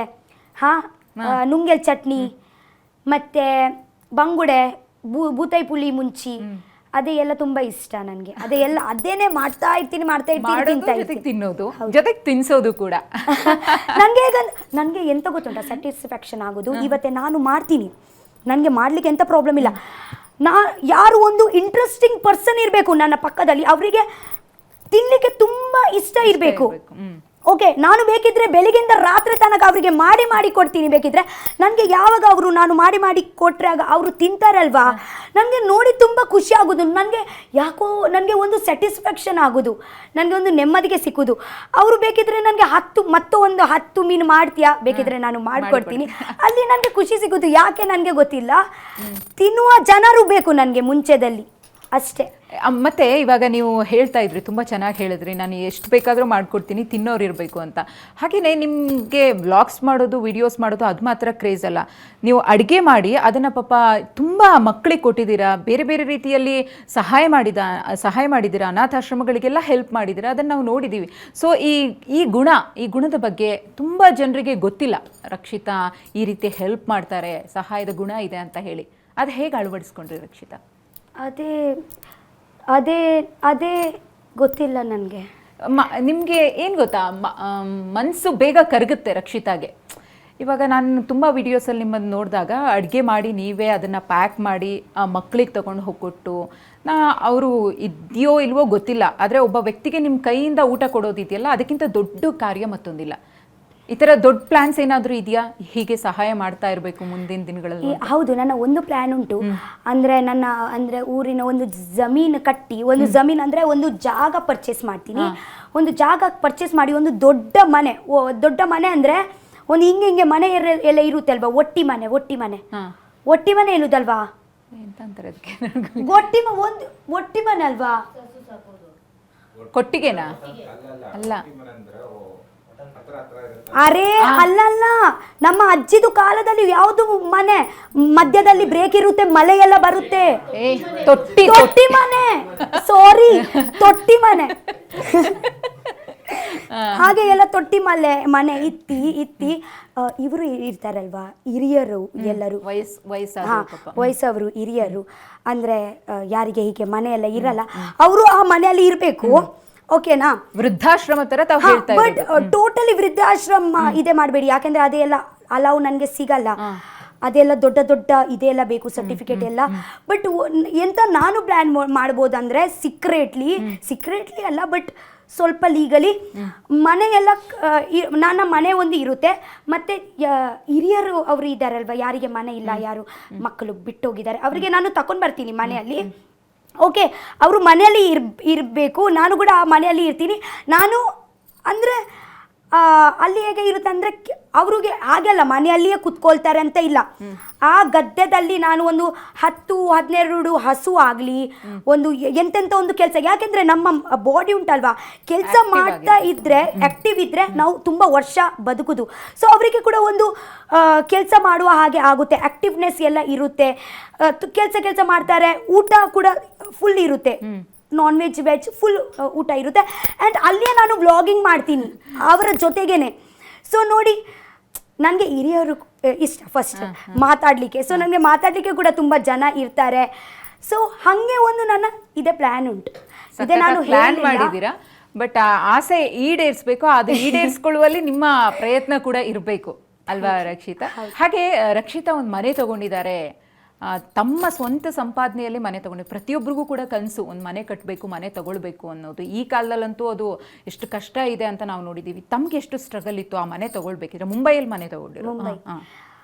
ನುಂಗೆಲ್ ಚಟ್ನಿ, ಮತ್ತು ಬಂಗುಡೆ, ಬೂತಾಯಿ ಪುಳಿ ಮುಂಚಿ, ಅದೇ ಎಲ್ಲ ತುಂಬ ಇಷ್ಟ ನನಗೆ. ಅದೇನೇ ಮಾಡ್ತಾ ಇರ್ತೀನಿ ತಿನ್ನೋದು ಜೊತೆಗೆ ತಿನ್ಸೋದು ಕೂಡ. ನನಗೆ ಎಂತ ಗೊತ್ತುಂಟ ಸ್ಯಾಟಿಸ್ಫ್ಯಾಕ್ಷನ್ ಆಗೋದು. ಇವತ್ತೇ ನಾನು ಮಾಡ್ತೀನಿ, ನನಗೆ ಮಾಡಲಿಕ್ಕೆ ಎಂಥ ಪ್ರಾಬ್ಲಮ್ ಇಲ್ಲ. ಯಾರು ಒಂದು ಇಂಟ್ರೆಸ್ಟಿಂಗ್ ಪರ್ಸನ್ ಇರಬೇಕು ನನ್ನ ಪಕ್ಕದಲ್ಲಿ, ಅವರಿಗೆ ತಿನ್ನಲಿಕ್ಕೆ ತುಂಬ ಇಷ್ಟ ಇರಬೇಕು. ಓಕೆ, ನಾನು ಬೇಕಿದ್ರೆ ಬೆಳಿಗ್ಗೆಯಿಂದ ರಾತ್ರಿ ತನಕ ಅವರಿಗೆ ಮಾಡಿ ಕೊಡ್ತೀನಿ. ಬೇಕಿದ್ರೆ ನನಗೆ ಯಾವಾಗ ನಾನು ಮಾಡಿ ಕೊಟ್ಟರೆ ಆಗ ಅವರು ತಿಂತಾರಲ್ವಾ, ನನಗೆ ನೋಡಿ ತುಂಬ ಖುಷಿ ಆಗೋದು. ನನಗೆ ಒಂದು ಸ್ಯಾಟಿಸ್ಫ್ಯಾಕ್ಷನ್ ಆಗೋದು, ನನಗೆ ಒಂದು ನೆಮ್ಮದಿಗೆ ಸಿಕ್ಕೋದು. ಅವರು ಬೇಕಿದ್ರೆ ನನಗೆ 10 ಮೀನು ಮಾಡ್ತೀಯಾ, ಬೇಕಿದ್ರೆ ನಾನು ಮಾಡಿಕೊಡ್ತೀನಿ. ಅಲ್ಲಿ ನನಗೆ ಖುಷಿ ಸಿಗೋದು. ಯಾಕೆ ನನಗೆ ಗೊತ್ತಿಲ್ಲ, ತಿನ್ನುವ ಜನರು ಬೇಕು ನನಗೆ ಮುಂಚೆದಲ್ಲಿ. ಅಷ್ಟೇ. ಮತ್ತೆ ಇವಾಗ ನೀವು ಹೇಳ್ತಾ ಇದ್ರಿ, ತುಂಬ ಚೆನ್ನಾಗಿ ಹೇಳಿದ್ರಿ, ನಾನು ಎಷ್ಟು ಬೇಕಾದರೂ ಮಾಡ್ಕೊಡ್ತೀನಿ, ತಿನ್ನೋರು ಇರಬೇಕು ಅಂತ. ಹಾಗೆಯೇ ನಿಮಗೆ ವ್ಲಾಗ್ಸ್ ಮಾಡೋದು, ವಿಡಿಯೋಸ್ ಮಾಡೋದು ಅದು ಮಾತ್ರ ಕ್ರೇಜ್ ಅಲ್ಲ, ನೀವು ಅಡುಗೆ ಮಾಡಿ ಅದನ್ನು ಪಾಪ ತುಂಬ ಮಕ್ಕಳಿಗೆ ಕೊಟ್ಟಿದ್ದೀರಾ, ಬೇರೆ ಬೇರೆ ರೀತಿಯಲ್ಲಿ ಸಹಾಯ ಮಾಡಿದ್ದೀರಾ, ಅನಾಥಾಶ್ರಮಗಳಿಗೆಲ್ಲ ಹೆಲ್ಪ್ ಮಾಡಿದ್ದೀರಾ, ಅದನ್ನು ನಾವು ನೋಡಿದ್ದೀವಿ. ಸೊ ಈ ಗುಣದ ಬಗ್ಗೆ ತುಂಬ ಜನರಿಗೆ ಗೊತ್ತಿಲ್ಲ. ರಕ್ಷಿತಾ ಈ ರೀತಿ ಹೆಲ್ಪ್ ಮಾಡ್ತಾರೆ, ಸಹಾಯದ ಗುಣ ಇದೆ ಅಂತ ಹೇಳಿ. ಅದು ಹೇಗೆ ಅಳವಡಿಸ್ಕೊಂಡ್ರಿ ರಕ್ಷಿತಾ? ಅದೇ ಗೊತ್ತಿಲ್ಲ ನನಗೆ. ನಿಮಗೆ ಏನು ಗೊತ್ತಾ, ಮನಸ್ಸು ಬೇಗ ಕರಗುತ್ತೆ ರಕ್ಷಿತಾಗೆ. ಇವಾಗ ನಾನು ತುಂಬ ವಿಡಿಯೋಸಲ್ಲಿ ನಿಮ್ಮನ್ನು ನೋಡಿದಾಗ ಅಡುಗೆ ಮಾಡಿ ನೀವೇ ಅದನ್ನು ಪ್ಯಾಕ್ ಮಾಡಿ ಮಕ್ಕಳಿಗೆ ತೊಗೊಂಡು ಹೋಗ್ಕೊಟ್ಟು, ಅವರು ಇದೆಯೋ ಇಲ್ವೋ ಗೊತ್ತಿಲ್ಲ, ಆದರೆ ಒಬ್ಬ ವ್ಯಕ್ತಿಗೆ ನಿಮ್ಮ ಕೈಯಿಂದ ಊಟ ಕೊಡೋದಿದೆಯಲ್ಲ, ಅದಕ್ಕಿಂತ ದೊಡ್ಡ ಕಾರ್ಯ ಮತ್ತೊಂದಿಲ್ಲ. ಈ ಥರ ದೊಡ್ಡ ಪ್ಲಾನ್ಸ್ ಏನಾದರೂ ಇದೆಯಾ, ಹೀಗೆ ಸಹಾಯ ಮಾಡ್ತಾ ಇರಬೇಕು ಮುಂದಿನ ದಿನಗಳಲ್ಲಿ? ಹೌದು, ನನ್ನ ಒಂದು ಪ್ಲ್ಯಾನ್ ಉಂಟು. ಅಂದರೆ ಊರಿನ ಒಂದು ಜಮೀನು ಕಟ್ಟಿ, ಒಂದು ಜಾಗ ಪರ್ಚೇಸ್ ಮಾಡ್ತೀನಿ. ಒಂದು ಜಾಗ ಪರ್ಚೇಸ್ ಮಾಡಿ ಒಂದು ದೊಡ್ಡ ಮನೆ ಅಂದರೆ ಒಂದು ಹಿಂಗೆ ಮನೆ ಎಲ್ಲ ಇರುತ್ತೆ ಅಲ್ವಾ, ಒಟ್ಟಿ ಮನೆ ಇರುದಲ್ವಾ, ಎಂತ ಅಂತಾರೆ ಅದಕ್ಕೆ? ಒಟ್ಟಿ ಮನೆ ಅಲ್ವಾ? ಕೊಟ್ಟಿಗೆನಾ? ಅಲ್ಲ, ಅರೆ ಅಲ್ಲಲ್ಲ, ನಮ್ಮ ಅಜ್ಜಿದು ಕಾಲದಲ್ಲಿ ಯಾವುದು ಮನೆ ಮಧ್ಯದಲ್ಲಿ ಬ್ರೇಕ್ ಇರುತ್ತೆ, ಮಳೆ ಎಲ್ಲ ಬರುತ್ತೆ, ತೊಟ್ಟಿ ಮನೆ. ಸಾರಿ, ತೊಟ್ಟಿ ಮನೆ. ಹಾಗೆ ಎಲ್ಲ ತೊಟ್ಟಿ ಮನೆ ಇತ್ತಿ ಇವರು ಇರ್ತಾರಲ್ವಾ, ಹಿರಿಯರು ಎಲ್ಲರೂ, ವಯಸ್ಸವರು ಹಿರಿಯರು, ಅಂದ್ರೆ ಯಾರಿಗೆ ಹೀಗೆ ಮನೆ ಎಲ್ಲ ಇರಲ್ಲ, ಅವರು ಆ ಮನೆಯಲ್ಲಿ ಇರಬೇಕು. ಓಕೆನಾ? ವೃದ್ಧಾಶ್ರಮ ತರ ತಾವು ಹೇಳ್ತಾ ಬಟ್ ಟೋಟಲಿ ವೃದ್ಧಾಶ್ರಮ ಇದೆ ಮಾಡಬೇಡಿ, ಯಾಕೆಂದ್ರೆ ಅದೆಲ್ಲ ಅಲಾವ್ ನನಗೆ ಸಿಗಲ್ಲ. ಅದೆಲ್ಲ ದೊಡ್ಡ ಇದೆಲ್ಲ ಬೇಕು, ಸರ್ಟಿಫಿಕೇಟ್ ಎಲ್ಲ. ಬಟ್ ಎಂತ ನಾನು ಪ್ಲಾನ್ ಮಾಡ್ಬೋದಂದ್ರೆ ಸೀಕ್ರೆಟ್ಲಿ ಅಲ್ಲ, ಬಟ್ ಸ್ವಲ್ಪ ಲೀಗಲಿ ಮನೆಯೆಲ್ಲ, ನನ್ನ ಮನೆ ಒಂದು ಇರುತ್ತೆ. ಮತ್ತು ಹಿರಿಯರು ಅವರು ಇದ್ದಾರಲ್ವ, ಯಾರಿಗೆ ಮನೆ ಇಲ್ಲ, ಯಾರು ಮಕ್ಕಳು ಬಿಟ್ಟೋಗಿದ್ದಾರೆ, ಅವರಿಗೆ ನಾನು ತಗೊಂಡು ಬರ್ತೀನಿ ಮನೆಯಲ್ಲಿ. ಓಕೆ, ಅವರು ಮನೆಯಲ್ಲಿ ಇರಬೇಕು, ನಾನು ಕೂಡ ಆ ಮನೆಯಲ್ಲಿ ಇರ್ತೀನಿ. ನಾನು ಅಂದರೆ ಅಲ್ಲಿ ಹೇಗೆ ಇರುತ್ತೆ ಅಂದರೆ, ಅವ್ರಿಗೆ ಹಾಗೆಲ್ಲ ಮನೆಯಲ್ಲಿಯೇ ಕುತ್ಕೊಳ್ತಾರೆ ಅಂತ ಇಲ್ಲ. ಆ ಗದ್ದೆದಲ್ಲಿ ನಾನು ಒಂದು 10-12 ಹಸು ಆಗಲಿ, ಒಂದು ಎಂತೆಂಥ ಒಂದು ಕೆಲಸ, ಯಾಕೆಂದರೆ ನಮ್ಮ ಬಾಡಿ ಉಂಟಲ್ವಾ, ಕೆಲಸ ಮಾಡ್ತಾ ಇದ್ದರೆ, ಆ್ಯಕ್ಟಿವ್ ಇದ್ದರೆ ನಾವು ತುಂಬ ವರ್ಷ ಬದುಕುದು. ಸೊ ಅವರಿಗೆ ಕೂಡ ಒಂದು ಕೆಲಸ ಮಾಡುವ ಹಾಗೆ ಆಗುತ್ತೆ, ಆ್ಯಕ್ಟಿವ್ನೆಸ್ ಎಲ್ಲ ಇರುತ್ತೆ, ಕೆಲಸ ಮಾಡ್ತಾರೆ, ಊಟ ಕೂಡ ಫುಲ್ ಇರುತ್ತೆ, ನಾನ್ ವೆಜ್ ಫುಲ್ ಊಟ ಇರುತ್ತೆ. ಆ್ಯಂಡ್ ಅಲ್ಲಿಯೇ ನಾನು ವ್ಲಾಗಿಂಗ್ ಮಾಡ್ತೀನಿ ಅವರ ಜೊತೆಗೇನೆ. ಸೊ ನೋಡಿ, ನನಗೆ ಹಿರಿಯರು ಇಷ್ಟ ಫಸ್ಟ್ ಮಾತಾಡಲಿಕ್ಕೆ. ಸೊ ನನಗೆ ಮಾತಾಡಲಿಕ್ಕೆ ಕೂಡ ತುಂಬ ಜನ ಇರ್ತಾರೆ. ಸೊ ಹಾಗೆ ಒಂದು ನನ್ನ ಇದೇ ಪ್ಲ್ಯಾನ್ ಉಂಟು. ಇದೇ ನಾನು ಪ್ಲ್ಯಾನ್ ಮಾಡಿದ್ದೀರಾ, ಬಟ್ ಆ ಆಸೆ ಈಡೇರಿಸಬೇಕು, ಅದು ಈಡೇರಿಸ್ಕೊಳ್ಳುವಲ್ಲಿ ನಿಮ್ಮ ಪ್ರಯತ್ನ ಕೂಡ ಇರಬೇಕು ಅಲ್ವಾ ರಕ್ಷಿತಾ? ಹಾಗೆ ರಕ್ಷಿತಾ ಒಂದು ಮನೆ ತಗೊಂಡಿದ್ದಾರೆ, ತಮ್ಮ ಸ್ವಂತ ಸಂಪಾದನೆಯಲ್ಲಿ ಮನೆ ತಗೊಂಡು, ಪ್ರತಿಯೊಬ್ಬರಿಗೂ ಕೂಡ ಕನಸು ಒಂದು ಮನೆ ಕಟ್ಟಬೇಕು, ಮನೆ ತಗೊಳ್ಬೇಕು ಅನ್ನೋದು. ಈ ಕಾಲದಲ್ಲಂತೂ ಅದು ಎಷ್ಟು ಕಷ್ಟ ಇದೆ ಅಂತ ನಾವು ನೋಡಿದ್ದೀವಿ. ತಮ್ಗೆ ಎಷ್ಟು ಸ್ಟ್ರಗಲ್ ಇತ್ತು ಆ ಮನೆ ತಗೊಳ್ಬೇಕಿದ್ರೆ? ಮುಂಬೈಯಲ್ಲಿ ಮನೆ ತಗೊಂಡಿರೋ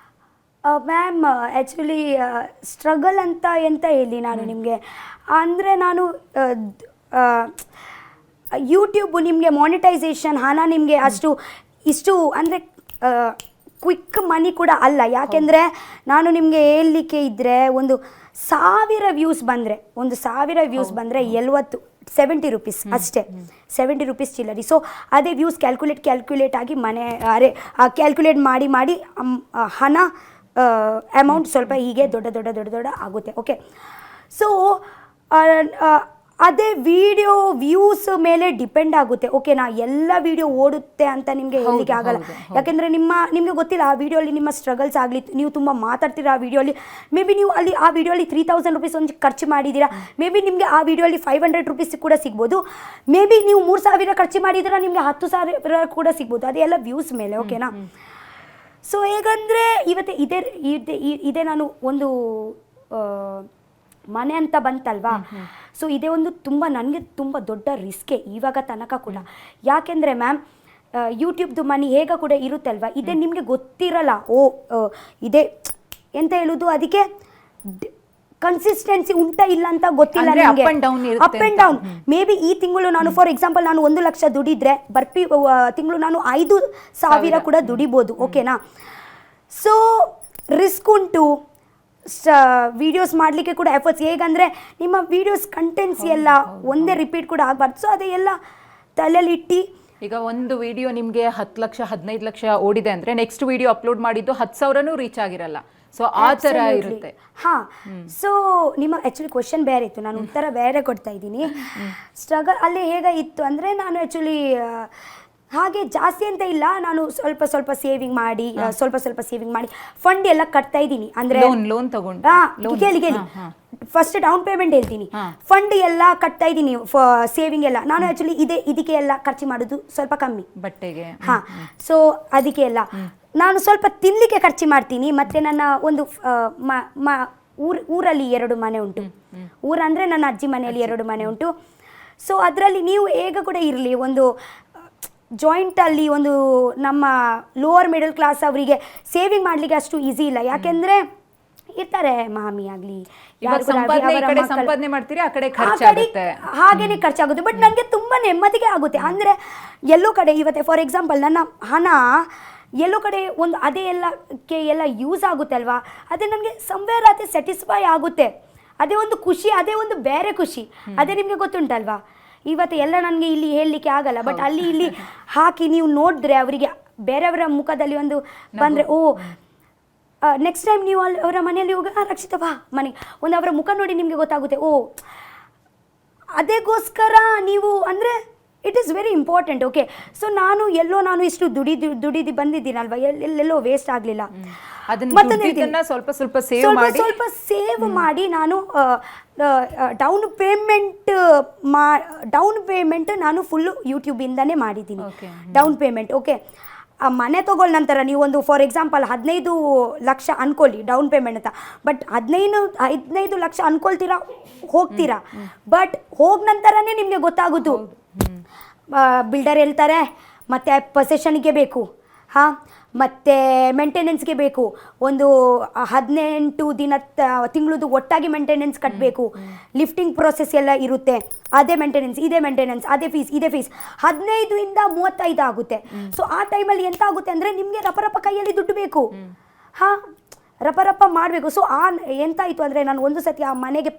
ಮ್ಯಾಮ್, ಆ್ಯಕ್ಚುಲಿ ಸ್ಟ್ರಗಲ್ ಅಂತ ಎಂತ ಹೇಳಿ ನಾನು ನಿಮಗೆ, ಅಂದರೆ ನಾನು ಯೂಟ್ಯೂಬ್ ನಿಮಗೆ ಮಾನಿಟೈಸೇಷನ್ ಹಣ ನಿಮಗೆ ಇಷ್ಟು ಅಂದರೆ ಕ್ವಿಕ್ ಮನಿ ಕೂಡ ಅಲ್ಲ. ಯಾಕೆಂದರೆ ನಾನು ನಿಮಗೆ ಹೇಳಲಿಕ್ಕೆ ಇದ್ದರೆ, 1,000 ವ್ಯೂಸ್ ಬಂದರೆ 70 ರೂಪೀಸ್ ಅಷ್ಟೇ, 70 ರೂಪೀಸ್ ಚಿಲ್ಲರಿ. ಸೊ ಅದೇ ವ್ಯೂಸ್ ಕ್ಯಾಲ್ಕುಲೇಟ್ ಆಗಿ ಕ್ಯಾಲ್ಕುಲೇಟ್ ಮಾಡಿ ಹಣ ಅಮೌಂಟ್ ಸ್ವಲ್ಪ ಹೀಗೆ ದೊಡ್ಡ ಆಗುತ್ತೆ. ಓಕೆ, ಸೊ ಅದೇ ವಿಡಿಯೋ ವ್ಯೂಸ್ ಮೇಲೆ ಡಿಪೆಂಡ್ ಆಗುತ್ತೆ. ಓಕೆನಾ? ಎಲ್ಲ ವಿಡಿಯೋ ಓಡುತ್ತೆ ಅಂತ ನಿಮಗೆ ಹೇಳಲಿಕ್ಕೆ ಆಗಲ್ಲ. ಯಾಕೆಂದರೆ ನಿಮಗೆ ಗೊತ್ತಿಲ್ಲ ಆ ವಿಡಿಯೋಲಿ ನಿಮ್ಮ ಸ್ಟ್ರಗಲ್ಸ್ ಆಗಲಿ, ನೀವು ತುಂಬ ಮಾತಾಡ್ತೀರಾ ಆ ವಿಡಿಯೋಲಿ. ಮೇ ಬಿ ನೀವು ಆ ವಿಡಿಯೋಲಿ 3,000 ರೂಪೀಸ್ ಒಂದು ಖರ್ಚು ಮಾಡಿದ್ದೀರಾ, ಮೇ ಬಿ ನಿಮಗೆ ಆ ವಿಡಿಯೋಲಿ 500 ರೂಪೀಸ್ ಕೂಡ ಸಿಗ್ಬೋದು. ಮೇ ಬಿ ನೀವು 3,000 ಖರ್ಚು ಮಾಡಿದ್ದೀರಾ, ನಿಮಗೆ 10,000 ಕೂಡ ಸಿಗ್ಬೋದು. ಅದೆಲ್ಲ ವ್ಯೂಸ್ ಮೇಲೆ. ಓಕೆನಾ? ಸೊ ಹೇಗಂದರೆ ಇವತ್ತು ಇದೇ ನಾನು ಒಂದು ಮನೆ ಅಂತ ಬಂತಲ್ವಾ, ಸೊ ಇದೇ ಒಂದು ನನಗೆ ತುಂಬ ದೊಡ್ಡ ರಿಸ್ಕೆ ಇವಾಗ ತನಕ ಕೂಡ. ಯಾಕೆಂದರೆ ಮ್ಯಾಮ್, ಯೂಟ್ಯೂಬ್ದು ಮನಿ ಹೇಗೆ ಕೂಡ ಇರುತ್ತಲ್ವ, ಇದೇ ನಿಮಗೆ ಗೊತ್ತಿರಲ್ಲ. ಇದೇ ಎಂತ ಹೇಳೋದು, ಅದಕ್ಕೆ ಕನ್ಸಿಸ್ಟೆನ್ಸಿ ಉಂಟಾ ಇಲ್ಲ ಅಂತ ಗೊತ್ತಿಲ್ಲ ನಿಮಗೆ. Up and down. May be ಈ ತಿಂಗಳು ನಾನು ಫಾರ್ ಎಕ್ಸಾಂಪಲ್ ನಾನು 1 ಲಕ್ಷ ದುಡಿದ್ರೆ, ತಿಂಗಳು ನಾನು 5,000 ಕೂಡ ದುಡಿಬೋದು. ಓಕೆನಾ? ಸೊ ರಿಸ್ಕ್ ಉಂಟು, ವಿಡಿಯೋಸ್ ಮಾಡಲಿಕ್ಕೆ ಕೂಡ ಎಫರ್ಟ್ಸ್. ಹೇಗಂದರೆ ನಿಮ್ಮ ವಿಡಿಯೋಸ್ ಕಂಟೆಂಟ್ಸ್ ಎಲ್ಲ ಒಂದೇ ರಿಪೀಟ್ ಕೂಡ ಆಗಬಾರ್ದು. ಸೊ ಅದೆಲ್ಲ ತಲೆಯಲ್ಲಿ ಇಟ್ಟು ಈಗ ಒಂದು ವಿಡಿಯೋ ನಿಮಗೆ 10 ಲಕ್ಷ 15 ಲಕ್ಷ ಓಡಿದೆ ಅಂದರೆ ನೆಕ್ಸ್ಟ್ ವಿಡಿಯೋ ಅಪ್ಲೋಡ್ ಮಾಡಿದ್ದು 10,000ನೂ ರೀಚ್ ಆಗಿರಲ್ಲ. ಸೊ ಆ ಥರ ಇರುತ್ತೆ. ಹಾಂ, ಸೊ ನಿಮ್ಮ ಆ್ಯಕ್ಚುಲಿ ಕ್ವಶನ್ ಬೇರೆ ಇತ್ತು, ನಾನು ಉತ್ತರ ಬೇರೆ ಕೊಡ್ತಾ ಇದ್ದೀನಿ. ಸ್ಟ್ರಗಲ್ ಅಲ್ಲಿ ಹೇಗೆ ಇತ್ತು ಅಂದರೆ, ನಾನು ಆ್ಯಕ್ಚುಲಿ ಹಾಗೆ ಜಾಸ್ತಿ ಅಂತ ಇಲ್ಲ, ನಾನು ಸ್ವಲ್ಪ ಸ್ವಲ್ಪ ಸೇವಿಂಗ್ ಮಾಡಿ ಫಂಡ್ ಎಲ್ಲ ಕಟ್ತಾ ಇದ್ದೀನಿ. ಅಂದರೆ ಲೋನ್ ತಗೊಂಡು ಕೇಳಿ ಫಸ್ಟ್ ಡೌನ್ ಪೇಮೆಂಟ್ ಹೇಳ್ತೀನಿ, ಫಂಡ್ ಎಲ್ಲ ಕಟ್ತಾ ಇದ್ದೀನಿ, ಸೇವಿಂಗ್ ಎಲ್ಲ. ನಾನು ಆ್ಯಕ್ಚುಲಿ ಇದಕ್ಕೆ ಎಲ್ಲ ಖರ್ಚು ಮಾಡೋದು ಸ್ವಲ್ಪ ಕಮ್ಮಿ, ಬಟ್ಟೆಗೆ. ಹಾಂ, ಸೊ ಅದಕ್ಕೆ ಎಲ್ಲ ನಾನು ಸ್ವಲ್ಪ ತಿನ್ನಲಿಕ್ಕೆ ಖರ್ಚು ಮಾಡ್ತೀನಿ. ಮತ್ತು ನನ್ನ ಒಂದು ಊರಲ್ಲಿ 2 ಮನೆ ಉಂಟು. ಊರಂದರೆ ನನ್ನ ಅಜ್ಜಿ ಮನೆಯಲ್ಲಿ 2 ಮನೆ ಉಂಟು. ಸೊ ಅದರಲ್ಲಿ ನೀವು ಹೇಗ ಕೂಡ ಇರಲಿ, ಒಂದು ಜಾಯಿಂಟಲ್ಲಿ ಒಂದು ನಮ್ಮ ಲೋವರ್ ಮಿಡಲ್ ಕ್ಲಾಸ್ ಅವರಿಗೆ ಸೇವಿಂಗ್ ಮಾಡಲಿಕ್ಕೆ ಅಷ್ಟು ಈಸಿ ಇಲ್ಲ. ಯಾಕೆಂದರೆ ಇರ್ತಾರೆ ಮಾಮಿ ಆಗಲಿ, ಸಂಪಾದನೆ ಮಾಡ್ತೀರಿ, ಆ ಕಡೆ ಖರ್ಚಾಗುತ್ತೆ, ಹಾಗೇನೆ ಖರ್ಚಾಗುತ್ತೆ. ಬಟ್ ನನಗೆ ತುಂಬ ನೆಮ್ಮದಿಗೆ ಆಗುತ್ತೆ. ಅಂದರೆ ಎಲ್ಲೋ ಕಡೆ ಇವತ್ತೆ ಫಾರ್ ಎಕ್ಸಾಂಪಲ್ ನನ್ನ ಹಣ ಎಲ್ಲೋ ಕಡೆ ಒಂದು ಅದೇ ಎಲ್ಲಕ್ಕೆ ಎಲ್ಲ ಯೂಸ್ ಆಗುತ್ತೆ ಅಲ್ವಾ, ಅದೇ ನನಗೆ ಸಂವೇರ್ ಅದೇ ಸ್ಯಾಟಿಸ್ಫೈ ಆಗುತ್ತೆ. ಅದೇ ಒಂದು ಖುಷಿ, ಅದೇ ಒಂದು ಬೇರೆ ಖುಷಿ. ಅದೇ ನಿಮಗೆ ಗೊತ್ತುಂಟಲ್ವಾ, ಇವತ್ತು ಎಲ್ಲ ನನಗೆ ಇಲ್ಲಿ ಹೇಳಲಿಕ್ಕೆ ಆಗಲ್ಲ, ಬಟ್ ಅಲ್ಲಿ ಇಲ್ಲಿ ಹಾಕಿ ನೀವು ನೋಡಿದ್ರೆ ಅವರಿಗೆ ಬೇರೆಯವರ ಮುಖದಲ್ಲಿ ಒಂದು ಬಂದರೆ, ಓ ನೆಕ್ಸ್ಟ್ ಟೈಮ್ ನೀವು ಅಲ್ಲಿ ಅವರ ಮನೆಯಲ್ಲಿ ಹೋಗಿ ರಕ್ಷಿತ ಬಾ ಮನೆಗೆ, ಒಂದು ಅವರ ಮುಖ ನೋಡಿ ನಿಮಗೆ ಗೊತ್ತಾಗುತ್ತೆ. ಓ ಅದಕ್ಕೋಸ್ಕರ ನೀವು ಅಂದರೆ it is very important. Okay, so ನಾನು ಇಷ್ಟು ದುಡಿದು ಬಂದಿದ್ದೀನಲ್ವ, ಎಲ್ಲೆಲ್ಲೋ ವೇಸ್ಟ್ ಆಗಲಿಲ್ಲ. ಸ್ವಲ್ಪ ಸ್ವಲ್ಪ ಸೇವ್ ಮಾಡಿ ನಾನು ಡೌನ್ ಪೇಮೆಂಟ್ ನಾನು ಫುಲ್ಲು ಯೂಟ್ಯೂಬಿಂದನೇ ಮಾಡಿದ್ದೀನಿ. ಡೌನ್ ಪೇಮೆಂಟ್ ಓಕೆ, ಮನೆ ತಗೊಳ್ಳ ನಂತರ ನೀವು ಒಂದು ಫಾರ್ ಎಕ್ಸಾಂಪಲ್ 15 ಲಕ್ಷ ಅನ್ಕೊಳ್ಳಿ ಡೌನ್ ಪೇಮೆಂಟ್ ಅಂತ. ಬಟ್ 15 ಲಕ್ಷ ಅನ್ಕೊಳ್ತೀರಾ, ಹೋಗ್ತೀರಾ, ಬಟ್ ಹೋದ ನಂತರನೇ ನಿಮಗೆ ಗೊತ್ತಾಗೋದು. ಬಿಲ್ಡರ್ ಹೇಳ್ತಾರೆ ಮತ್ತು ಪೊಸೆಷನ್ಗೆ ಬೇಕು, ಹಾಂ, ಮತ್ತು ಮೇಂಟೆನೆನ್ಸ್ಗೆ ಬೇಕು, ಒಂದು 18 ತಿಂಗಳದು ಒಟ್ಟಾಗಿ ಮೇಂಟೆನೆನ್ಸ್ ಕಟ್ಟಬೇಕು, ಲಿಫ್ಟಿಂಗ್ ಪ್ರೊಸೆಸ್ ಎಲ್ಲ ಇರುತ್ತೆ, ಅದೇ ಮೇಂಟೆನೆನ್ಸ್, ಇದೇ ಮೇಂಟೆನೆನ್ಸ್, ಅದೇ ಫೀಸ್, ಇದೇ ಫೀಸ್, 15 ಇಂದ 35 ಆಗುತ್ತೆ. ಸೊ ಆ ಟೈಮಲ್ಲಿ ಎಂತ ಆಗುತ್ತೆ ಅಂದರೆ ನಿಮಗೆ ರಪ ಕೈಯಲ್ಲಿ ದುಡ್ಡು ಬೇಕು, ಹಾಂ, ರಪ ಮಾಡಬೇಕು. ಸೊ ಎಂತಾಯಿತು ಅಂದರೆ, ನಾನು ಒಂದು ಸತಿ ಆ ಮನೆಗೆ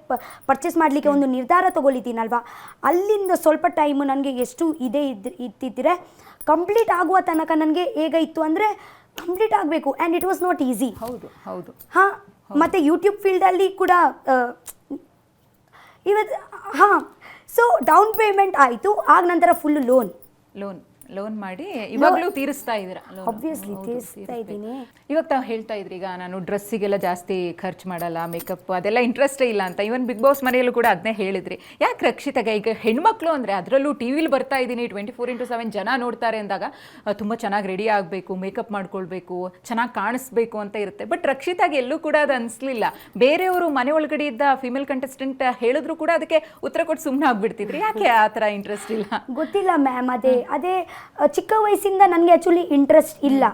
ಪರ್ಚೇಸ್ ಮಾಡಲಿಕ್ಕೆ ಒಂದು ನಿರ್ಧಾರ ತೊಗೊಳಿದ್ದೀನಲ್ವ, ಅಲ್ಲಿಂದ ಸ್ವಲ್ಪ ಟೈಮು ನನಗೆ ಎಷ್ಟು ಇದ್ದಿದ್ದರೆ ಕಂಪ್ಲೀಟ್ ಆಗುವ ತನಕ ನನಗೆ ಹೇಗಾಯಿತು ಅಂದರೆ ಕಂಪ್ಲೀಟ್ ಆಗಬೇಕು, and it was not easy. ಹೌದು. ಹಾಂ, ಮತ್ತು ಯೂಟ್ಯೂಬ್ ಫೀಲ್ಡಲ್ಲಿ ಕೂಡ ಇವತ್ತು ಹಾಂ, ಸೊ ಡೌನ್ ಪೇಮೆಂಟ್ ಆಯಿತು, ಆಗ ನಂತರ ಫುಲ್ ಲೋನ್ ಮಾಡಿ ಇವಾಗಲೂ ತೀರಿಸ್ತಾ ಇದ್ದೀರಾ? ಆಬ್ವಿಯಸ್ಲಿ ತೀರಿಸ್ತಾ ಇದ್ದೀನಿ. ಇವಾಗ ತಾವು ಹೇಳ್ತಾ ಇದ್ರಿ, ಈಗ ನಾನು ಡ್ರೆಸ್ಸಿಗೆಲ್ಲ ಜಾಸ್ತಿ ಖರ್ಚು ಮಾಡಲ್ಲ, ಮೇಕಪ್ ಅದೆಲ್ಲ ಇಂಟ್ರೆಸ್ಟೇ ಇಲ್ಲ ಅಂತ. ಇವನ್ ಬಿಗ್ ಬಾಸ್ ಮನೆಯಲ್ಲೂ ಕೂಡ ಅದನ್ನೇ ಹೇಳಿದ್ರಿ. ಯಾಕೆ ರಕ್ಷಿತಾಗ ಈಗ ಹೆಣ್ಮಕ್ಳು ಅಂದರೆ ಅದರಲ್ಲೂ ಟಿ ವಿಲಿ ಬರ್ತಾ ಇದ್ದೀನಿ 24/7 ಜನ ನೋಡ್ತಾರೆ ಅಂದಾಗ ತುಂಬ ಚೆನ್ನಾಗಿ ರೆಡಿ ಆಗಬೇಕು, ಮೇಕಪ್ ಮಾಡ್ಕೊಳ್ಬೇಕು, ಚೆನ್ನಾಗಿ ಕಾಣಿಸ್ಬೇಕು ಅಂತ ಇರುತ್ತೆ. ಬಟ್ ರಕ್ಷಿತಾಗೆ ಎಲ್ಲೂ ಕೂಡ ಅದು ಅನಿಸ್ಲಿಲ್ಲ. ಬೇರೆಯವರು ಮನೆ ಒಳಗಡೆ ಇದ್ದ ಫಿಮೇಲ್ ಕಂಟೆಸ್ಟೆಂಟ್ ಹೇಳಿದ್ರು ಕೂಡ ಅದಕ್ಕೆ ಉತ್ತರ ಕೊಟ್ಟು ಸುಮ್ಮನೆ ಆಗ್ಬಿಡ್ತಿದ್ರಿ. ಯಾಕೆ ಆ ಥರ ಇಂಟ್ರೆಸ್ಟ್ ಇಲ್ಲ? ಗೊತ್ತಿಲ್ಲ ಮ್ಯಾಮ್, ಅದೇ ಚಿಕ್ಕ ವಯಸ್ಸಿಂದ ನನಗೆ ಆ್ಯಕ್ಚುಲಿ ಇಂಟ್ರೆಸ್ಟ್ ಇಲ್ಲ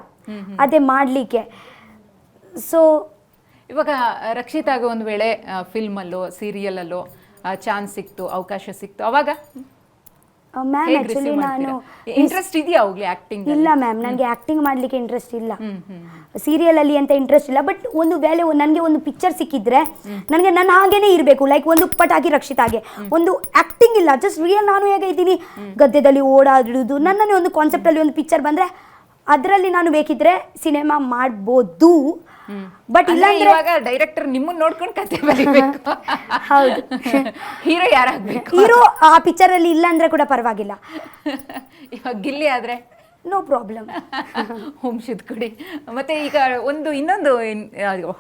ಅದೇ ಮಾಡಲಿಕ್ಕೆ. ಸೊ ಇವಾಗ ರಕ್ಷಿತಾಗ ಒಂದು ವೇಳೆ ಫಿಲ್ಮಲ್ಲೋ ಸೀರಿಯಲಲ್ಲೋ ಚಾನ್ಸ್ ಸಿಕ್ತು, ಅವಕಾಶ ಸಿಕ್ತು, ಅವಾಗ ಮ್ಯಾಮ್ ಆ್ಯಕ್ಚುಲಿ ನಾನು ಇಂಟ್ರೆಸ್ಟ್ ಇದೆಯಾ ಅವಾಗಲೇ ಆ್ಯಕ್ಟಿಂಗ್? ಇಲ್ಲ ಮ್ಯಾಮ್, ನನಗೆ ಆ್ಯಕ್ಟಿಂಗ್ ಮಾಡಲಿಕ್ಕೆ ಇಂಟ್ರೆಸ್ಟ್ ಇಲ್ಲ, ಸೀರಿಯಲಲ್ಲಿ ಅಂತ ಇಂಟ್ರೆಸ್ಟ್ ಇಲ್ಲ. ಬಟ್ ಒಂದು ವೇಳೆ ನನಗೆ ಒಂದು ಪಿಕ್ಚರ್ ಸಿಕ್ಕಿದ್ರೆ ನನಗೆ ನನ್ನ ಹಾಗೇನೇ ಇರಬೇಕು, ಲೈಕ್ ಒಂದು ಪಟಾಕಿ ರಕ್ಷಿತಾಗೆ ಒಂದು ಆ್ಯಕ್ಟಿಂಗ್ ಇಲ್ಲ, ಜಸ್ಟ್ ರಿಯಲ್ ನಾನು ಹೇಗೆ ಇದ್ದೀನಿ ಗದ್ದೆದಲ್ಲಿ ಓಡಾಡುವುದು, ನನ್ನನ್ನೇ ಒಂದು ಕಾನ್ಸೆಪ್ಟಲ್ಲಿ ಒಂದು ಪಿಕ್ಚರ್ ಬಂದರೆ ಅದರಲ್ಲಿ ನಾನು ಬೇಕಿದ್ರೆ ಸಿನಿಮಾ ಮಾಡ್ಬೋದು. ಬಟ್ ಇಲ್ಲ ಇವಾಗ ಡೈರೆಕ್ಟರ್ ನಿಮ್ಮನ್ನ ನೋಡ್ಕೊಂಡು ಕತೆ ಬರೀಬೇಕು. ಹೌದು, ಹೀರೋ ಯಾರಾಗಬೇಕು? ಹೀರೋ ಆ ಪಿಕ್ಚರಲ್ಲಿ ಇಲ್ಲ ಅಂದರೆ ಕೂಡ ಪರವಾಗಿಲ್ಲ. ಇವಾಗ ಗಿಲ್ಲಿ ಆದರೆ ನೋ ಪ್ರಾಬ್ಲಮ್, ಹುಮ್ಶಿದ್ ಕೊಡಿ. ಮತ್ತೆ ಈಗ ಇನ್ನೊಂದು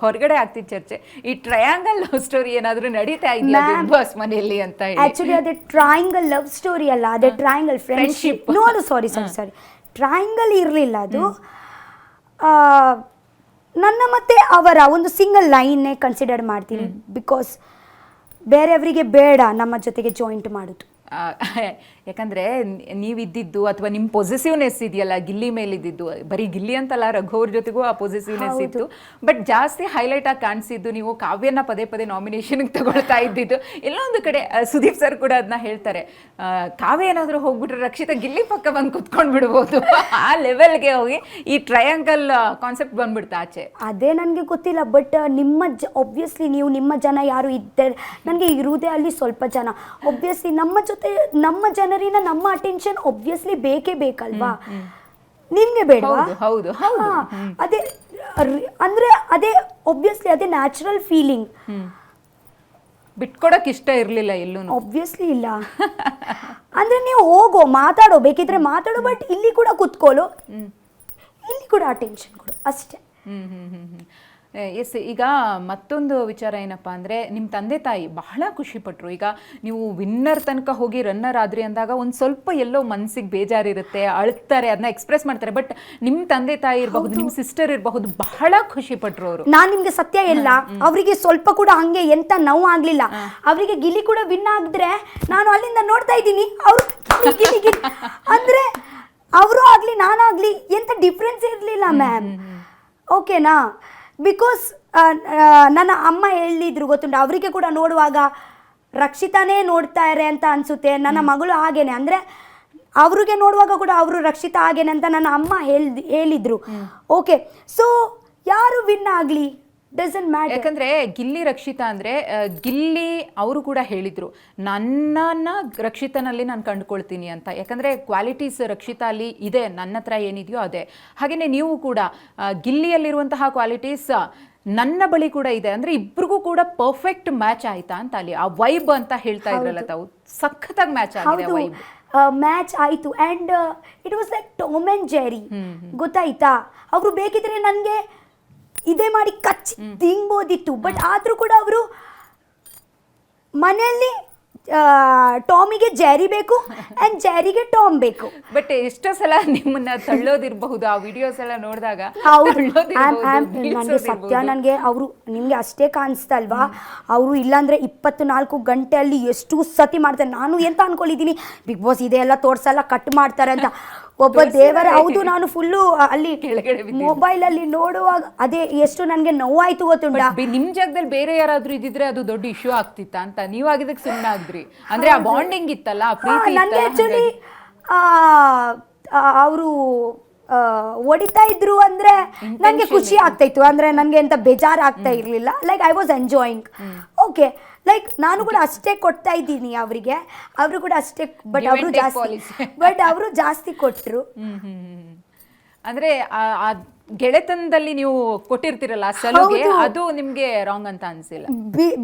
ಹೊರಗಡೆ ಆಗ್ತಿದ್ದ ಚರ್ಚೆ, ಈ ಟ್ರಯಾಂಗಲ್ ಲವ್ ಸ್ಟೋರಿ ಏನಾದರೂ ನಡೀತಾ ಇದೆಯಾ ಬಿಗ್ ಬಾಸ್ ಮನೆಯಲ್ಲಿ ಅಂತ ಹೇಳಿ. ಆಕ್ಚುಲಿ ಅದೇ ಟ್ರಯಾಂಗಲ್ ಲವ್ ಸ್ಟೋರಿ ಅಲ್ಲ, ಅದೇ ಟ್ರಯಾಂಗಲ್ ಫ್ರೆಂಡ್ಶಿಪ್. ನೋಡು, ಸಾರಿ ಟ್ರಯಾಂಗಲ್ ಇರಲಿಲ್ಲ ಅದು. ನನ್ನ ಮತ್ತೆ ಅವರ ಒಂದು ಸಿಂಗಲ್ ಲೈನ್ನೇ ಕನ್ಸಿಡರ್ ಮಾಡ್ತೀನಿ, ಬಿಕಾಸ್ ಬೇರೆಯವರಿಗೆ ಬೇಡ ನಮ್ಮ ಜೊತೆಗೆ ಜಾಯಿಂಟ್ ಮಾಡೋದು. ಯಾಕಂದ್ರೆ ನೀವಿದ್ದಿದ್ದು ಅಥವಾ ನಿಮ್ಮ ಪೊಸೆಸಿವ್ನೆಸ್ ಇದೆಯಲ್ಲ ಗಿಲ್ಲಿ ಮೇಲಿದ್ದು, ಬರೀ ಗಿಲ್ಲಿ ಅಂತಲ್ಲ ರಘು ಅವ್ರ ಜೊತೆಗೂ ಆ ಪೊಸೆಸಿವ್ನೆಸ್ ಇತ್ತು. ಬಟ್ ಜಾಸ್ತಿ ಹೈಲೈಟ್ ಆಗಿ ಕಾಣಿಸಿದ್ದು ನೀವು ಕಾವ್ಯನ ಪದೇ ಪದೇ ನಾಮಿನೇಷನ್ಗೆ ತಗೊಳ್ತಾ ಇದ್ದಿದ್ದು. ಎಲ್ಲೋ ಒಂದು ಕಡೆ ಸುದೀಪ್ ಸರ್ ಕೂಡ ಅದನ್ನ ಹೇಳ್ತಾರೆ, ಕಾವ್ಯ ಏನಾದರೂ ಹೋಗ್ಬಿಟ್ರೆ ರಕ್ಷಿತಾ ಗಿಲ್ಲಿ ಪಕ್ಕ ಬಂದು ಕುತ್ಕೊಂಡು ಬಿಡ್ಬೋದು ಆ ಲೆವೆಲ್ಗೆ ಹೋಗಿ ಈ ಟ್ರಯಾಂಗಲ್ ಕಾನ್ಸೆಪ್ಟ್ ಬಂದ್ಬಿಡ್ತಾ ಆಚೆ. ಅದೇ ನನಗೆ ಗೊತ್ತಿಲ್ಲ. ಬಟ್ ನಿಮ್ಮ ಒಬ್ವಿಯಸ್ಲಿ ನೀವು ನಿಮ್ಮ ಜನ ಯಾರು ಇದ್ದಾರೆ, ನನಗೆ ಇರುವುದೇ ಅಲ್ಲಿ ಸ್ವಲ್ಪ ಜನ. ಒಬ್ವಿಯಸ್ಲಿ ನಮ್ಮ ಜೊತೆ ನಮ್ಮ ಜನರಿನ ನಮ್ಮ ಅಟೆನ್ಷನ್ ಒಬ್ವಿಯಸ್ಲಿ ಬೇಕೇ ಬೇಕಲ್ವಾ, ನಿಮ್ಗೆ ಬೇಡವಾ? ಹೌದು ಅದೇ ಅಂದ್ರೆ ಅದೇ ಒಬ್ವಿಯಸ್ಲಿ ಅದೇ ನ್ಯಾಚುರಲ್ ಫೀಲಿಂಗ್. ಬಿಟ್ಕೊಡಕ್ ಇಷ್ಟ ಇರ್ಲಿಲ್ಲ ಎಲ್ಲೂ? ಒಬ್ವಿಯಸ್ಲಿ ಇಲ್ಲ. ಅಂದ್ರೆ ನೀವು ಹೋಗೋ ಮಾತಾಡೋ, ಬೇಕಿದ್ರೆ ಮಾತಾಡೋ, ಬಟ್ ಇಲ್ಲಿ ಕೂಡ ಕುತ್ಕೊಳ್ಳೋ, ಇಲ್ಲಿ ಕೂಡ ಅಟೆನ್ಷನ್ ಕೊಡು ಅಷ್ಟೇ. ಎಸ್. ಈಗ ಮತ್ತೊಂದು ವಿಚಾರ ಏನಪ್ಪ ಅಂದರೆ, ನಿಮ್ಮ ತಂದೆ ತಾಯಿ ಬಹಳ ಖುಷಿಪಟ್ಟರು. ಈಗ ನೀವು ವಿನ್ನರ್ ತನಕ ಹೋಗಿ ರನ್ನರ್ ಆದ್ರಿ ಅಂದಾಗ ಒಂದು ಸ್ವಲ್ಪ ಎಲ್ಲೋ ಮನಸ್ಸಿಗೆ ಬೇಜಾರಿರುತ್ತೆ, ಅಳ್ತಾರೆ, ಅದನ್ನ ಎಕ್ಸ್ಪ್ರೆಸ್ ಮಾಡ್ತಾರೆ. ಬಟ್ ನಿಮ್ಮ ತಂದೆ ತಾಯಿ ಇರಬಹುದು, ನಿಮ್ಮ ಸಿಸ್ಟರ್ ಇರಬಹುದು, ಬಹಳ ಖುಷಿಪಟ್ಟರು ಅವರು. ನಾನು ನಿಮ್ಗೆ ಸತ್ಯ ಇಲ್ಲ, ಅವರಿಗೆ ಸ್ವಲ್ಪ ಕೂಡ ಹಂಗೆ ಎಂತ ನೋವು ಆಗ್ಲಿಲ್ಲ. ಅವರಿಗೆ ಗಿಲ್ಲಿ ಕೂಡ ವಿನ್ ಆಗಿದ್ರೆ ನಾನು ಅಲ್ಲಿಂದ ನೋಡ್ತಾ ಇದ್ದೀನಿ, ಅವರು ಅಂದ್ರೆ ಅವರು ಆಗ್ಲಿ ನಾನಾಗ್ಲಿ ಎಂತ ಡಿಫ್ರೆನ್ಸ್ ಇರಲಿಲ್ಲ ಮ್ಯಾಮ್. ಓಕೆನಾ? ಬಿಕಾಸ್ ನನ್ನ ಅಮ್ಮ ಹೇಳಿದ್ರು ಗೊತ್ತುಂಟು, ಅವರಿಗೆ ಕೂಡ ನೋಡುವಾಗ ರಕ್ಷಿತಾನೇ ನೋಡ್ತಾರೆ ಅಂತ ಅನಿಸುತ್ತೆ. ನನ್ನ ಮಗಳು ಹಾಗೇನೆ, ಅಂದರೆ ಅವ್ರಿಗೆ ನೋಡುವಾಗ ಕೂಡ ಅವರು ರಕ್ಷಿತಾ ಹಾಗೇನೆ ಅಂತ ನನ್ನ ಅಮ್ಮ ಹೇಳಿದ್ರು. ಓಕೆ, ಸೊ ಯಾರು ವಿನ್ ಆಗಲಿ ಡಸಂಟ್ ಮ್ಯಾಟರ್. ಯಾಕಂದ್ರೆ ಗಿಲ್ಲಿ ರಕ್ಷಿತಾ ಅಂದ್ರೆ ಗಿಲ್ಲಿ ಅವರು ಕೂಡ ಹೇಳಿದ್ರು, ನನ್ನನ್ನ ರಕ್ಷಿತನಲ್ಲಿ ನಾನು ಕಂಡುಕೊಳ್ತೀನಿ ಅಂತ. ಯಾಕಂದ್ರೆ ಕ್ವಾಲಿಟೀಸ್ ರಕ್ಷಿತಾ ಅಲ್ಲಿ ಇದೆ, ನನ್ನ ಹತ್ರ ಏನಿದೆಯೋ ಅದೇ. ಹಾಗೇನೆ ನೀವು ಕೂಡ ಗಿಲ್ಲಿಯಲ್ಲಿರುವಂತಹ ಕ್ವಾಲಿಟೀಸ್ ನನ್ನ ಬಳಿ ಕೂಡ ಇದೆ. ಅಂದ್ರೆ ಇಬ್ರಿಗೂ ಕೂಡ ಪರ್ಫೆಕ್ಟ್ ಮ್ಯಾಚ್ ಆಯ್ತಾ ಅಂತ ಅಲ್ಲಿ ಆ ವೈಬ್ ಅಂತ ಹೇಳ್ತಾ ಇದ್ರಲ್ಲ ತಾವು, ಸಖತ್ತಾಗಿ ಮ್ಯಾಚ್ ಆಗಿದೆ ವೈಬ್. ಮ್ಯಾಚ್ ಆಯಿತು and it was like Tom and Jerry. ಗೊತ್ತಾಯ್ತಾ? ಅವರು ಬೇಕಿದ್ರೆ ನನಗೆ ಇದೇ ಮಾಡಿ ಕಚ್ಚಿ ತಿನ್ಬೋದಿತ್ತು, ಬಟ್ ಆದರೂ ಕೂಡ ಅವರು ಮನೆಯಲ್ಲಿ ಟಾಮಿಗೆ ಜೆರಿ ಬೇಕು ಆ್ಯಂಡ್ ಜೆರಿಗೆ ಟಾಮ್ ಬೇಕು. ಬಟ್ ಎಷ್ಟೋ ಸಲ ನಿಮ್ಮನ್ನ ತಳ್ಳೋದಿರಬಹುದು, ಆ ವಿಡಿಯೋಸ್ ಎಲ್ಲ ನೋಡಿದಾಗ. ನನಗೆ ಸತ್ಯ, ನನಗೆ ಅವರು ನಿಮಗೆ ಅಷ್ಟೇ ಕಾಣಿಸ್ತಲ್ವಾ, ಅವರು ಇಲ್ಲಾಂದ್ರೆ 24 ಗಂಟೆಯಲ್ಲಿ ಎಷ್ಟು ಸತಿ ಮಾಡ್ತಾರೆ. ನಾನು ಎಂತ ಅನ್ಕೊಂಡಿದ್ದೀನಿ, ಬಿಗ್ ಬಾಸ್ ಇದೆಲ್ಲ ತೋರ್ಸಲ್ಲ, ಕಟ್ ಮಾಡ್ತಾರೆ ಅಂತ. ಒಬ್ಬ ದೇವರ, ಹೌದು, ನಾನು ಫುಲ್ಲು ಅಲ್ಲಿ ಮೊಬೈಲ್ ಅಲ್ಲಿ ನೋಡುವಾಗ ಅದೇ ಎಷ್ಟು ನನಗೆ ನೋವಾಯ್ತು ಗೊತ್ತುಂಟಾ. ನಿಮ್ ಜಾಗದಲ್ಲಿ ಬೇರೆ ಯಾರಾದ್ರೂ ಇದ್ದಿದ್ರೆ ಅದು ದೊಡ್ಡ ಇಶ್ಯೂ ಆಗ್ತಿತ್ತ ಅಂತ ನೀವು ಆಗಿದ್ದಕ್ಕೆ ಸುಮ್ಮನೆ ಆದ್ರಿ. ಅಂದ್ರೆ ಆ ಬಾಂಡಿಂಗ್ ಇತ್ತಲ್ಲ, ನನಗೆ ಆಕ್ಚುಲಿ ಅವರು ಹೊಡಿತಾ ಇದ್ರು ಅಂದ್ರೆ ನನಗೆ ಖುಷಿ ಆಗ್ತಾ ಇತ್ತು. ಅಂದ್ರೆ ನನಗೆ ಎಂತ ಬೇಜಾರು ಆಗ್ತಾ ಇರ್ಲಿಲ್ಲ. Like I was enjoying. Okay, like ನಾನು ಕೂಡ ಅಷ್ಟೇ ಕೊಡ್ತಾ ಇದ್ದೀನಿ ಅವರಿಗೆ, ಅವರು ಕೂಡ ಅಷ್ಟೇ. ಬಟ್ ಅವರು ಜಾಸ್ತಿ ಕೊಟ್ಟರು. ಅಂದ್ರೆ ಆ ಗೆಳೆತನದಲ್ಲಿ ನೀವು ಕೊಟ್ಟಿರ್ತೀರಲ್ಲ ಸಲುಗೆ, ಅದು ನಿಮ್ಗೆ ರಾಂಗ್ ಅಂತ ಅನ್ಸಿಲ್ಲ?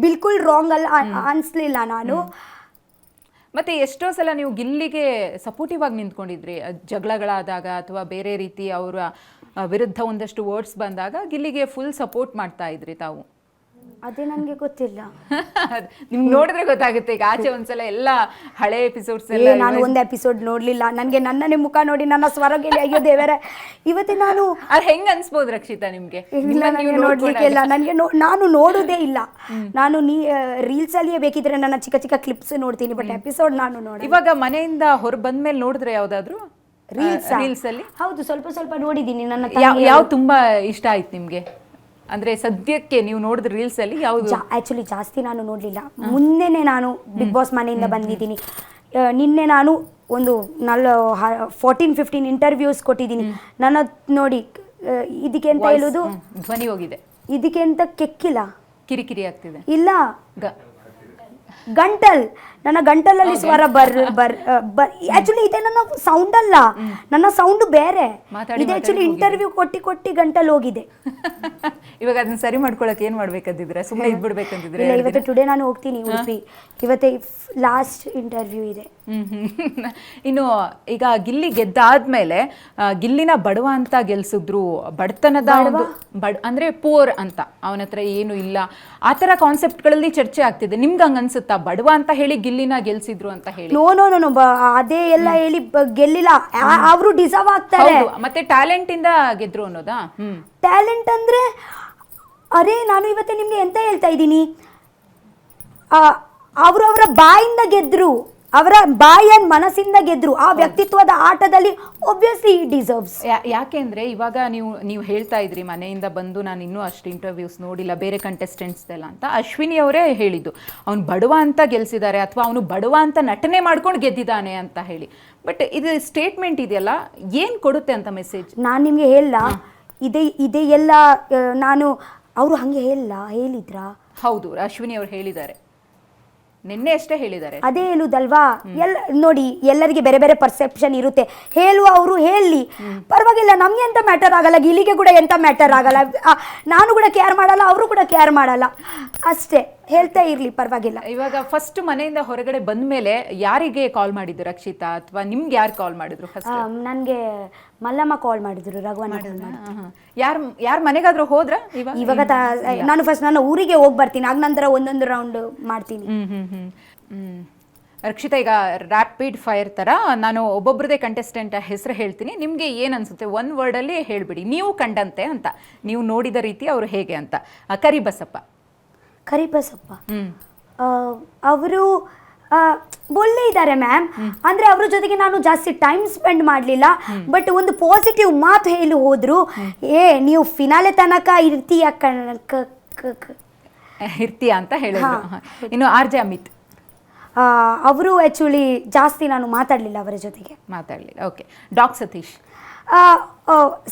ಬಿಲ್ಕುಲ್ ರಾಂಗ್ ಅಲ್ಲ ಅನ್ಸ್ಲಿಲ್ಲ ನಾನು. ಮತ್ತೆ ಎಷ್ಟೋ ಸಲ ನೀವು ಗಿಲ್ಲಿಗೆ ಸಪೋರ್ಟಿವ್ ಆಗಿ ನಿಂತ್ಕೊಂಡಿದ್ರಿ, ಜಗಳಗಳಾದಾಗ ಅಥವಾ ಬೇರೆ ರೀತಿ ಅವರ ವಿರುದ್ಧ ಒಂದಷ್ಟು ವರ್ಡ್ಸ್ ಬಂದಾಗ ಗಿಲ್ಲಿಗೆ ಫುಲ್ ಸಪೋರ್ಟ್ ಮಾಡ್ತಾ ಇದ್ರಿ ತಾವು. ಅದೇ ನನಗೆ ಗೊತ್ತಿಲ್ಲ. ನಿಮ್ಗೆ ನೋಡಿದ್ರೆ ಗೊತ್ತಾಗುತ್ತೆ. ಈಗ ಆಚೆ ಒಂದ್ಸಲ ಎಲ್ಲ ಹಳೆ ಎಪಿಸೋಡ್ಸ್ ನಾನು ಒಂದು ಎಪಿಸೋಡ್ ನೋಡ್ಲಿಲ್ಲ. ನನಗೆ ನನ್ನನೇ ಮುಖ ನೋಡಿ ನನ್ನ ಸ್ವರ ಕೇಳಿ ಅಯ್ಯೋ ದೇವರೇ, ಇವತ್ತೇ ನಾನು ಅದು ಹೆಂಗ್ ಅನ್ಸ್ಬೋದು ರಕ್ಷಿತಾ ನಿಮ್ಗೆ? ಇಲ್ಲ, ನನಗೆ ನೋಡ್ಲಿಕ್ಕೆ ಇಲ್ಲ. ನನಗೆ ನಾನು ನೋಡುದೇ ಇಲ್ಲ. ನಾನು ರೀಲ್ಸ್ ಅಲ್ಲಿಯೇ ಬೇಕಿದ್ರೆ ನನ್ನ ಚಿಕ್ಕ ಚಿಕ್ಕ ಕ್ಲಿಪ್ಸ್ ನೋಡ್ತೀನಿ, ಬಟ್ ಎಪಿಸೋಡ್ ನಾನು ನೋಡಿ. ಇವಾಗ ಮನೆಯಿಂದ ಹೊರ ಬಂದ್ಮೇಲೆ ನೋಡಿದ್ರೆ ಯಾವ್ದಾದ್ರು ರೀಲ್ಸ್ ಅಲ್ಲಿ? ಹೌದು, ಸ್ವಲ್ಪ ಸ್ವಲ್ಪ ನೋಡಿದ್ದೀನಿ. ನನ್ನ ಯಾವ ತುಂಬಾ ಇಷ್ಟ ಆಯ್ತು ನಿಮ್ಗೆ? ಅಂದ್ರೆ ಸದ್ಯಕ್ಕೆ ನೀವು ನೋಡಿದ ರೀಲ್ಸ್ ಅಲ್ಲಿ ಯಾವುದು? ಆಕ್ಚುಲಿ ಜಾಸ್ತಿ ನಾನು ನೋಡ್ಲಿಲ್ಲ. ಮುನ್ನೆನೆ ನಾನು ಬಿಗ್ ಬಾಸ್ ಮನೆಯಿಂದ ಬಂದಿದ್ದೀನಿ. ನಿನ್ನೆ ನಾನು ಒಂದು 14-15 ಇಂಟರ್ವ್ಯೂಸ್ ಕೊಟ್ಟಿದ್ದೀನಿ. ನನ್ನ ನೋಡಿ ಇದಕ್ಕೆ ಅಂತ ಹೇಳುದು, ಧ್ವನಿ ಹೋಗಿದೆ. ಇದಕ್ಕೆ ಅಂತ ಕೆಕ್ಕಿಲ್ಲ, ಕಿರಿಕಿರಿ ಆಗ್ತಿದೆ. ಇಲ್ಲ, ಗಂಟಲ್, ನನ್ನ ಗಂಟಲಲ್ಲಿ ಸ್ವರ ಆಕ್ಚುಲಿ ಇದೆ ನನ್ನ ಸೌಂಡ್ ಅಲ್ಲ, ನನ್ನ ಸೌಂಡ್ ಬೇರೆ ಇದೆ. ಆಕ್ಚುಲಿ ಇಂಟರ್ವ್ಯೂ ಕೊಟ್ಟಿ ಗಂಟಲ್ ಹೋಗಿದೆ. ಇವಾಗ ಅದನ್ನ ಸರಿ ಮಾಡ್ಕೊಳಕ್ಕೆ ಏನ್ ಮಾಡ್ಬೇಕಂತಿದ್ರೆ? ಸುಮ್ಮನೆ ಇದ್ಬಿಡ್ಬೇಕಂತಿದ್ರೆ? ಇವತ್ತು ಟುಡೇ ನಾನು ಹೋಗ್ತೀನಿ ಉಡುಪಿ, ಇವತ್ತೇ ಲಾಸ್ಟ್ ಇಂಟರ್ವ್ಯೂ ಇದೆ. ಇನ್ನು ಈಗ ಗಿಲ್ಲಿ ಗೆದ್ದಾದ್ಮೇಲೆ ಗಿಲ್ಲಿನ ಬಡವ ಅಂತ ಗೆಲ್ಸಿದ್ರು, ಬಡತನದ ಅಂದ್ರೆ ಪೂರ್ ಅಂತ, ಅವನ ಹತ್ರ ಏನು ಇಲ್ಲ, ಆ ತರ ಕಾನ್ಸೆಪ್ಟ್ಗಳಲ್ಲಿ ಚರ್ಚೆ ಆಗ್ತಿದೆ. ನಿಮ್ಗೆ ಹಂಗ ಅನ್ಸುತ್ತಾ ಬಡವ ಅಂತ ಹೇಳಿ ಗಿಲ್ಲಿನ ಗೆಲ್ಸಿದ್ರು ಅಂತ ಹೇಳಿ? ನೋ, ಅದೇ ಎಲ್ಲ ಹೇಳಿ ಗೆಲ್ಲಿಲ್ಲ, ಅವರು ಡಿಸರ್ವ್ ಆಗ್ತಾರೆ. ಮತ್ತೆ ಟ್ಯಾಲೆಂಟ್ ಇಂದ ಗೆದ್ರು ಅನ್ನೋದಾ? ಟ್ಯಾಲೆಂಟ್ ಅಂದ್ರೆ ಅರೆ, ನಾನು ಇವತ್ತೇ ನಿಮ್ಗೆ ಎಂತ ಹೇಳ್ತಾ ಇದ್ದೀನಿ, ಅವರ ಬಾಯಿಂದ ಗೆದ್ರು, ಅವರ ಬಾಯನ್ ಮನಸ್ಸಿಂದ ಗೆದ್ರು ಆ ವ್ಯಕ್ತಿತ್ವದ ಆಟದಲ್ಲಿ ಒಬ್ವಿಯಸ್ಲಿ ಈ ಡಿಸರ್ವ್ಸ್. ಯಾಕೆಂದ್ರೆ ಇವಾಗ ನೀವು ಹೇಳ್ತಾ ಇದ್ರಿ ಮನೆಯಿಂದ ಬಂದು ನಾನು ಇನ್ನೂ ಅಷ್ಟು ಇಂಟರ್ವ್ಯೂಸ್ ನೋಡಿಲ್ಲ ಬೇರೆ ಕಂಟೆಸ್ಟೆಂಟ್ಸ್ ಎಲ್ಲ ಅಂತ. ಅಶ್ವಿನಿ ಅವರೇ ಹೇಳಿದ್ದು ಅವ್ನು ಬಡವ ಅಂತ ಗೆಲ್ಸಿದ್ದಾರೆ ಅಥವಾ ಅವನು ಬಡವ ಅಂತ ನಟನೆ ಮಾಡ್ಕೊಂಡು ಗೆದ್ದಿದ್ದಾನೆ ಅಂತ ಹೇಳಿ. ಬಟ್ ಇದು ಸ್ಟೇಟ್ಮೆಂಟ್ ಇದೆಯಲ್ಲ ಏನು ಕೊಡುತ್ತೆ ಅಂತ ಮೆಸೇಜ್? ನಾನು ನಿಮಗೆ ಹೇಳ ಇದೇ ಎಲ್ಲ ನಾನು ಅವರು ಹಾಗೆ ಹೇಳಿದ್ರಾ? ಹೌದು, ಅಶ್ವಿನಿ ಅವರು ಹೇಳಿದ್ದಾರೆ, ನಿನ್ನೆ ಅಷ್ಟೇ ಹೇಳಿದ್ದಾರೆ. ಅದೇ ಹೇಳುದಲ್ವಾ, ನೋಡಿ ಎಲ್ಲರಿಗೆ ಬೇರೆ ಬೇರೆ ಪರ್ಸೆಪ್ಷನ್ ಇರುತ್ತೆ. ಹೇಳುವ ಅವರು ಹೇಳಿ ಪರವಾಗಿಲ್ಲ, ನಮ್ಗೆ ಎಂತ ಮ್ಯಾಟರ್ ಆಗಲ್ಲ, ಗಿಲಿಗೆ ಕೂಡ ಎಂತ ಮ್ಯಾಟರ್ ಆಗಲ್ಲ, ನಾನು ಕೂಡ ಕೇರ್ ಮಾಡಲ್ಲ, ಅವರು ಕೂಡ ಕೇರ್ ಮಾಡಲ್ಲ, ಅಷ್ಟೇ ಹೇಳ್ತಾ ಇರ್ಲಿ ಪರವಾಗಿಲ್ಲ. ಇವಾಗ ಫಸ್ಟ್ ಮನೆಯಿಂದ ಹೊರಗಡೆ ಬಂದ ಮೇಲೆ ಯಾರಿಗೆ ಕಾಲ್ ಮಾಡಿದ್ರು ರಕ್ಷಿತಾ, ಅಥವಾ ನಿಮ್ಗೆ ಯಾರು ಕಾಲ್ ಮಾಡಿದ್ರು ಫಸ್ಟ್? ನನಗೆ ಮಲ್ಲಮ್ಮ ಕಾಲ್ ಮಾಡಿದ್ರು, ರಘುವಣ್ಣ. ಯಾರ ಮನೆಗಾದ್ರೂ ಹೋದ್ರ? ಇವಾಗ ನಾನು ಫಸ್ಟ್ ನನ್ನ ಊರಿಗೆ ಹೋಗಿ ಬರ್ತೀನಿ, ಆಗ ನಂತರ ಒಂದೊಂದು ರೌಂಡ್ ಮಾಡ್ತೀನಿ. ರಕ್ಷಿತಾ, ಈಗ ರ್ಯಾಪಿಡ್ ಫೈರ್ ತರ ನಾನು ಒಬ್ಬೊಬ್ರದೇ ಕಂಟೆಸ್ಟೆಂಟ್ ಹೆಸರು ಹೇಳ್ತೀನಿ, ನಿಮ್ಗೆ ಏನ್ ಅನ್ಸುತ್ತೆ ಒನ್ ವರ್ಡ್ ಅಲ್ಲಿ ಹೇಳ್ಬಿಡಿ, ನೀವು ಕಂಡಂತೆ ಅಂತ, ನೀವು ನೋಡಿದ ರೀತಿ ಅವ್ರು ಹೇಗೆ ಅಂತ. ಕರಿಬಸಪ್ಪ. ಅವರು ಒಳ್ಳೆ ಇದ್ದಾರೆ ಮ್ಯಾಮ್. ಅಂದ್ರೆ ಅವ್ರ ಜೊತೆಗೆ ನಾನು ಜಾಸ್ತಿ ಟೈಮ್ ಸ್ಪೆಂಡ್ ಮಾಡಲಿಲ್ಲ, ಬಟ್ ಒಂದು ಪಾಸಿಟಿವ್ ಮಾತು ಹೇಳಿ ಹೋದ್ರು, ನೀವು ಫಿನಾಲೆ ತನಕ ಇರ್ತೀಯ ಅಂತ ಹೇಳಿದ್ರು. ಇನ್ನು ಆರ್.ಜೆ. ಅಮಿತ್. ಅವರು ಆ್ಯಕ್ಚುಲಿ ಜಾಸ್ತಿ ನಾನು ಮಾತಾಡಲಿಲ್ಲ ಅವರ ಜೊತೆಗೆ. Okay. Doc Satish.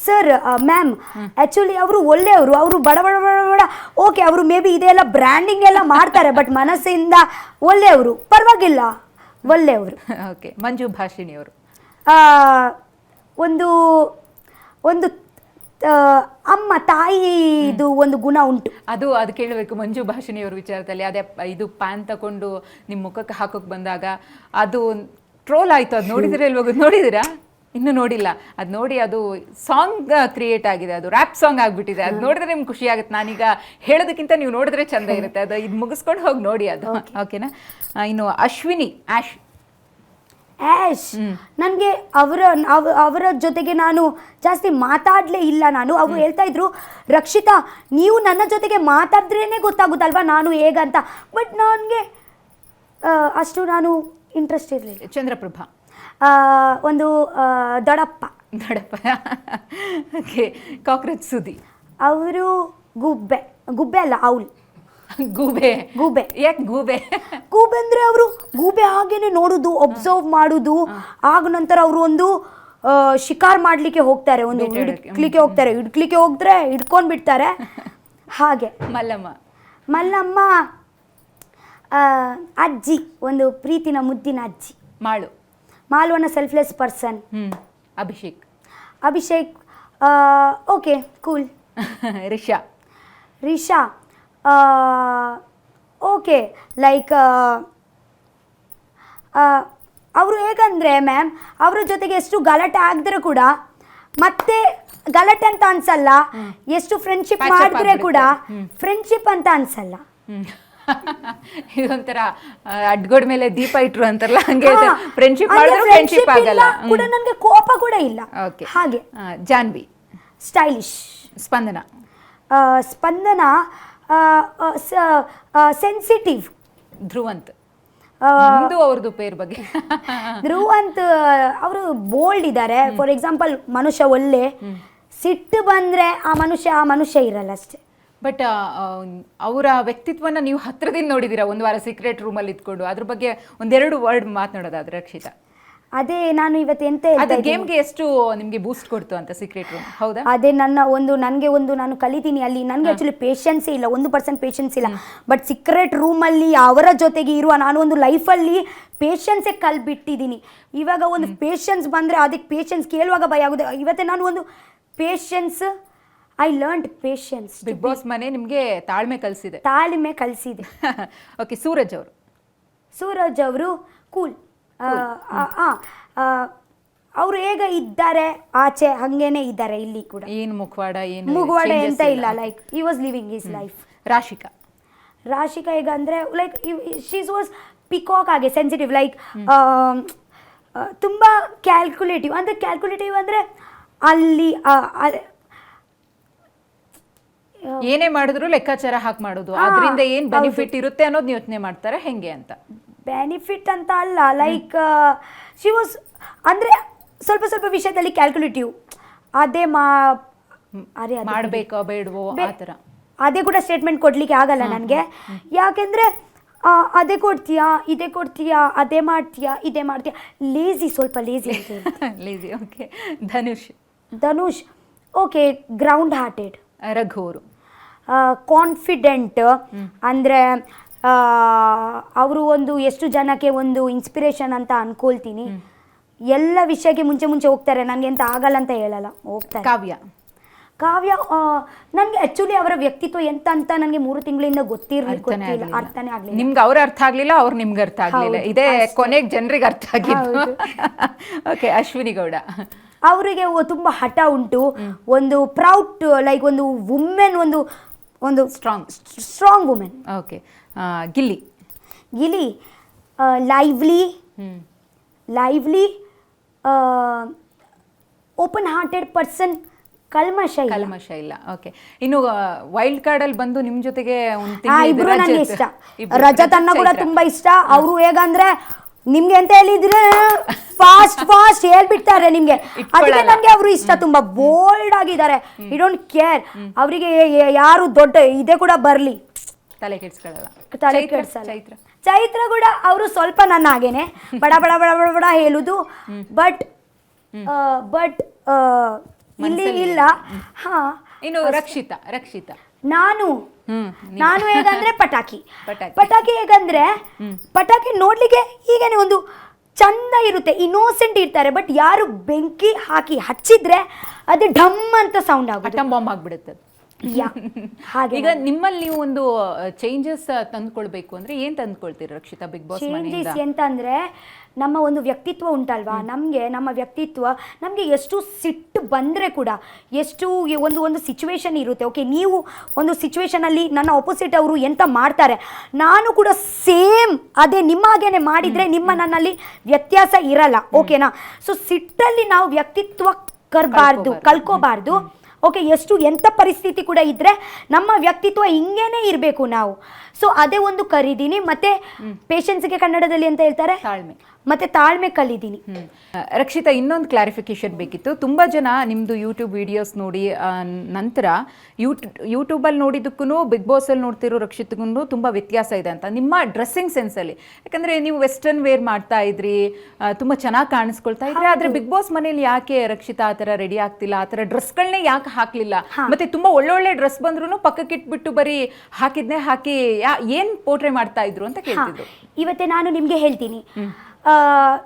Sir ma'am, actually ಅವರು ಒಳ್ಳೆಯವರು, ಅವರು ಬಡ ಓಕೆ, ಅವರು ಮೇ ಬಿ ಇದೆಲ್ಲ ಬ್ರ್ಯಾಂಡಿಂಗ್ ಎಲ್ಲ ಮಾಡ್ತಾರೆ, ಬಟ್ ಮನಸ್ಸಿಂದ ಒಳ್ಳೆಯವರು, ಪರವಾಗಿಲ್ಲ, ಒಳ್ಳೆಯವರು. ಓಕೆ. ಮಂಜು ಭಾಷಿಣಿ ಅವರು. ಒಂದು ಒಂದು ಅಮ್ಮ ತಾಯಿದು ಒಂದು ಗುಣ ಉಂಟು. ಅದು ಕೇಳಬೇಕು ಮಂಜು ಭಾಷಿಣಿ ಅವ್ರ ವಿಚಾರದಲ್ಲಿ. ಅದೇ ಇದು ಪ್ಯಾನ್ ತಗೊಂಡು ನಿಮ್ಮ ಮುಖಕ್ಕೆ ಹಾಕೋಕೆ ಬಂದಾಗ ಅದು ಟ್ರೋಲ್ ಆಯ್ತು, ಅದು ನೋಡಿದಿರ ಇಲ್ವಾಗ? ನೋಡಿದಿರಾ? ಇನ್ನೂ ನೋಡಿಲ್ಲ. ಅದು ನೋಡಿ, ಅದು ಸಾಂಗ್ ಕ್ರಿಯೇಟ್ ಆಗಿದೆ, ಅದು ರ್ಯಾಪ್ ಸಾಂಗ್ ಆಗ್ಬಿಟ್ಟಿದೆ. ಅದು ನೋಡಿದ್ರೆ ನಿಮ್ಗೆ ಖುಷಿ ಆಗುತ್ತೆ. ನಾನೀಗ ಹೇಳೋದಕ್ಕಿಂತ ನೀವು ನೋಡಿದ್ರೆ ಚಂದ ಇರುತ್ತೆ. ಅದು ಇದು ಮುಗಿಸ್ಕೊಂಡು ಹೋಗಿ ನೋಡಿ ಅದು. ಓಕೆನಾ? ಇನ್ನು ಅಶ್ವಿನಿ. ಆ್ಯಶ್ ನನಗೆ ಅವರ ಜೊತೆಗೆ ನಾನು ಜಾಸ್ತಿ ಮಾತಾಡಲೇ ಇಲ್ಲ. ಅವರು ಹೇಳ್ತಾ ಇದ್ರು, ರಕ್ಷಿತಾ ನೀವು ನನ್ನ ಜೊತೆಗೆ ಮಾತಾಡಿದ್ರೇ ಗೊತ್ತಾಗುತ್ತಲ್ವಾ ನಾನು ಹೇಗಂತ, ಬಟ್ ನನಗೆ ಅಷ್ಟು ನಾನು ಇಂಟ್ರೆಸ್ಟ್ ಇರಲಿಲ್ಲ. ಚಂದ್ರಪ್ರಭಾ. ಒಂದು ದೊಡ್ಡಪ್ಪ. ಓಕೆ. ಕಾಕ್ರೋಚ್ ಸುದಿ. ಅವರು ಗುಬ್ಬೆ ಅಲ್ಲ, ಅವ್ಲು. ಗೂಬೆ. ಯಾಕೆ ಗೂಬೆ ಅಂದ್ರೆ ಅವರು ಗೂಬೆ ಹಾಗೇನೆ ನೋಡುದು, ಒಬ್ಸರ್ವ್ ಮಾಡುದು, ಆಗ ನಂತರ ಅವರು ಒಂದು ಶಿಕಾರ್ ಮಾಡ್ಲಿಕ್ಕೆ ಹೋಗ್ತಾರೆ, ಒಂದು ಹಿಡ್ಕ್ಲಿಕ್ಕೆ ಹೋಗ್ತಾರೆ, ಹಿಡ್ಕೊಂಡ್ ಬಿಡ್ತಾರೆ ಹಾಗೆ. ಮಲ್ಲಮ್ಮ ಅಜ್ಜಿ, ಒಂದು ಪ್ರೀತಿನ ಮುದ್ದಿನ ಅಜ್ಜಿ. ಮಾಳುವನ್ನ selfless person. Abhishek okay, cool. Risha okay, like ಅವರು ಹೇಗಂದರೆ ಮ್ಯಾಮ್, ಅವರ ಜೊತೆಗೆ ಎಷ್ಟು ಗಲಾಟೆ ಆಗಿದ್ರೆ ಕೂಡ ಮತ್ತೆ ಗಲಾಟೆ ಅಂತ ಅನ್ಸಲ್ಲ, ಎಷ್ಟು ಫ್ರೆಂಡ್ಶಿಪ್ ಮಾಡಿದ್ರೆ ಕೂಡ ಫ್ರೆಂಡ್ಶಿಪ್ ಅಂತ ಅನ್ಸಲ್ಲ. ಇದೊಂಥರ ಅಡ್ಗೋಡ್ ಮೇಲೆ ದೀಪ ಇಟ್ರು ಅಂತಾರಲ್ಲ, ಹಂಗೆ ಫ್ರೆಂಡ್ಶಿಪ್ ಮಾಡಿದ್ರೆ ಫ್ರೆಂಡ್ಶಿಪ್ ಆಗಲ್ಲ ಕೂಡ, ನನಗೆ ಕೋಪ ಕೂಡ ಇಲ್ಲ. ಓಕೆ. ಹಾಗೆ. ಜಾನ್ವಿ. ಸ್ಟೈಲಿಶ್. ಸ್ಪಂದನ ಸೆನ್ಸಿಟಿವ್. ಧ್ರುವಂತ್. ಅವ್ರದ್ದು ಪೇರ್ ಬಗ್ಗೆ. ಧ್ರುವಂತ್ ಅವರು ಬೋಲ್ಡ್ ಇದ್ದಾರೆ. ಫಾರ್ ಎಕ್ಸಾಂಪಲ್, ಮನುಷ್ಯ ಒಳ್ಳೆ, ಸಿಟ್ಟು ಬಂದ್ರೆ ಆ ಮನುಷ್ಯ ಇರಲ್ಲ ಅಷ್ಟೇ. ಬಟ್ ಅವರ ವ್ಯಕ್ತಿತ್ವನ ನೀವು ಹತ್ರದಿಂದ ನೋಡಿದ್ದೀರಾ, ಒಂದು ವಾರ ಸೀಕ್ರೆಟ್ ರೂಮಲ್ಲಿ ಇದ್ಕೊಂಡು, ಅದ್ರ ಬಗ್ಗೆ ಒಂದೆರಡು ವರ್ಡ್ ಮಾತನಾಡೋದಾದ್ರೆ ರಕ್ಷಿತಾ? ಅದೇ ನಾನು ಇವತ್ತು ಎಂತ ಗೇಮ್ಗೆ ಎಷ್ಟು ನಿಮಗೆ ಬೂಸ್ಟ್ ಕೊಡ್ತು ಅಂತ ಸೀಕ್ರೆಟ್ ರೂಮ್? ಹೌದಾ? ಅದೇ ನನಗೆ ನಾನು ಕಲಿತೀನಿ ಅಲ್ಲಿ. ನನಗೆ ಆ್ಯಕ್ಚುಲಿ ಪೇಷನ್ಸೇ ಇಲ್ಲ, 1% ಪೇಷನ್ಸ್ ಇಲ್ಲ. ಬಟ್ ಸೀಕ್ರೆಟ್ ರೂಮಲ್ಲಿ ಅವರ ಜೊತೆಗೆ ಇರುವ ನಾನು ಒಂದು ಲೈಫಲ್ಲಿ ಪೇಷನ್ಸೇ ಕಲ್ಬಿಟ್ಟಿದ್ದೀನಿ. ಇವಾಗ ಒಂದು ಪೇಷನ್ಸ್ ಬಂದರೆ ಅದಕ್ಕೆ ಪೇಷನ್ಸ್ ಕೇಳುವಾಗ ಭಯ ಆಗುತ್ತೆ. ಇವತ್ತೇ ನಾನು ಒಂದು patience, I learned patience. Big boss ಮನೆ ನಿಮಗೆ ತಾಳ್ಮೆ ಕಲಿಸಿದೆ. ಓಕೆ. ಸೂರಜ್ ಅವರು ಕೂಲ್. ಅವರು ಹೇಗೆ ಇದ್ದಾರೆ ಆಚೆ ಹಂಗೇನೆ ಇದ್ದಾರೆ ಇಲ್ಲಿ ಕೂಡ. ಏನು ಮುಖವಾಡ ಎಂತ ಇಲ್ಲ, like he was living his life. Rashika ಹೇಗಂದ್ರೆ ಲೈಕ್ ಶೀಸ್ ವಾಸ್ ಪಿಕಾಕ್ ಆಗಿ ಸೆನ್ಸಿಟಿವ್, ಲೈಕ್ ತುಂಬ ಕ್ಯಾಲ್ಕುಲೇಟಿವ್ ಅಂದರೆ ಅಲ್ಲಿ ಏನೇ ಮಾಡಿದ್ರು ಲೆಕ್ಕಾಚಾರ ಹಾಕಿ ಮಾಡೋದು, ಅದರಿಂದ ಏನು ಬೆನಿಫಿಟ್ ಇರುತ್ತೆ ಅನ್ನೋದು ಯೋಚನೆ ಮಾಡ್ತಾರೆ ಹೆಂಗೆ ಅಂತ. ಬೆನಿಫಿಟ್ ಅಂತ ಅಲ್ಲ, ಲೈಕ್ ಶಿ ವಾಸ್ ಅಂದರೆ ಸ್ವಲ್ಪ ಸ್ವಲ್ಪ ವಿಷಯದಲ್ಲಿ ಕ್ಯಾಲ್ಕುಲೇಟಿವ್. ಅದೇ ಅರೆ ಅದು ಮಾಡ್ಬೇಕೋ ಬೇಡವೋ ಆ ಥರ. ಅದೇ ಕೂಡ ಸ್ಟೇಟ್ಮೆಂಟ್ ಕೊಡಲಿಕ್ಕೆ ಆಗಲ್ಲ ನನಗೆ. ಯಾಕೆಂದರೆ ಅದೇ ಕೊಡ್ತೀಯಾ, ಇದೇ ಕೊಡ್ತೀಯಾ, ಅದೇ ಮಾಡ್ತೀಯಾ, ಇದೇ ಮಾಡ್ತೀಯಾ, ಲೇಜಿ, ಸ್ವಲ್ಪ ಲೇಜಿ ಅಂತ ಹೇಳಿ. Lazy. Okay. Dhanush okay, ground hearted. Raghu ಅವರು ಕಾನ್ಫಿಡೆಂಟ್, ಅಂದರೆ ಅವರು ಒಂದು ಎಷ್ಟು ಜನಕ್ಕೆ ಒಂದು ಇನ್ಸ್ಪಿರೇಷನ್ ಅಂತ ಅನ್ಕೊಳ್ತೀನಿ. ಎಲ್ಲ ವಿಷಯಕ್ಕೆ ಮುಂಚೆ ಹೋಗ್ತಾರೆ, ನನಗೆ ಅಂತ ಆಗಲ್ಲ ಅಂತ ಹೇಳಲ್ಲ, ಹೋಗ್ತಾರೆ. ಕಾವ್ಯ ನನಗೆ ಆ್ಯಕ್ಚುಲಿ ಅವರ ವ್ಯಕ್ತಿತ್ವ ಎಂತ ಅಂತ ನನಗೆ 3 ತಿಂಗಳಿಂದ ಗೊತ್ತಿಲ್ಲ, ಅರ್ಥನೇ ಆಗಲಿಲ್ಲ. ನಿಮ್ಗೆ ಅವ್ರ ಅರ್ಥ ಆಗಲಿಲ್ಲ, ಅವ್ರು ನಿಮ್ಗೆ ಅರ್ಥ ಆಗಲಿಲ್ಲ, ಇದೇ ಕೊನೆಗೆ ಜನರಿಗೆ ಅರ್ಥ ಆಗಿದ್ದು. ಓಕೆ. ಅಶ್ವಿನಿ ಗೌಡ ಅವರಿಗೆ ತುಂಬ ಹಠ ಉಂಟು, ಒಂದು ಪ್ರೌಡ್, ಲೈಕ್ ಒಂದು ವುಮೆನ್, ಒಂದು strong women. Okay. Gilli lively, open hearted person, ಕಲ್ಮಶ ಇಲ್ಲ. ಓಕೆ. ಇನ್ನು ವೈಲ್ಡ್ ಕಾರ್ಡ್ ಅಲ್ಲಿ ಬಂದು ನಿಮ್ ಜೊತೆಗೆ ಇಬ್ರು ನನಗೆ ಇಷ್ಟ. ರಜತ್ ಅನ್ನ ಕೂಡ ತುಂಬಾ ಇಷ್ಟ. ಅವರು ಹೇಗಂದ್ರೆ ನಿಮ್ಗೆ ಅಂತ ಹೇಳಿದ್ರೆ ಫಾಸ್ಟ್ ಹೇಳ್ಬಿಡ್ತಾರೆ ನಿಮ್ಗೆ, ಅದಕ್ಕೆ ನನಗೆ ಅವರು ಇಷ್ಟ. ತುಂಬಾ ಬೋಲ್ಡ್ ಆಗಿದ್ದಾರೆ, ಯು ಡೋಂಟ್ ಕೇರ್. ಅವರಿಗೆ ಯಾರು ದೊಡ್ಡ ಇದೇ ಕೂಡ ಬರ್ಲಿ ತಲೆ ಕೆಡ್ಸ್ಕೊಳ್ಳಲ್ಲ. ಚೈತ್ರ ಕೂಡ ಅವರು ಸ್ವಲ್ಪ ನನ್ನ ಹಾಗೇನೆ ಬಡ ಬಡ ಬಡ ಬಡ ಬಡ ಹೇಳುದು, ಬಟ್ ಇಲ್ಲಿ ಇಲ್ಲ. ಹಾ. ಇನ್ನು ರಕ್ಷಿತಾ ನಾನು ಹೇಗಂದ್ರೆ ಪಟಾಕಿ ಹೇಗಂದ್ರೆ ಪಟಾಕಿ ನೋಡ್ಲಿಕ್ಕೆ ಹೀಗೇನೆ ಒಂದು ಚಂದ ಇರುತ್ತೆ, ಇನ್ನೋಸೆಂಟ್ ಇರ್ತಾರೆ. ಬಟ್ ಯಾರು ಬೆಂಕಿ ಹಾಕಿ ಹಚ್ಚಿದ್ರೆ ಅದು ಢಮ್ ಅಂತ ಸೌಂಡ್ ಆಗುತ್ತೆ, ಅಟಮ್ ಬಾಂಬ್ ಆಗ್ಬಿಡುತ್ತೆ. ಈಗ ನಿಮ್ಮಲ್ಲಿ ನೀವು ಒಂದು ಚೇಂಜಸ್ ತಂದ್ಕೊಳ್ಬೇಕು ಅಂದ್ರೆ ಏನ್ ತಂದ್ಕೊಳ್ತೀರಿ ರಕ್ಷಿತಾ ಬಿಗ್ ಬಾಸ್ ಮನೆಯಿಂದ? ಚೇಂಜಸ್ ಎಂತ ಅಂದ್ರೆ ನಮ್ಮ ಒಂದು ವ್ಯಕ್ತಿತ್ವ ಉಂಟಲ್ವಾ, ನಮ್ಮ ವ್ಯಕ್ತಿತ್ವ ನಮಗೆ ಎಷ್ಟು ಸಿಟ್ಟು ಬಂದರೆ ಕೂಡ, ಎಷ್ಟು ಒಂದು ಸಿಚುವೇಶನ್ ಇರುತ್ತೆ. ಓಕೆ, ನೀವು ಒಂದು ಸಿಚುವೇಶನಲ್ಲಿ ನನ್ನ ಆಪೋಸಿಟ್ ಅವರು ಎಂತ ಮಾಡ್ತಾರೆ, ನಾನು ಕೂಡ ಸೇಮ್ ಅದೇ ನಿಮ್ಮ ಹಾಗೇನೆ ಮಾಡಿದರೆ ನನ್ನಲ್ಲಿ ವ್ಯತ್ಯಾಸ ಇರಲ್ಲ. ಓಕೆನಾ? ಸೊ ಸಿಟ್ಟಲ್ಲಿ ನಾವು ವ್ಯಕ್ತಿತ್ವ ಕಲ್ಕೋಬಾರ್ದು. ಓಕೆ, ಎಂಥ ಪರಿಸ್ಥಿತಿ ಕೂಡ ಇದ್ದರೆ ನಮ್ಮ ವ್ಯಕ್ತಿತ್ವ ಹಿಂಗೇನೆ ಇರಬೇಕು ನಾವು. ಸೊ ಅದೇ ಒಂದು ಕರೀದೀನಿ. ಮತ್ತೆ ಪೇಷನ್ಸ್ಗೆ ಕನ್ನಡದಲ್ಲಿ ಅಂತ ಹೇಳ್ತಾರೆ ತಾಳ್ಮೆ ಕಲಿದೀನಿ. ರಕ್ಷಿತಾ, ಇನ್ನೊಂದು ಕ್ಲಾರಿಫಿಕೇಶನ್ ಬೇಕಿತ್ತು. ತುಂಬ ಜನ ನಿಮ್ಮದು ಯೂಟ್ಯೂಬ್ ವಿಡಿಯೋಸ್ ನೋಡಿ ನಂತರ ಯೂಟ್ಯೂಬಲ್ಲಿ ನೋಡಿದ್ದಕ್ಕೂ ಬಿಗ್ ಬಾಸಲ್ಲಿ ನೋಡ್ತಿರೋ ರಕ್ಷಿತಗೂ ತುಂಬ ವ್ಯತ್ಯಾಸ ಇದೆ ಅಂತ, ನಿಮ್ಮ ಡ್ರೆಸ್ಸಿಂಗ್ ಸೆನ್ಸಲ್ಲಿ. ಯಾಕಂದರೆ ನೀವು ವೆಸ್ಟರ್ನ್ ವೇರ್ ಮಾಡ್ತಾ ಇದ್ರಿ, ತುಂಬ ಚೆನ್ನಾಗಿ ಕಾಣಿಸ್ಕೊಳ್ತಾ ಇದ್ರಿ. ಆದರೆ ಬಿಗ್ ಬಾಸ್ ಮನೇಲಿ ಯಾಕೆ ರಕ್ಷಿತಾ ಆ ಥರ ರೆಡಿ ಆಗ್ತಿಲ್ಲ, ಆ ಥರ ಡ್ರೆಸ್ಗಳನ್ನೇ ಯಾಕೆ ಹಾಕಲಿಲ್ಲ? ಮತ್ತೆ ತುಂಬ ಒಳ್ಳೊಳ್ಳೆ ಡ್ರೆಸ್ ಬಂದ್ರೂ ಪಕ್ಕಕ್ಕೆ ಇಟ್ಬಿಟ್ಟು ಬರೀ ಹಾಕಿದ್ನೇ ಹಾಕಿ ಏನು ಪೋರ್ಟ್ರೇ ಮಾಡ್ತಾ ಇದ್ರು ಅಂತ ಕೇಳ್ತಿದ್ರು. ಇವತ್ತೇ ನಾನು ನಿಮಗೆ ಹೇಳ್ತೀನಿ,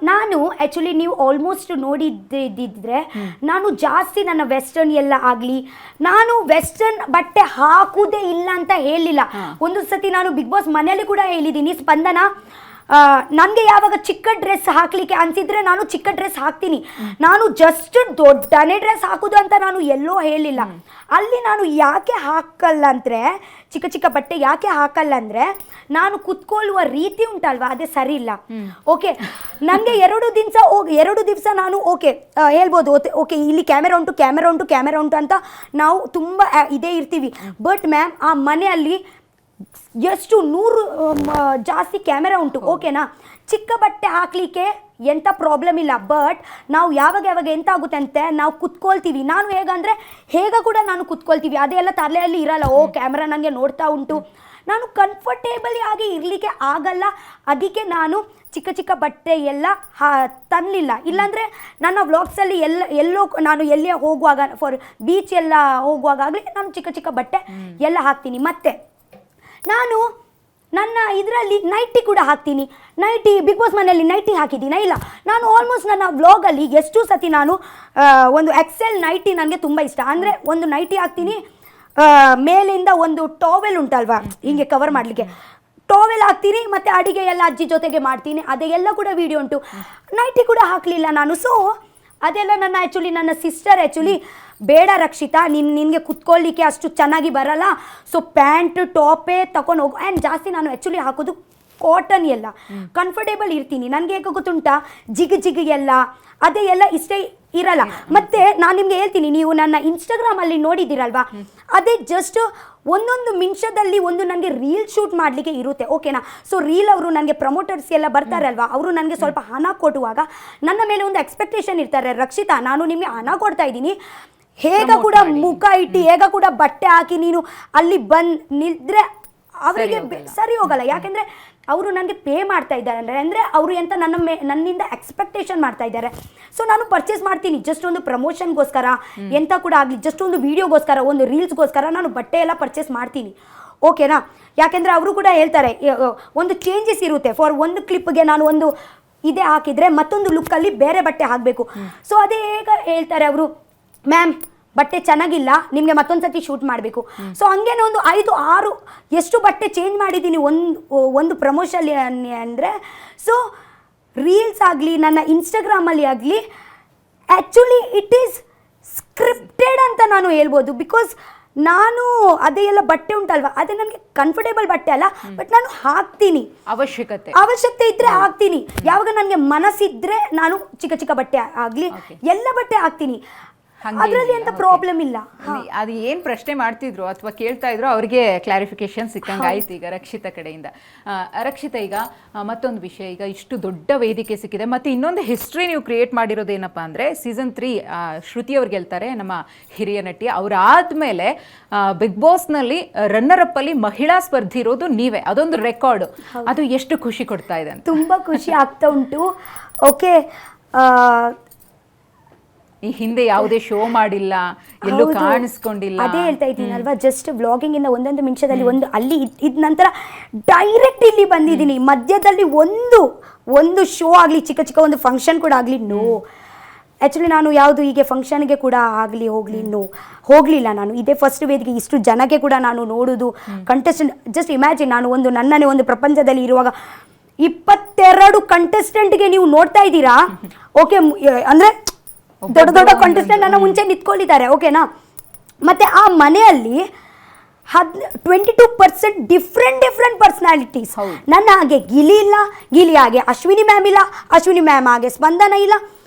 ನಾನು ಆ್ಯಕ್ಚುಲಿ ನೀವು ಆಲ್ಮೋಸ್ಟ್ ನೋಡಿದ್ದಿದ್ರೆ ನಾನು ಜಾಸ್ತಿ ನನ್ನ ವೆಸ್ಟರ್ನ್ ಎಲ್ಲ ಆಗಲಿ, ನಾನು ವೆಸ್ಟರ್ನ್ ಬಟ್ಟೆ ಹಾಕುವುದೇ ಇಲ್ಲ ಅಂತ ಹೇಳಿಲ್ಲ. ಒಂದು ಸತಿ ನಾನು ಬಿಗ್ ಬಾಸ್ ಮನೆಯಲ್ಲಿ ಕೂಡ ಹೇಳಿದ್ದೀನಿ, ಸ್ಪಂದನ ನನಗೆ ಯಾವಾಗ ಚಿಕ್ಕ ಡ್ರೆಸ್ ಹಾಕಲಿಕ್ಕೆ ಅನಿಸಿದ್ರೆ ನಾನು ಚಿಕ್ಕ ಡ್ರೆಸ್ ಹಾಕ್ತೀನಿ, ನಾನು ಜಸ್ಟ್ ದೊಡ್ಡನೇ ಡ್ರೆಸ್ ಹಾಕೋದು ಅಂತ ನಾನು ಎಲ್ಲೋ ಹೇಳಿಲ್ಲ. ಅಲ್ಲಿ ನಾನು ಯಾಕೆ ಹಾಕಲ್ಲ ಅಂದರೆ, ಚಿಕ್ಕ ಬಟ್ಟೆ ಯಾಕೆ ಹಾಕಲ್ಲ ಅಂದರೆ, ನಾನು ಕುತ್ಕೊಳ್ಳುವ ರೀತಿ ಉಂಟಲ್ವಾ ಅದೇ ಸರಿ ಇಲ್ಲ. ಓಕೆ, ನನಗೆ 2 ದಿವಸ ನಾನು ಹೇಳ್ಬೋದು, ಓಕೆ ಇಲ್ಲಿ ಕ್ಯಾಮೆರಾ ಉಂಟು ಅಂತ ನಾವು ತುಂಬ ಇದೇ ಇರ್ತೀವಿ. ಬಟ್ ಮ್ಯಾಮ್ ಆ ಮನೆಯಲ್ಲಿ ಎಷ್ಟು 100 ಜಾಸ್ತಿ ಕ್ಯಾಮೆರಾ ಉಂಟು. ಓಕೆನಾ? ಚಿಕ್ಕ ಬಟ್ಟೆ ಹಾಕಲಿಕ್ಕೆ ಎಂಥ ಪ್ರಾಬ್ಲಮ್ ಇಲ್ಲ. ಬಟ್ ನಾವು ಯಾವಾಗ ಎಂತ ಆಗುತ್ತೆ ಅಂತೆ, ನಾವು ಕುತ್ಕೊಳ್ತೀವಿ. ನಾನು ಹೇಗ ಕೂಡ ನಾನು ಕುತ್ಕೊಳ್ತೀವಿ, ಅದೆಲ್ಲ ತಲೆಯಲ್ಲಿ ಇರಲ್ಲ. ಕ್ಯಾಮ್ರಾ ನನಗೆ ನೋಡ್ತಾ ಉಂಟು, ನಾನು ಕಂಫರ್ಟೇಬಲಿ ಆಗಿ ಇರಲಿಕ್ಕೆ ಆಗಲ್ಲ. ಅದಕ್ಕೆ ನಾನು ಚಿಕ್ಕ ಬಟ್ಟೆ ಎಲ್ಲ ತನ್ನಲಿಲ್ಲ. ಇಲ್ಲಾಂದರೆ ನನ್ನ ವ್ಲಾಗ್ಸಲ್ಲಿ ನಾನು ಎಲ್ಲೇ ಹೋಗುವಾಗ, ಫಾರ್ ಬೀಚ್ ಎಲ್ಲ ಹೋಗುವಾಗಲಿ ನಾನು ಚಿಕ್ಕ ಬಟ್ಟೆ ಎಲ್ಲ ಹಾಕ್ತೀನಿ. ಮತ್ತು ನಾನು ನನ್ನ ಇದರಲ್ಲಿ ನೈಟಿ ಕೂಡ ಹಾಕ್ತೀನಿ. ಬಿಗ್ ಬಾಸ್ ಮನೆಯಲ್ಲಿ ನೈಟಿ ಹಾಕಿದ್ದೀನ? ಇಲ್ಲ. ನಾನು ಆಲ್ಮೋಸ್ಟ್ ನನ್ನ ವ್ಲಾಗಲ್ಲಿ ಎಷ್ಟು ಸತಿ ನಾನು ಒಂದು ಎಕ್ಸೆಲ್ ನೈಟಿ ನನಗೆ ತುಂಬ ಇಷ್ಟ. ಅಂದರೆ ಒಂದು ನೈಟಿ ಹಾಕ್ತೀನಿ, ಮೇಲಿಂದ ಒಂದು ಟೋವೆಲ್ ಉಂಟಲ್ವಾ ಹಿಂಗೆ ಕವರ್ ಮಾಡಲಿಕ್ಕೆ, ಟೋವೆಲ್ ಹಾಕ್ತೀನಿ. ಮತ್ತು ಅಡಿಗೆ ಎಲ್ಲ ಅಜ್ಜಿ ಜೊತೆಗೆ ಮಾಡ್ತೀನಿ, ಅದೆಲ್ಲ ಕೂಡ ವಿಡಿಯೋ ಉಂಟು. ನೈಟಿ ಕೂಡ ಹಾಕಲಿಲ್ಲ ನಾನು. ಸೊ ಅದೆಲ್ಲ ನನ್ನ ಸಿಸ್ಟರ್ ಬೇಡ ರಕ್ಷಿತಾ, ನಿನಗೆ ಕುತ್ಕೊಳ್ಳಿಕ್ಕೆ ಅಷ್ಟು ಚೆನ್ನಾಗಿ ಬರಲ್ಲ, ಸೊ ಪ್ಯಾಂಟ್ ಟಾಪೇ ತಗೊಂಡು ಹೋಗು. ಆ್ಯಂಡ್ ಜಾಸ್ತಿ ನಾನು ಹಾಕೋದು ಕಾಟನ್ ಎಲ್ಲ ಕಂಫರ್ಟೇಬಲ್ ಇರ್ತೀನಿ. ನನಗೆ ಹೇಗೆ ಗೊತ್ತುಂಟಾ, ಜಿಗ್ ಎಲ್ಲ ಅದೇ ಎಲ್ಲ ಇಷ್ಟೇ ಇರಲ್ಲ. ಮತ್ತೆ ನಾನು ನಿಮ್ಗೆ ಹೇಳ್ತೀನಿ, ನೀವು ನನ್ನ ಇನ್ಸ್ಟಾಗ್ರಾಮ್ ಅಲ್ಲಿ ನೋಡಿದ್ದೀರಲ್ವಾ, ಅದೇ ಜಸ್ಟ್ ಒಂದೊಂದು ನಿಮಿಷದಲ್ಲಿ ಒಂದು ನನಗೆ ರೀಲ್ ಶೂಟ್ ಮಾಡಲಿಕ್ಕೆ ಇರುತ್ತೆ, ಓಕೆನಾ. ಸೊ ರೀಲ್ ಅವರು ನನಗೆ ಪ್ರಮೋಟರ್ಸ್ ಎಲ್ಲ ಬರ್ತಾರೆ ಅಲ್ವಾ, ಅವರು ನನಗೆ ಸ್ವಲ್ಪ ಹಣ ಕೊಡುವಾಗ ನನ್ನ ಮೇಲೆ ಒಂದು ಎಕ್ಸ್ಪೆಕ್ಟೇಷನ್ ಇರ್ತಾರೆ, ರಕ್ಷಿತಾ ನಾನು ನಿಮಗೆ ಹಣ ಕೊಡ್ತಾ ಇದ್ದೀನಿ, ಹೇಗ ಕೂಡ ಮುಖ ಇಟ್ಟು ಹೇಗ ಕೂಡ ಬಟ್ಟೆ ಹಾಕಿ ನೀನು ಅಲ್ಲಿ ಬಂದು ನಿಲ್ದ್ರೆ ಅವರಿಗೆ ಸರಿ ಹೋಗಲ್ಲ. ಯಾಕೆಂದ್ರೆ ಅವರು ನನಗೆ ಪೇ ಮಾಡ್ತಾ ಇದ್ದಾರೆ ಅಂದರೆ ಅವರು ಎಂತ ನನ್ನಿಂದ ಎಕ್ಸ್ಪೆಕ್ಟೇಷನ್ ಮಾಡ್ತಾ ಇದ್ದಾರೆ. ಸೊ ನಾನು ಪರ್ಚೇಸ್ ಮಾಡ್ತೀನಿ ಜಸ್ಟ್ ಒಂದು ಪ್ರಮೋಷನ್ಗೋಸ್ಕರ, ಎಂತ ಕೂಡ ಆಗಲಿ, ಜಸ್ಟ್ ಒಂದು ವಿಡಿಯೋಗೋಸ್ಕರ, ಒಂದು ರೀಲ್ಸ್ಗೋಸ್ಕರ ನಾನು ಬಟ್ಟೆ ಎಲ್ಲ ಪರ್ಚೇಸ್ ಮಾಡ್ತೀನಿ, ಓಕೆನಾ. ಯಾಕೆಂದರೆ ಅವರು ಕೂಡ ಹೇಳ್ತಾರೆ ಒಂದು ಚೇಂಜಸ್ ಇರುತ್ತೆ. ಫಾರ್ ಒಂದು ಕ್ಲಿಪ್ಗೆ ನಾನು ಒಂದು ಇದೇ ಹಾಕಿದರೆ ಮತ್ತೊಂದು ಲುಕ್ಕಲ್ಲಿ ಬೇರೆ ಬಟ್ಟೆ ಹಾಕಬೇಕು. ಸೊ ಅದೇ ಹೇಗ ಹೇಳ್ತಾರೆ ಅವರು, ಮ್ಯಾಮ್ ಬಟ್ಟೆ ಚೆನ್ನಾಗಿಲ್ಲ, ನಿಮಗೆ ಮತ್ತೊಂದು ಸತಿ ಶೂಟ್ ಮಾಡಬೇಕು. ಸೊ ಹಂಗೇನೆ ಒಂದು 5-6 ಎಷ್ಟು ಬಟ್ಟೆ ಚೇಂಜ್ ಮಾಡಿದ್ದೀನಿ ಒಂದು ಪ್ರಮೋಷನ್ ಅಂದರೆ. ಸೊ ರೀಲ್ಸ್ ಆಗಲಿ, ನನ್ನ ಇನ್ಸ್ಟಾಗ್ರಾಮಲ್ಲಿ ಆಗಲಿ, ಆ್ಯಕ್ಚುಲಿ ಇಟ್ ಈಸ್ ಸ್ಕ್ರಿಪ್ಟೆಡ್ ಅಂತ ನಾನು ಹೇಳ್ಬೋದು. ಬಿಕಾಸ್ ನಾನು ಅದೇ ಎಲ್ಲ ಬಟ್ಟೆ ಉಂಟಲ್ವಾ, ಅದೇ ನನಗೆ ಕಂಫರ್ಟೇಬಲ್ ಬಟ್ಟೆ ಅಲ್ಲ, ಬಟ್ ನಾನು ಹಾಕ್ತೀನಿ, ಅವಶ್ಯಕತೆ ಇದ್ರೆ ಹಾಕ್ತೀನಿ. ಯಾವಾಗ ನನಗೆ ಮನಸ್ಸಿದ್ರೆ ನಾನು ಚಿಕ್ಕ ಚಿಕ್ಕ ಬಟ್ಟೆ ಆಗಲಿ ಎಲ್ಲ ಬಟ್ಟೆ ಹಾಕ್ತೀನಿ, ಅದರಲ್ಲಿ ಎಂತ ಪ್ರಾಬ್ಲಮ್ ಇಲ್ಲ. ಅದು ಏನು ಪ್ರಶ್ನೆ ಮಾಡ್ತಿದ್ರು ಅಥವಾ ಕೇಳ್ತಾ ಇದ್ರು ಅವ್ರಿಗೆ ಕ್ಲಾರಿಫಿಕೇಶನ್ ಸಿಕ್ಕಂಗೆ ಆಯ್ತು ಈಗ ರಕ್ಷಿತಾ ಕಡೆಯಿಂದ. ರಕ್ಷಿತಾ, ಈಗ ಮತ್ತೊಂದು ವಿಷಯ, ಈಗ ಇಷ್ಟು ದೊಡ್ಡ ವೇದಿಕೆ ಸಿಕ್ಕಿದೆ, ಮತ್ತೆ ಇನ್ನೊಂದು ಹಿಸ್ಟ್ರಿ ನೀವು ಕ್ರಿಯೇಟ್ ಮಾಡಿರೋದೇನಪ್ಪ ಅಂದರೆ ಸೀಸನ್ 3 ಶ್ರುತಿ ಅವ್ರು ಗೆಲ್ತಾರೆ, ನಮ್ಮ ಹಿರಿಯ ನಟಿ. ಅವರಾದ್ಮೇಲೆ ಬಿಗ್ ಬಾಸ್ನಲ್ಲಿ ರನ್ನರ್ ಅಪ್ ಅಲ್ಲಿ ಮಹಿಳಾ ಸ್ಪರ್ಧಿ ಇರೋದು ನೀವೇ, ಅದೊಂದು ರೆಕಾರ್ಡ್. ಅದು ಎಷ್ಟು ಖುಷಿ ಕೊಡ್ತಾ ಇದೆ? ತುಂಬಾ ಖುಷಿ ಆಗ್ತಾ ಉಂಟು. ಓಕೆ, ಈ ಹಿಂದೆ ಯಾವುದೇ ಶೋ ಮಾಡಿಲ್ಲ, ಎಲ್ಲೂ ಕಾಣಿಸ್ಕೊಂಡಿಲ್ಲ. ಅದೇ ಹೇಳ್ತಾ ಇದ್ದೀನಲ್ವಾ, ಜಸ್ಟ್ ವ್ಲಾಗಿಂಗ್ ಇಂದ ಒಂದೊಂದು ನಿಮಿಷದಲ್ಲಿ ಒಂದು ಅಲ್ಲಿ ಇದ್ ನಂತರ ಡೈರೆಕ್ಟ್ ಇಲ್ಲಿ ಬಂದಿದ್ದೀನಿ. ಮಧ್ಯದಲ್ಲಿ ಒಂದು ಶೋ ಆಗಲಿ, ಚಿಕ್ಕ ಚಿಕ್ಕ ಒಂದು ಫಂಕ್ಷನ್ ಕೂಡ ಆಗಲಿ, ನೋ. ಆ್ಯಕ್ಚುಲಿ ನಾನು ಯಾವುದು ಹೀಗೆ ಫಂಕ್ಷನ್ಗೆ ಕೂಡ ಆಗಲಿ ಹೋಗಲಿಲ್ಲ. ನಾನು ಇದೇ ಫಸ್ಟ್ ವೇದಿಕೆ, ಇಷ್ಟು ಜನಕ್ಕೆ ಕೂಡ ನಾನು ನೋಡೋದು ಕಂಟೆಸ್ಟೆಂಟ್. ಜಸ್ಟ್ ಇಮ್ಯಾಜಿನ್, ನಾನು ನನ್ನನ್ನೇ ಒಂದು ಪ್ರಪಂಚದಲ್ಲಿ ಇರುವಾಗ 22 ಕಂಟೆಸ್ಟೆಂಟ್ಗೆ ನೀವು ನೋಡ್ತಾ ಇದ್ದೀರಾ, ಓಕೆ. ಅಂದರೆ ದೊಡ್ಡ ಕಂಟೆಸ್ಟೆಂಟ್ ನನ್ನ ಮುಂಚೆ ನಿಂತ್ಕೊಂಡಿದ್ದಾರೆ, ಓಕೆನಾ. ಮತ್ತೆ ಆ ಮನೆಯಲ್ಲಿ 22% ಡಿಫ್ರೆಂಟ್ ಪರ್ಸನಾಲಿಟೀಸ್. ನನ್ನ ಹಾಗೆ ಗಿಲಿ ಇಲ್ಲ, ಗಿಲಿ ಹಾಗೆ ಅಶ್ವಿನಿ ಮ್ಯಾಮ್ ಇಲ್ಲ, ಅಶ್ವಿನಿ ಮ್ಯಾಮ್ ಹಾಗೆ ಸ್ಪಂದನ ಇಲ್ಲ.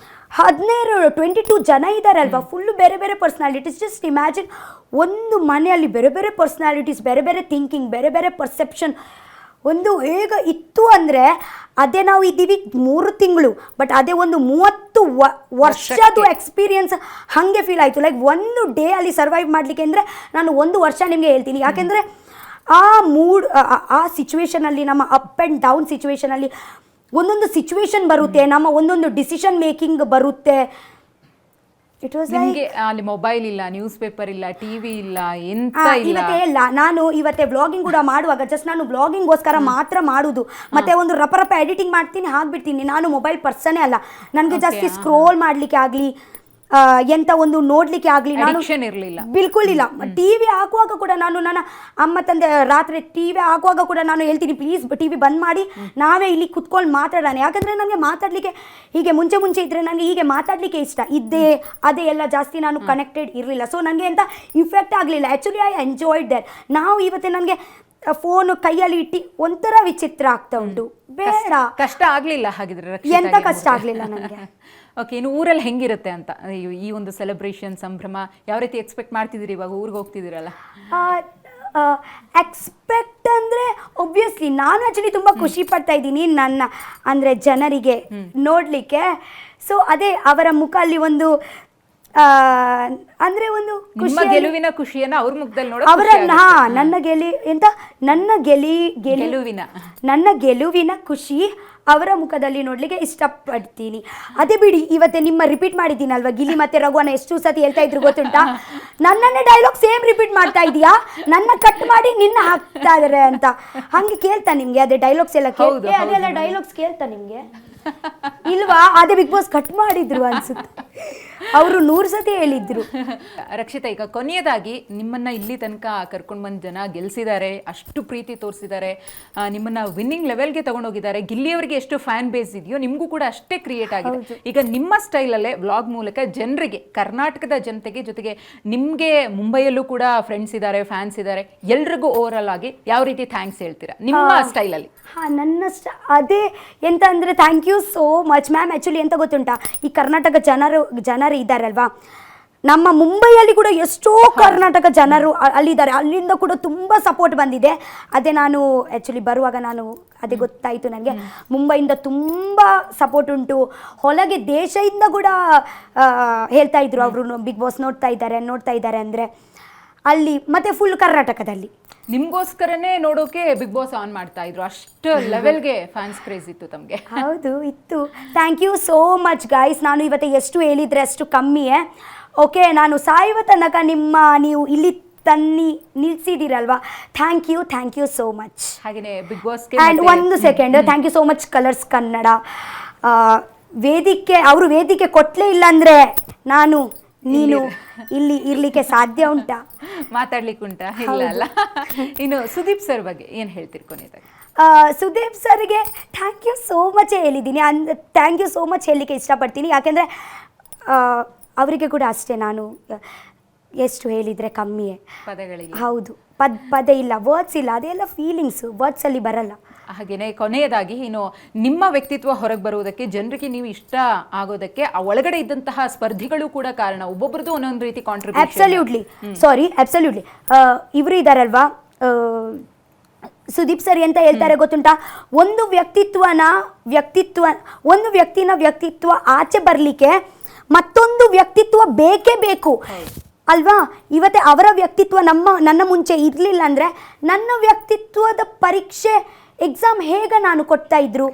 22 ಜನ ಇದ್ದಾರೆ ಅಲ್ವಾ, ಫುಲ್ಲು ಬೇರೆ ಬೇರೆ ಪರ್ಸನಾಲಿಟೀಸ್. ಜಸ್ಟ್ ಇಮ್ಯಾಜಿನ್, ಒಂದು ಮನೆಯಲ್ಲಿ ಬೇರೆ ಬೇರೆ ಪರ್ಸನಾಲಿಟೀಸ್, ಬೇರೆ ಬೇರೆ ಥಿಂಕಿಂಗ್, ಬೇರೆ ಬೇರೆ ಪರ್ಸೆಪ್ಷನ್. ಒಂದು ಹೇಗೆ ಇತ್ತು ಅಂದರೆ, ಅದೇ ನಾವು ಇದ್ದೀವಿ 3 ತಿಂಗಳು, ಬಟ್ ಅದೇ ಒಂದು 30 ವರ್ಷದ ಎಕ್ಸ್ಪೀರಿಯನ್ಸ್ ಹಾಗೆ ಫೀಲ್ ಆಯಿತು. ಲೈಕ್ ಒಂದು ಡೇ ಅಲ್ಲಿ ಸರ್ವೈವ್ ಮಾಡಲಿಕ್ಕೆ ಅಂದರೆ ನಾನು 1 ವರ್ಷ ನಿಮಗೆ ಹೇಳ್ತೀನಿ. ಯಾಕೆಂದರೆ ಆ ಮೂಡ್, ಆ ಸಿಚುವೇಶನಲ್ಲಿ, ನಮ್ಮ ಅಪ್ ಆ್ಯಂಡ್ ಡೌನ್ ಸಿಚುವೇಶನಲ್ಲಿ ಒಂದೊಂದು ಸಿಚುವೇಶನ್ ಬರುತ್ತೆ, ನಮ್ಮ ಒಂದೊಂದು ಡಿಸಿಷನ್ ಮೇಕಿಂಗ್ ಬರುತ್ತೆ. ಇಟ್ ವಾಸ್ ನಿಮಗೆ ಅಲ್ಲಿ ಮೊಬೈಲ್ ಇಲ್ಲ, ನ್ಯೂಸ್ ಪೇಪರ್ ಇಲ್ಲ, ಟಿವಿ ಇಲ್ಲ, ಎಂತ ಇಲ್ಲ. ನಾನು ಇವತ್ತೇ ವ್ಲಾಗಿಂಗ್ ಕೂಡ ಮಾಡುವಾಗ ಜಸ್ಟ್ ನಾನು ವ್ಲಾಗಿಂಗ್ಗೋಸ್ಕರ ಮಾತ್ರ ಮಾಡುದು. ಮತ್ತೆ ಒಂದು ರಪ ಎಡಿಟಿಂಗ್ ಮಾಡ್ತೀನಿ, ಹಾಕ್ಬಿಡ್ತೀನಿ. ನಾನು ಮೊಬೈಲ್ ಪರ್ಸನೇ ಅಲ್ಲ. ನನಗೆ ಜಾಸ್ತಿ ಸ್ಕ್ರೋಲ್ ಮಾಡಲಿಕ್ಕೆ ಆಗಲಿ, ಎಂತ ಒಂದು ನೋಡ್ಲಿಕ್ಕೆ ಆಗಲಿ ನಾನು ಇರಲಿಲ್ಲ, ಬಿಲ್ಕುಲ್ ಇಲ್ಲ. ಟಿವಿ ಹಾಕುವಾಗ ಕೂಡ ನಾನು ನನ್ನ ಅಮ್ಮ ತಂದೆ ರಾತ್ರಿ ಟಿವಿ ಹಾಕುವಾಗ ಕೂಡ ನಾನು ಹೇಳ್ತೀನಿ, ಪ್ಲೀಸ್ ಟಿವಿ ಬಂದ್ ಮಾಡಿ, ನಾವೇ ಇಲ್ಲಿ ಕುತ್ಕೊಂಡು ಮಾತಾಡೋಣ. ಯಾಕಂದರೆ ನನಗೆ ಮಾತಾಡಲಿಕ್ಕೆ ಹೀಗೆ ಮುಂಚೆ ಇದ್ದರೆ ನನಗೆ ಹೀಗೆ ಮಾತಾಡಲಿಕ್ಕೆ ಇಷ್ಟ ಇದ್ದೇ, ಅದೇ ಎಲ್ಲ ಜಾಸ್ತಿ ನಾನು ಕನೆಕ್ಟೆಡ್ ಇರಲಿಲ್ಲ. ಸೊ ನನಗೆ ಎಂತ ಇಫೆಕ್ಟ್ ಆಗಲಿಲ್ಲ. Actually I enjoyed that. ನಾವು ಇವತ್ತೇ ನನಗೆ ಫೋನು ಕೈಯಲ್ಲಿ ಇಟ್ಟು ಒಂಥರ ವಿಚಿತ್ರ ಆಗ್ತಾ ಉಂಟು. ಬೇಡ, ಕಷ್ಟ ಆಗಲಿಲ್ಲ ಹಾಗಿದ್ರೆ? ಎಂತ ಕಷ್ಟ ಆಗಲಿಲ್ಲ ನನಗೆ. ಓಕೆ, ಇನ್ನು ಊರಲ್ಲಿ ಹೆಂಗಿರುತ್ತೆ ಅಂತ ಈ ಒಂದು ಸೆಲೆಬ್ರೇಷನ್ ಸಂಭ್ರಮ ಯಾವ ರೀತಿ ಎಕ್ಸ್ಪೆಕ್ಟ್ ಮಾಡ್ತಿದ್ದೀರಿ? ಇವಾಗ ಊರಿಗೆ ಹೋಗ್ತಿದ್ದೀರಲ್ಲ, ಎಕ್ಸ್ಪೆಕ್ಟ್ ಅಂದರೆ ಒಬ್ವಿಯಸ್ಲಿ ನಾನು ಆ್ಯಕ್ಚುಲಿ ತುಂಬ ಖುಷಿ ಪಡ್ತಾ ಇದ್ದೀನಿ ನನ್ನ ಅಂದರೆ ಜನರಿಗೆ ನೋಡಲಿಕ್ಕೆ. ಸೊ ಅದೇ ಅವರ ಮುಖ ಅಲ್ಲಿ ಒಂದು ಅಂದ್ರೆ ಒಂದು ಗೆಲುವಿನ ಖುಷಿಯನ್ನ ಅವ್ರ ಮುಖದಲ್ಲಿ ನೋಡೋ ಅವರನ್ನ ನನ್ನ ಗೆಲುವಿನ ಖುಷಿ ಅವರ ಮುಖದಲ್ಲಿ ನೋಡ್ಲಿಕ್ಕೆ ಇಷ್ಟಪಡ್ತೀನಿ. ಅದೇ ಬಿಡಿ, ಇವತ್ತೇ ನಿಮ್ಮ ರಿಪೀಟ್ ಮಾಡಿದ್ದೀನಲ್ವಾ, ಗಿಲಿ ಮತ್ತೆ ರಘುವನ್ನ ಎಷ್ಟು ಸತಿ ಹೇಳ್ತಾ ಇದ್ರು ಗೊತ್ತುಂಟಾ? ನನ್ನನ್ನೇ ಡೈಲಾಗ್ ಸೇಮ್ ರಿಪೀಟ್ ಮಾಡ್ತಾ ಇದೀಯಾ, ನನ್ನ ಕಟ್ ಮಾಡಿ ನಿನ್ನ ಹಾಕ್ತಾ ಇದಾರೆ ಅಂತ. ಹಂಗೆ ಕೇಳ್ತಾ ನಿಮ್ಗೆ ಅದೇ ಡೈಲಾಗ್ಸ್ ಎಲ್ಲ ಅದೆಲ್ಲ ಡೈಲಾಗ್ಸ್ ಕೇಳ್ತಾ ನಿಮ್ಗೆ ಇಲ್ವಾ? ಅದೇ ಬಿಗ್ ಬಾಸ್ ಕಟ್ ಮಾಡಿದ್ರು ಅನ್ಸುತ್ತೆ. ಅವರು 100 ಸತಿ ಹೇಳಿದ್ರು. ರಕ್ಷಿತಾ, ಈಗ ಕೊನೆಯದಾಗಿ ನಿಮ್ಮನ್ನ ಇಲ್ಲಿ ತನಕ ಕರ್ಕೊಂಡು ಬಂದ ಜನ ಗೆಲ್ಸಿದ್ದಾರೆ, ಅಷ್ಟು ಪ್ರೀತಿ ತೋರಿಸಿದ್ದಾರೆ, ನಿಮ್ಮನ್ನ ವಿನ್ನಿಂಗ್ ಲೆವೆಲ್ಗೆ ತಗೊಂಡೋಗಿದ್ದಾರೆ. ಗಿಲ್ಲಿಯವರಿಗೆ ಎಷ್ಟು ಫ್ಯಾನ್ ಬೇಸ್ ಇದೆಯೋ ನಿಮಗೂ ಕೂಡ ಅಷ್ಟೇ ಕ್ರಿಯೇಟ್ ಆಗಿದೆ. ಈಗ ನಿಮ್ಮ ಸ್ಟೈಲಲ್ಲೇ ವ್ಲಾಗ್ ಮೂಲಕ ಜನರಿಗೆ, ಕರ್ನಾಟಕದ ಜನತೆಗೆ, ಜೊತೆಗೆ ನಿಮಗೆ ಮುಂಬೈಯಲ್ಲೂ ಕೂಡ ಫ್ರೆಂಡ್ಸ್ ಇದ್ದಾರೆ, ಫ್ಯಾನ್ಸ್ ಇದ್ದಾರೆ, ಎಲ್ರಿಗೂ ಓವರ್ ಆಗಿ ಯಾವ ರೀತಿ ಥ್ಯಾಂಕ್ಸ್ ಹೇಳ್ತೀರಾ ನಿಮ್ಮ ಸ್ಟೈಲಲ್ಲಿ? ಅದೇ ಎಂತ ಅಂದರೆ, thank you so much ma'am. Actually ಎಂತ ಗೊತ್ತುಂಟಾ, ಈ ಕರ್ನಾಟಕ ಜನರು ಇದ್ದಾರಲ್ವಾ, ನಮ್ಮ ಮುಂಬೈಯಲ್ಲಿ ಕೂಡ ಎಷ್ಟೋ ಕರ್ನಾಟಕ ಜನರು ಅಲ್ಲಿದ್ದಾರೆ. ಅಲ್ಲಿಂದ ಕೂಡ ತುಂಬ ಸಪೋರ್ಟ್ ಬಂದಿದೆ. ಅದೇ ನಾನು ಆ್ಯಕ್ಚುಲಿ ಬರುವಾಗ ಅದೇ ಗೊತ್ತಾಯಿತು ನನಗೆ, ಮುಂಬೈಯಿಂದ ತುಂಬ ಸಪೋರ್ಟ್ ಉಂಟು. ಹೊರಗೆ ದೇಶದಿಂದ ಕೂಡ ಹೇಳ್ತಾ ಇದ್ರು ಅವರು ಬಿಗ್ ಬಾಸ್ ನೋಡ್ತಾ ಇದ್ದಾರೆ ಅಂದರೆ ಅಲ್ಲಿ, ಮತ್ತು ಫುಲ್ ಕರ್ನಾಟಕದಲ್ಲಿ ನಿಮ್ಗೋಸ್ಕರನೇ ನೋಡೋಕೆ ಬಿಗ್ ಬಾಸ್ ಆನ್ ಮಾಡ್ತಾ ಇದ್ರು, ಅಷ್ಟು ಲೆವೆಲ್ಗೆ ಫ್ಯಾನ್ಸ್ ಕ್ರೇಜ್ ಇತ್ತು ತಮಗೆ. ಹೌದು, ಇತ್ತು. Thank you so much guys. ನಾನು ಇವತ್ತು ಎಷ್ಟು ಹೇಳಿದರೆ ಅಷ್ಟು ಕಮ್ಮಿಯೇ. ಓಕೆ, ನಾನು ಸಾಯುವ ತನಕ ನೀವು ಇಲ್ಲಿ ನಿಲ್ಸಿದ್ದೀರಲ್ವಾ, ಥ್ಯಾಂಕ್ ಯು ಸೋ ಮಚ್. ಹಾಗೆಯೇ ಬಿಗ್ ಬಾಸ್ ಆ್ಯಂಡ್ ಒಂದು second, thank you so much Colors Kannada. ಅವರು ವೇದಿಕೆ ಕೊಟ್ಟಲೇ ಇಲ್ಲ ಅಂದರೆ ನೀನು ಇಲ್ಲಿ ಇರ್ಲಿಕ್ಕೆ ಸಾಧ್ಯ ಉಂಟಾ? ಮಾತಾಡ್ಲಿಕ್ಕೆ ಉಂಟಾ? ಇಲ್ಲ ಅಲ್ಲ. ಇನ್ನು ಸುದೀಪ್ ಸರ್ ಬಗ್ಗೆ ಏನು ಹೇಳ್ತೀರಿ ಕೊನೆಯದಾಗಿ? ಸುದೀಪ್ ಸರ್ಗೆ ಥ್ಯಾಂಕ್ ಯು ಸೋ ಮಚ್ ಹೇಳಿದ್ದೀನಿ. ಥ್ಯಾಂಕ್ ಯು ಸೋ ಮಚ್ ಹೇಳಲಿಕ್ಕೆ ಇಷ್ಟಪಡ್ತೀನಿ. ಯಾಕೆಂದರೆ ಅವರಿಗೆ ಕೂಡ ಅಷ್ಟೇ, ನಾನು ಎಷ್ಟು ಹೇಳಿದರೆ ಕಮ್ಮಿಯೇ, ಪದಗಳಿಲ್ಲ. ಹೌದು, ಪದ ಇಲ್ಲ, ವರ್ಡ್ಸ್ ಇಲ್ಲ, ಅದೆಲ್ಲ ಫೀಲಿಂಗ್ಸು, ವರ್ಡ್ಸಲ್ಲಿ ಬರಲ್ಲ. ಹಾಗೆಯೇ ಕೊನೆಯದಾಗಿ ಇನ್ನು ನಿಮ್ಮ ವ್ಯಕ್ತಿತ್ವ ಹೊರಗೆ ಬರುವುದಕ್ಕೆ, ಜನರಿಗೆ ನೀವು ಇಷ್ಟ ಆಗೋದಕ್ಕೆ ಆ ಒಳಗಡೆ ಇದ್ದಂತಹ ಸ್ಪರ್ಧಿಗಳು ಕೂಡ ಕಾರಣ. ಒಬ್ಬೊಬ್ರದ್ದು ಒಂದೊಂದು ರೀತಿ ಕಾಂಟ್ರಿಬ್ಯೂಷನ್. ಅಬ್ಸಲ್ಯೂಟ್ಲಿ ಇವರು ಇದ್ದಾರಲ್ವಾ, ಸುದೀಪ್ ಸರ್ ಅಂತ ಹೇಳ್ತಾರೆ ಗೊತ್ತುಂಟಾ, ಒಂದು ವ್ಯಕ್ತಿತ್ವ ಆಚೆ ಬರಲಿಕ್ಕೆ ಮತ್ತೊಂದು ವ್ಯಕ್ತಿತ್ವ ಬೇಕೇ ಬೇಕು ಅಲ್ವಾ? ಇವತ್ತೇ ಅವರ ವ್ಯಕ್ತಿತ್ವ ನನ್ನ ಮುಂಚೆ ಇರಲಿಲ್ಲ ಅಂದರೆ ನನ್ನ ವ್ಯಕ್ತಿತ್ವದ ಪರೀಕ್ಷೆ ಎಕ್ಸಾಮ್ ಹೇಗೆ ನಾನು ಕೊಡ್ತಾ ಇದ್ರು?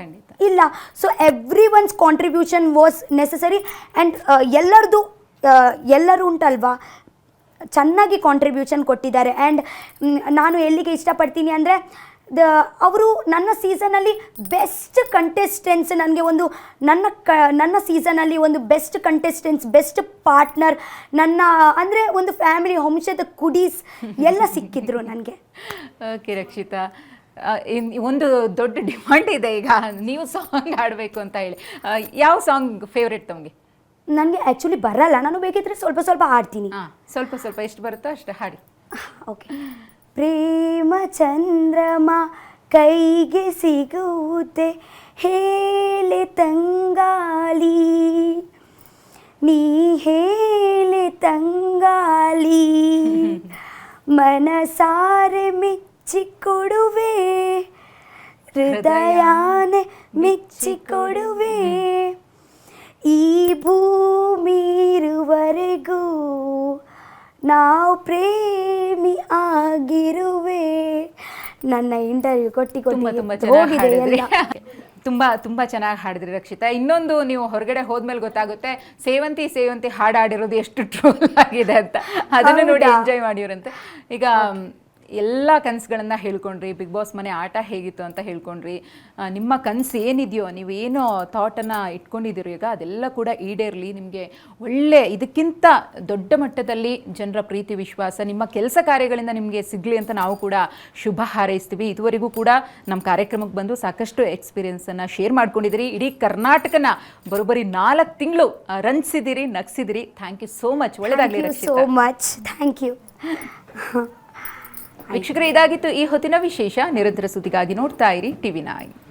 ಇಲ್ಲ. So every once contribution was necessary. And ಎಲ್ಲರೂ ಉಂಟಲ್ವಾ, ಚೆನ್ನಾಗಿ ಕಾಂಟ್ರಿಬ್ಯೂಷನ್ ಕೊಟ್ಟಿದ್ದಾರೆ. ಆ್ಯಂಡ್ ನಾನು ಎಲ್ಲಿಗೆ ಇಷ್ಟಪಡ್ತೀನಿ ಅಂದರೆ, ಅವರು ನನ್ನ ಸೀಸನಲ್ಲಿ ಬೆಸ್ಟ್ ಕಂಟೆಸ್ಟೆಂಟ್ಸ್, ನನಗೆ ಒಂದು ನನ್ನ ಸೀಸನಲ್ಲಿ ಒಂದು ಬೆಸ್ಟ್ ಕಂಟೆಸ್ಟೆಂಟ್ಸ್, ಬೆಸ್ಟ್ ಪಾರ್ಟ್ನರ್, ಅಂದರೆ ಒಂದು ಫ್ಯಾಮಿಲಿ ವಂಶದ ಕುಡೀಸ್ ಎಲ್ಲ ಸಿಕ್ಕಿದ್ರು ನನಗೆ. ಓಕೆ ರಕ್ಷಿತಾ, ಒಂದು ದೊಡ್ಡ ಡಿಮಾಂಡ್ ಇದೆ ಈಗ, ನೀವು ಸಾಂಗ್ ಹಾಡಬೇಕು ಅಂತ ಹೇಳಿ. ಯಾವ ಸಾಂಗ್ ಫೇವ್ರೆಟ್ ತಮಗೆ? ನನಗೆ ಆ್ಯಕ್ಚುಲಿ ಬರಲ್ಲ, ನಾನು ಬೇಕಿದ್ರೆ ಸ್ವಲ್ಪ ಹಾಡ್ತೀನಿ. ಸ್ವಲ್ಪ ಎಷ್ಟು ಬರುತ್ತೋ ಅಷ್ಟು ಹಾಡಿ. ಓಕೆ. ಪ್ರೇಮ ಚಂದ್ರಮ ಕೈಗೆ ಸಿಗುವುದೇ ಹೇಳೆ ತಂಗಾಲಿ, ನೀ ಹೇಳೆ ತಂಗಾಲಿ, ಮನಸಾರೆ ಮೆಚ್ಚಿಕೊಡುವೆ, ಹೃದಯಾನೆ ಮೆಚ್ಚಿಕೊಡುವೆ, ಈ ಭೂಮಿ ಇರುವರೆಗೂ ನಾವು ಪ್ರೇಮಿ ಆಗಿರುವೆ. ನನ್ನ ಇಂಟರ್ವ್ಯೂ ಕೊಟ್ಟು ತುಂಬಾ ಚೆನ್ನಾಗಿ ಹಾಡಿದ್ರಿ ರಕ್ಷಿತಾ. ಇನ್ನೊಂದು, ನೀವು ಹೊರಗಡೆ ಹೋದ್ಮೇಲೆ ಗೊತ್ತಾಗುತ್ತೆ ಸೇವಂತಿ ಹಾಡಾಡಿರೋದು ಎಷ್ಟು ಟ್ರೋಲ್ ಆಗಿದೆ ಅಂತ. ಅದನ್ನು ನೋಡಿ ಎಂಜಾಯ್ ಮಾಡಿವ್ರಂತೆ. ಈಗ ಎಲ್ಲ ಕನಸುಗಳನ್ನು ಹೇಳ್ಕೊಂಡ್ರಿ, ಬಿಗ್ ಬಾಸ್ ಮನೆ ಆಟ ಹೇಗಿತ್ತು ಅಂತ ಹೇಳ್ಕೊಂಡ್ರಿ. ನಿಮ್ಮ ಕನಸು ಏನಿದೆಯೋ, ನೀವು ಏನೋ ಥಾಟನ್ನು ಇಟ್ಕೊಂಡಿದ್ದೀರೋ ಈಗ ಅದೆಲ್ಲ ಕೂಡ ಈಡೇರಲಿ. ನಿಮಗೆ ಒಳ್ಳೆ, ಇದಕ್ಕಿಂತ ದೊಡ್ಡ ಮಟ್ಟದಲ್ಲಿ ಜನರ ಪ್ರೀತಿ ವಿಶ್ವಾಸ ನಿಮ್ಮ ಕೆಲಸ ಕಾರ್ಯಗಳಿಂದ ನಿಮಗೆ ಸಿಗಲಿ ಅಂತ ನಾವು ಕೂಡ ಶುಭ ಹಾರೈಸ್ತೀವಿ. ಇದುವರೆಗೂ ಕೂಡ ನಮ್ಮ ಕಾರ್ಯಕ್ರಮಕ್ಕೆ ಬಂದು ಸಾಕಷ್ಟು ಎಕ್ಸ್ಪೀರಿಯನ್ಸನ್ನು ಶೇರ್ ಮಾಡ್ಕೊಂಡಿದ್ದೀರಿ. ಇಡೀ ಕರ್ನಾಟಕನ ಬರೋಬ್ಬರಿ 4 ತಿಂಗಳು ರಂಜಿಸಿದಿರಿ, ನಗಿಸಿದಿರಿ. Thank you so much. ಒಳ್ಳೆದಾಗಲಿ Rakshita. So much, thank you. ವೀಕ್ಷಕರೇ, ಇದಾಗಿತ್ತು ಈ ಹೊತ್ತಿನ ವಿಶೇಷ. ನಿರಂತರ ಸುದ್ದಿಗಾಗಿ ನೋಡ್ತಾ ಇರಿ TV9.